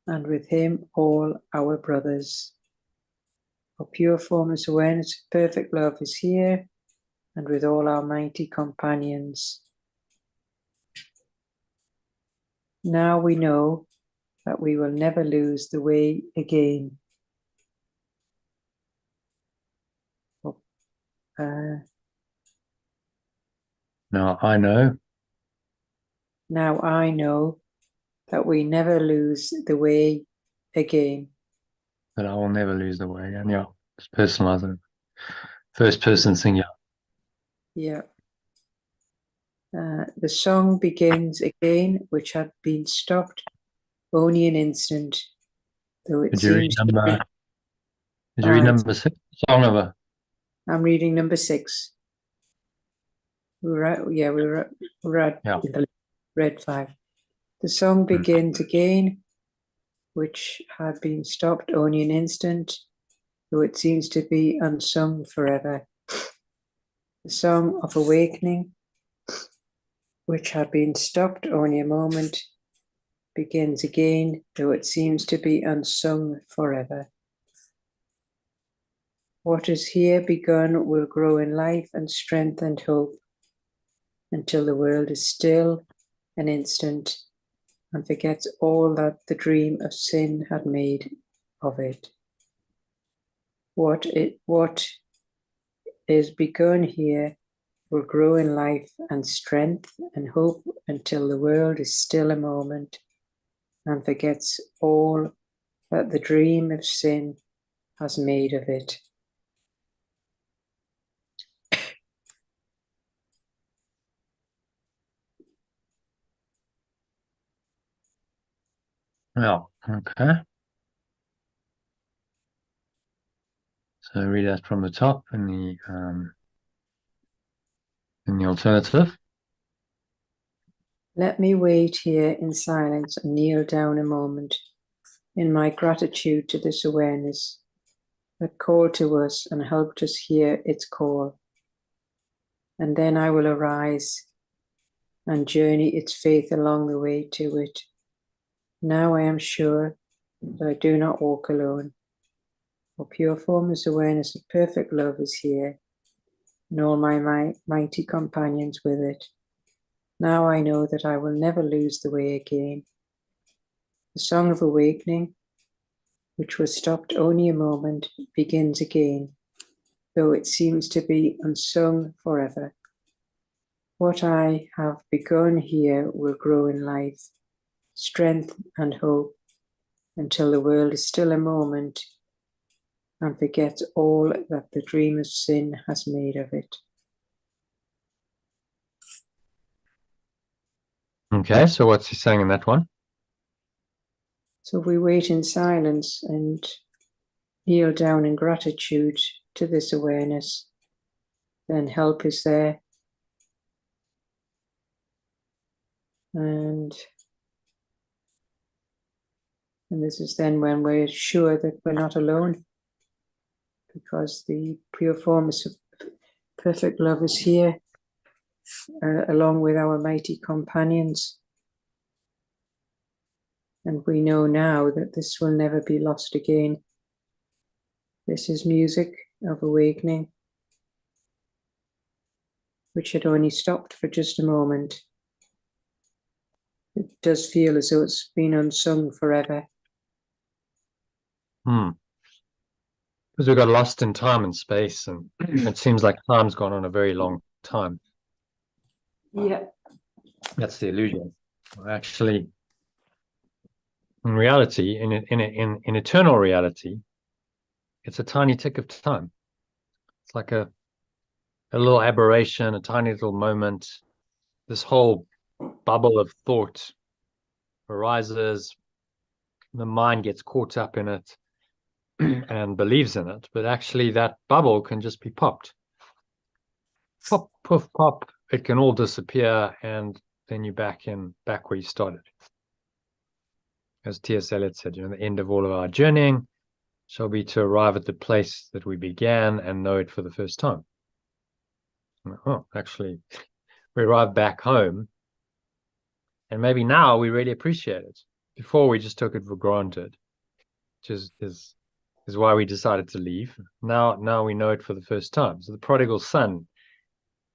and with him all our brothers. For pure formless awareness, perfect love is here, and with all our mighty companions. Now we know that we will never lose the way again. Now I know. Now I know that we never lose the way again. That I will never lose the way. And yeah, just personalize it. First person singular. Yeah. The song begins again, which had been stopped only an instant, though it Did you read seems to be. number? Did you read number 6? Song number. I'm reading number 6. We're at Yeah. read 5. The song begins again, which had been stopped only an instant, though it seems to be unsung forever. The song of awakening, which had been stopped only a moment, begins again, though it seems to be unsung forever. What is here begun will grow in life and strength and hope, until the world is still an instant and forgets all that the dream of sin had made of it. What is begun here will grow in life and strength and hope until the world is still a moment and forgets all that the dream of sin has made of it. Well, okay. So read that from the top in the alternative. Let me wait here in silence and kneel down a moment in my gratitude to this awareness that called to us and helped us hear its call. And then I will arise and journey its faith along the way to it. Now I am sure that I do not walk alone, for pure formless awareness of perfect love is here, and all my mighty companions with it. Now I know that I will never lose the way again. The song of awakening, which was stopped only a moment, begins again, though it seems to be unsung forever. What I have begun here will grow in life, strength and hope, until the world is still a moment and forgets all that the dream of sin has made of it. Okay, so what's he saying in that one? So we wait in silence and kneel down in gratitude to this awareness, then help is there. And this is then when we're sure that we're not alone, because the pure formless of perfect love is here, along with our mighty companions. And we know now that this will never be lost again. This is music of awakening, which had only stopped for just a moment. It does feel as though it's been unsung forever. Because we got lost in time and space, and it seems like time's gone on a very long time. Yeah. That's the illusion. Actually, in reality, in eternal reality, it's a tiny tick of time. It's like a little aberration, a tiny little moment. This whole bubble of thought arises. The mind gets caught up in it and believes in it, but actually that bubble can just be popped. Pop, poof, pop. It can all disappear, and then you're back where you started. As T.S. Eliot said, the end of all of our journeying shall be to arrive at the place that we began and know it for the first time. Oh, actually, we arrived back home, and maybe now we really appreciate it. Before we just took it for granted, which is why we decided to leave. Now we know it for the first time. So the prodigal son,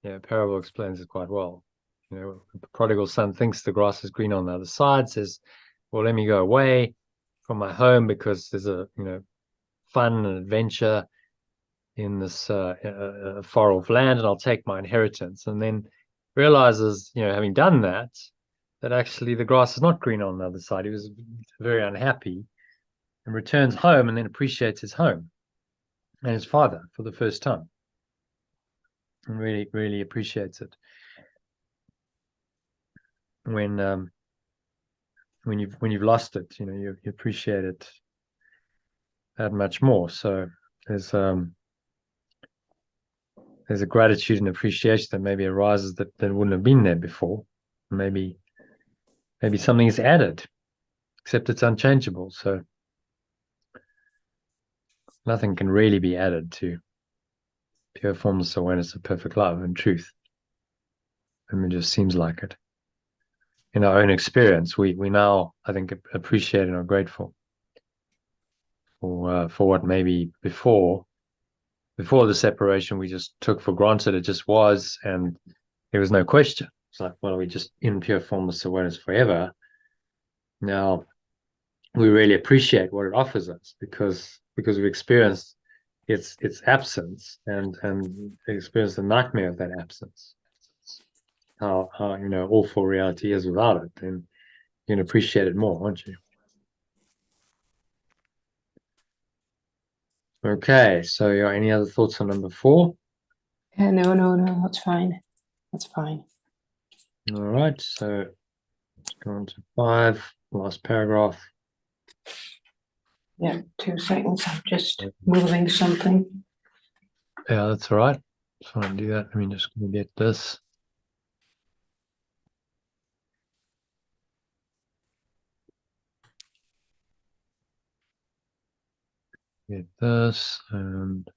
parable explains it quite well. The prodigal son thinks the grass is green on the other side, says, well, let me go away from my home because there's a fun and adventure in this far off land, and I'll take my inheritance. And then realizes, having done that actually the grass is not green on the other side. He was very unhappy and returns home and then appreciates his home and his father for the first time. and really, really appreciates it. When you've lost it, you appreciate it that much more. So there's a gratitude and appreciation that maybe arises that wouldn't have been there before. Maybe something is added, except it's unchangeable. So nothing can really be added to pure formless awareness of perfect love and truth. It just seems like it. In our own experience, we now, I think, appreciate and are grateful for what maybe before the separation we just took for granted. It just was, and there was no question. It's like, well, we just in pure formless awareness forever. Now we really appreciate what it offers us because we've experienced its absence and experienced the nightmare of that absence. How awful reality is without it, and you can appreciate it more, won't you? Okay, so any other thoughts on number 4? No, that's fine. That's fine. All right, so let's go on to 5, last paragraph. Yeah, 2 seconds. I'm just moving something. Yeah, that's all right. Just want to do that. Let me just get this. Get this and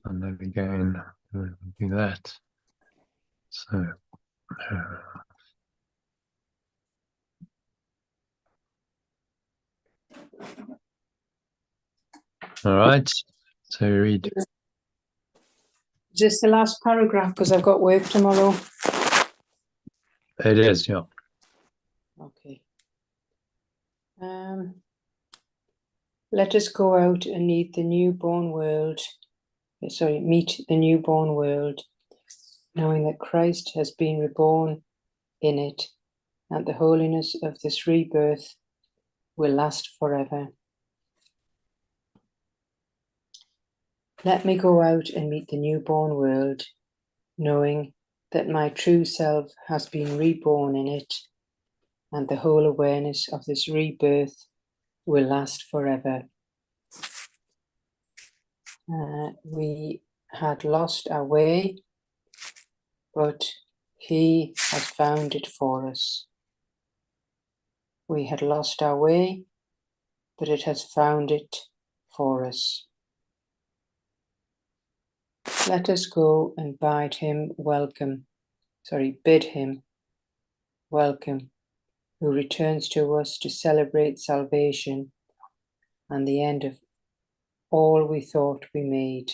and then again do that. So all right. So read. Is this the last paragraph? Because I've got work tomorrow. It is, yeah. Okay. Let us go out and meet the newborn world, knowing that Christ has been reborn in it, and the holiness of this rebirth will last forever. Let me go out and meet the newborn world, knowing that my true self has been reborn in it, and the whole awareness of this rebirth will last forever. We had lost our way, but He has found it for us. We had lost our way, but it has found it for us. Let us go and bid him welcome, who returns to us to celebrate salvation and the end of all we thought we made.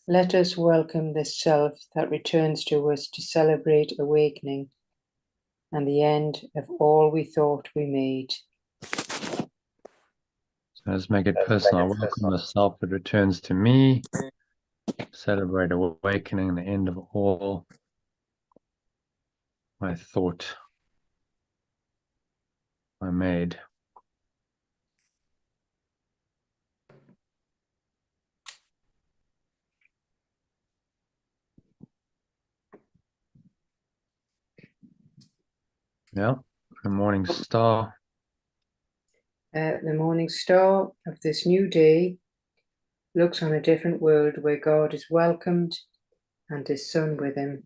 Let us welcome this self that returns to us to celebrate awakening and the end of all we thought we made. So let's make it personal. I welcome the self that returns to me. Celebrate awakening and the end of all I thought I made. Yeah, the morning star. The morning star of this new day looks on a different world where God is welcomed and his Son with him.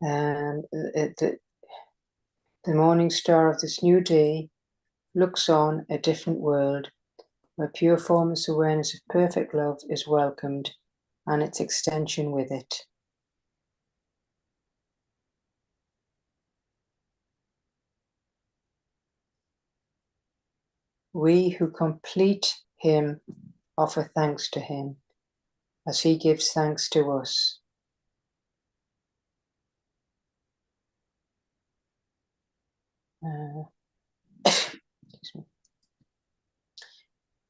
And the morning star of this new day looks on a different world where pure formless awareness of perfect love is welcomed and its extension with it. We who complete him offer thanks to him as he gives thanks to us. excuse me.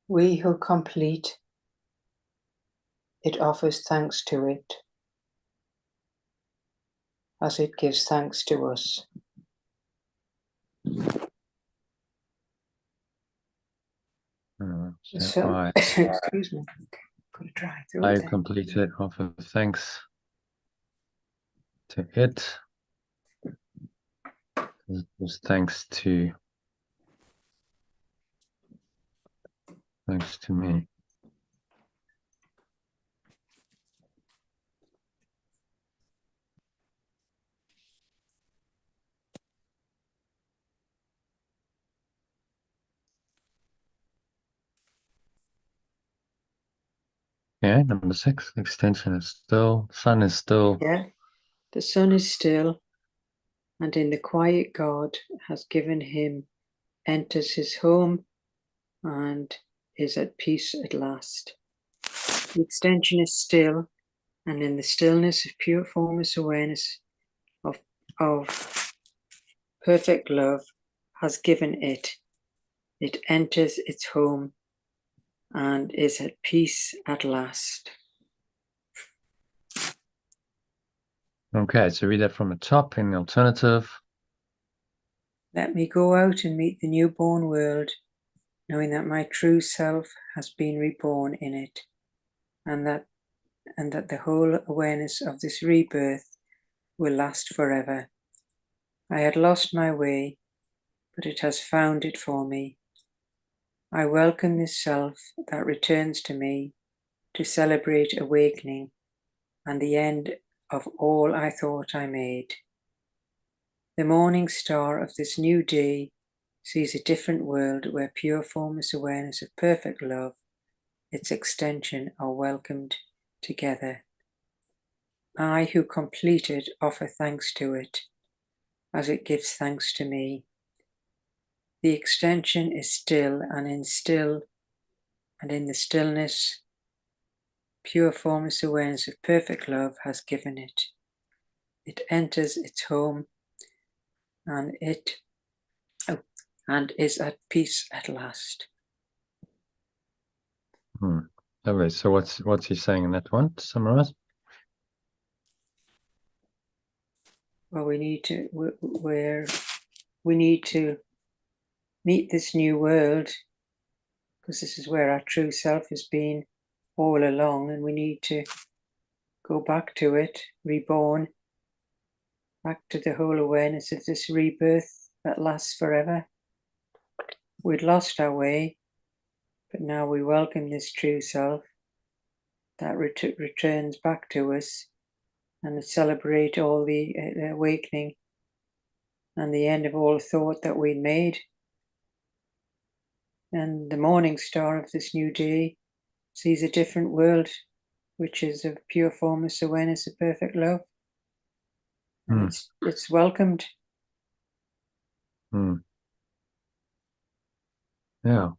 We who complete it offers thanks to it, as it gives thanks to us. So, excuse me, got a dry throat I there. complete it, offer thanks to it. It was thanks to me. Yeah, number 6, extension is still, sun is still. Yeah, the sun is still, and in the quiet God has given him, enters his home, and is at peace at last. The extension is still, and in the stillness of pure formless awareness of perfect love has given it. It enters its home and is at peace at last. Okay, so read that from the top in the alternative. Let me go out and meet the newborn world, knowing that my true self has been reborn in it, and that the whole awareness of this rebirth will last forever. I had lost my way, but it has found it for me. I welcome this self that returns to me to celebrate awakening and the end of all I thought I made. The morning star of this new day sees a different world where pure formless awareness of perfect love, its extension, are welcomed together. I who complete it offer thanks to it, as it gives thanks to me. The extension is still, and in the stillness, pure formless awareness of perfect love has given it. It enters its home, and is at peace at last. Lovely. So what's he saying in that one, to summarize? Well, we need to meet this new world, because this is where our true self has been all along, and we need to go back to it, reborn, back to the whole awareness of this rebirth that lasts forever. We'd lost our way, but now we welcome this true self that returns back to us, and celebrate all the awakening and the end of all thought that we made. And the morning star of this new day sees a different world, which is of pure formless awareness of perfect love. And it's welcomed. Yeah.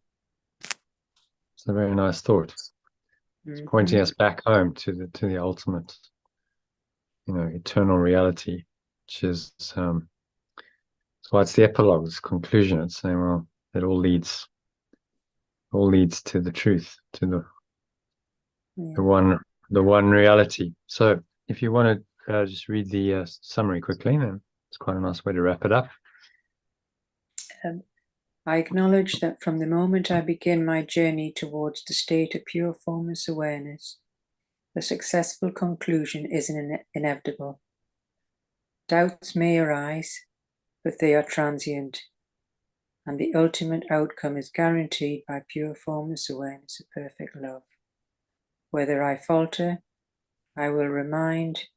It's a very nice thought. It's pointing us back home to the ultimate, eternal reality, which is so it's the epilogue, it's conclusion. It's saying, well, it all leads to the truth, to the one reality. So if you want to just read the summary quickly, then it's quite a nice way to wrap it up. I acknowledge that from the moment I begin my journey towards the state of pure formless awareness, the successful conclusion is inevitable. Doubts may arise, but they are transient, and the ultimate outcome is guaranteed by pure formless awareness of perfect love. Whether I falter, I will remind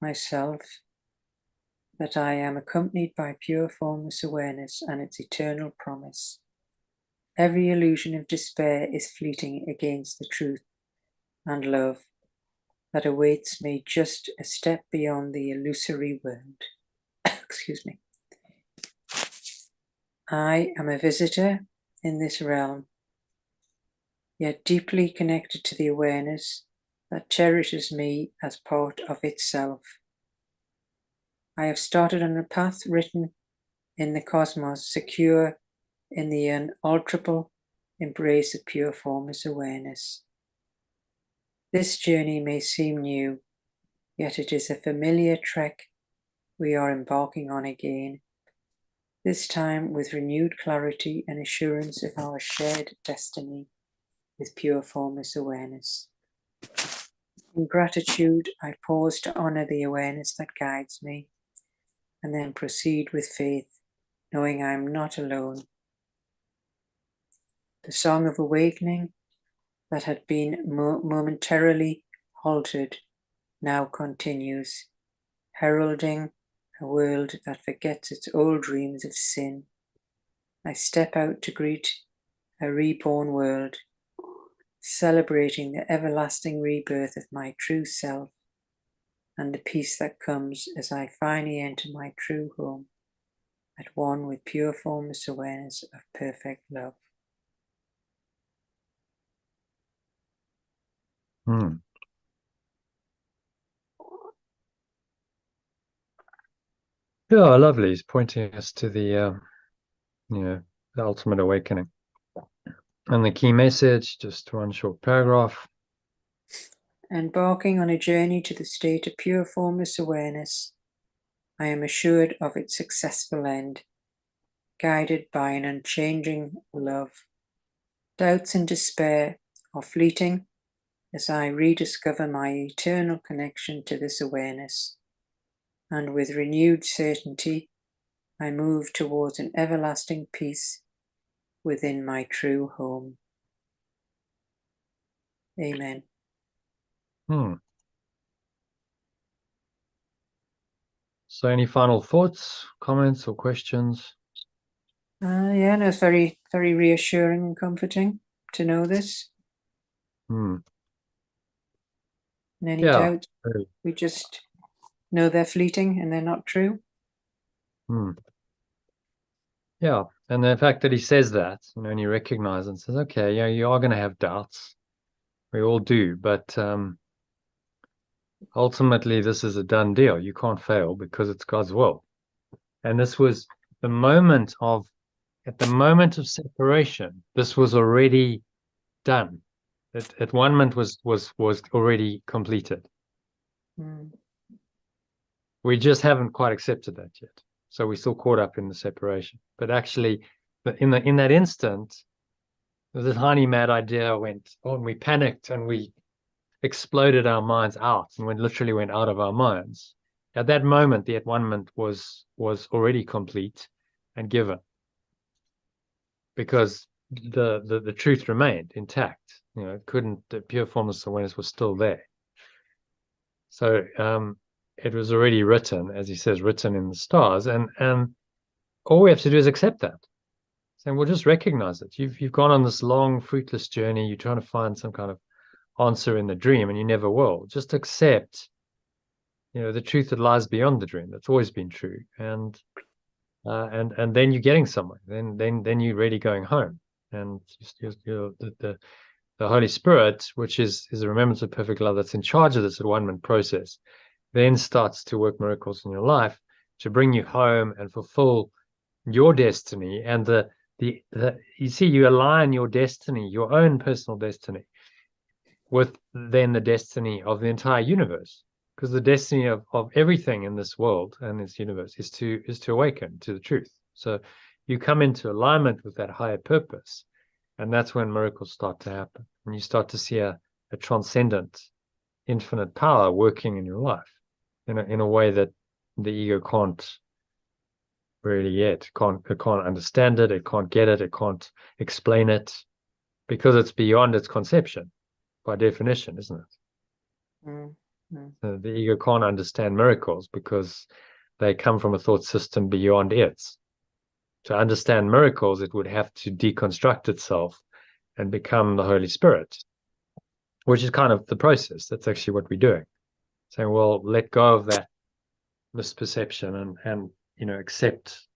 myself that I am accompanied by pure formless awareness and its eternal promise. Every illusion of despair is fleeting against the truth and love that awaits me just a step beyond the illusory world. Excuse me. I am a visitor in this realm, yet deeply connected to the awareness that cherishes me as part of itself. I have started on a path written in the cosmos, secure in the unalterable embrace of pure formless awareness. This journey may seem new, yet it is a familiar trek we are embarking on again, this time with renewed clarity and assurance of our shared destiny with pure formless awareness. In gratitude, I pause to honor the awareness that guides me, and then proceed with faith, knowing I am not alone. The song of awakening that had been momentarily halted now continues, heralding a world that forgets its old dreams of sin. I step out to greet a reborn world, celebrating the everlasting rebirth of my true self and the peace that comes as I finally enter my true home, at one with pure formless awareness of perfect love. Yeah, lovely. He's pointing us to the the ultimate awakening. And the key message, just one short paragraph. Embarking on a journey to the state of pure formless awareness, I am assured of its successful end, guided by an unchanging love. Doubts and despair are fleeting as I rediscover my eternal connection to this awareness, and with renewed certainty, I move towards an everlasting peace within my true home. Amen. So any final thoughts, comments, or questions? Yeah, no, it's very, very reassuring and comforting to know this. And any doubts, we just know they're fleeting and they're not true. Yeah, and the fact that he says that, and he recognizes and says, okay, yeah, you are going to have doubts. We all do, but ultimately this is a done deal. You can't fail because it's God's will. And this was the moment of, at the moment of separation, this was already done. At one moment was already completed. We just haven't quite accepted that yet. So we're still caught up in the separation. But actually, in that instant, the tiny mad idea went on. We panicked and we exploded our minds out, and we literally went out of our minds. At that moment, the at-one-ment was already complete and given, because the truth remained intact. It couldn't. The pure formless awareness was still there. So it was already written, as he says, written in the stars, and all we have to do is accept that. Saying, we'll just recognize it. You've gone on this long, fruitless journey. You're trying to find some kind of answer in the dream, and you never will. Just accept, the truth that lies beyond the dream. That's always been true, and then you're getting somewhere. Then you're really going home, and the Holy Spirit, which is a remembrance of perfect love, that's in charge of this at-one-ment process, then starts to work miracles in your life to bring you home and fulfill your destiny. And you see, you align your destiny, your own personal destiny, with then the destiny of the entire universe, because the destiny of everything in this world and this universe is to awaken to the truth. So you come into alignment with that higher purpose, and that's when miracles start to happen, and you start to see a transcendent, infinite power working in your life in a way that the ego can't really yet. It can't understand it. It can't get it. It can't explain it, because it's beyond its conception by definition, isn't it? The ego can't understand miracles because they come from a thought system beyond its. To understand miracles, it would have to deconstruct itself and become the Holy Spirit, which is kind of the process. That's actually what we're doing. Saying, well, let go of that misperception and accept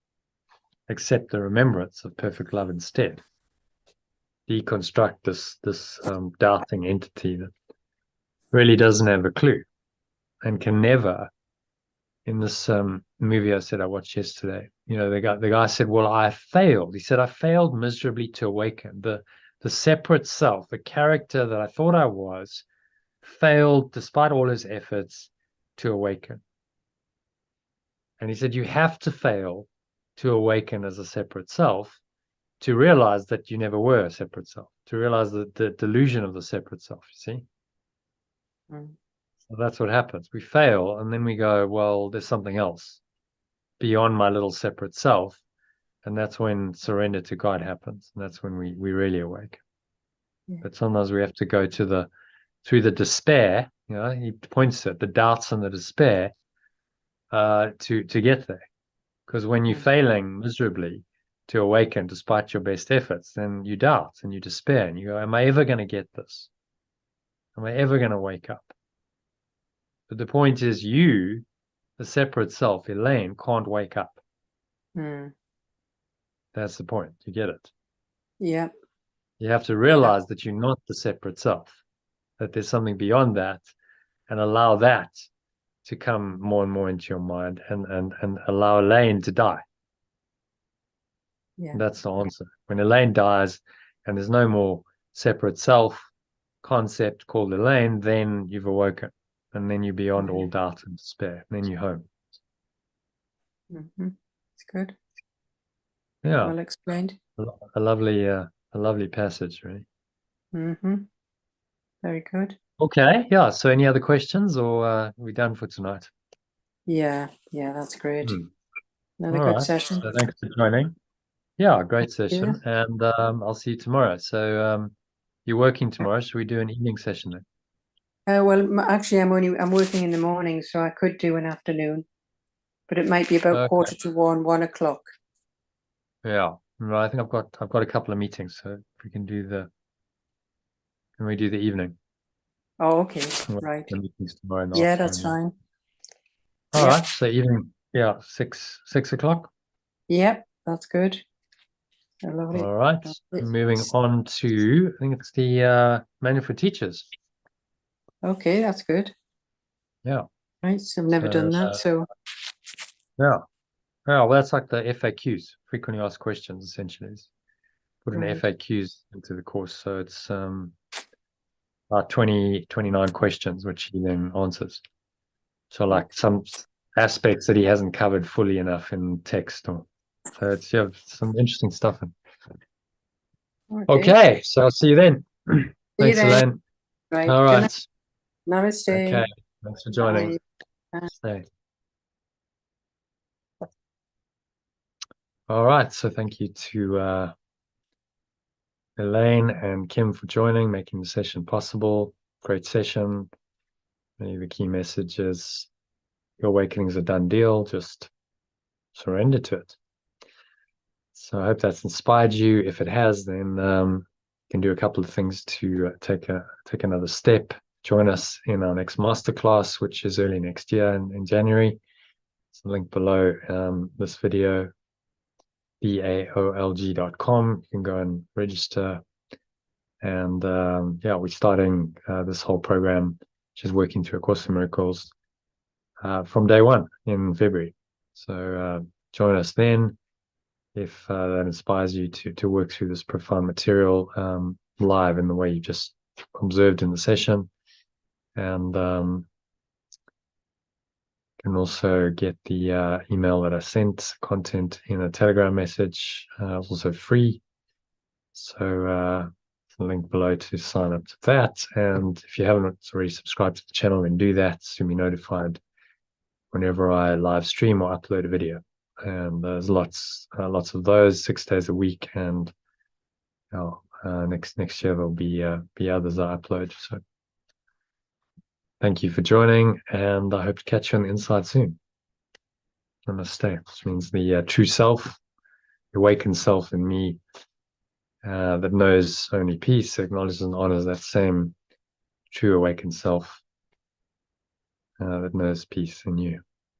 the remembrance of perfect love instead. Deconstruct this doubting entity that really doesn't have a clue and can never, in this movie I said I watched yesterday, the guy said, well, I failed. He said, I failed miserably to awaken. The separate self, the character that I thought I was, failed despite all his efforts to awaken. And he said, you have to fail to awaken as a separate self to realize that you never were a separate self, to realize the delusion of the separate self, you see? So that's what happens. We fail, and then we go, well, there's something else beyond my little separate self. And that's when surrender to God happens. And that's when we really awake. Yeah. But sometimes we have to go through the despair, he points at the doubts and the despair to get there. Because when you're failing miserably to awaken despite your best efforts, then you doubt and you despair and you go, am I ever going to get this? Am I ever going to wake up? But the point is, you, the separate self, Elaine, can't wake up. That's the point. You get it? Yeah. You have to realize that you're not the separate self, that there's something beyond that, and allow that to come more and more into your mind, and allow Elaine to die. Yeah. That's the answer. When Elaine dies and there's no more separate self concept called Elaine, then you've awoken, and then you're beyond all doubt and despair. And then you're home. It's good. Yeah. Well explained. A lovely passage, really. Very good. Okay. Yeah. So any other questions, or are we done for tonight? Yeah. That's great. Another All good right. session. So thanks for joining. Yeah, great session. Yeah. And I'll see you tomorrow. So you're working tomorrow. Should we do an evening session then? Well, actually, I'm working in the morning, so I could do an afternoon, but it might be about 1:45, 1 o'clock. Yeah. Well, I think I've got a couple of meetings, so if we can do can we do the evening? Oh, okay. Right. The meetings tomorrow night. Yeah, that's fine. All right. So evening, 6 o'clock. Yep, that's good. Lovely. All right. Moving on to, I think it's the manual for teachers. Okay, that's good. Yeah. Right. So I've never done that. So yeah. Well, that's like the FAQs, frequently asked questions, essentially. Put an FAQs into the course. So it's about 29 questions, which he then answers. So like some aspects that he hasn't covered fully enough in text. So it's some interesting stuff. Okay, so I'll see you then. Thanks, Elaine. Right. All right. Namaste. Okay, thanks for joining. Bye. Stay. All right, so thank you to Elaine and Kim for joining, making the session possible. Great session. Maybe the key message is your awakening is a done deal. Just surrender to it. So I hope that's inspired you. If it has, then you can do a couple of things to take another step. Join us in our next masterclass, which is early next year in January. There's a link below this video, AOLG.com. You can go and register. And we're starting this whole program, which is working through A Course in Miracles from day one in February. So join us then if that inspires you to work through this profound material live in the way you just observed in the session. And can also get the email that I sent, content in a Telegram message, also free. So the link below to sign up to that. And if you haven't already subscribed to the channel, then do that to be notified whenever I live stream or upload a video. And there's lots of those 6 days a week. And next year there'll be others I upload. So thank you for joining, and I hope to catch you on the inside soon. Namaste, which means the true self, the awakened self in me that knows only peace, acknowledges and honors that same true awakened self that knows peace in you.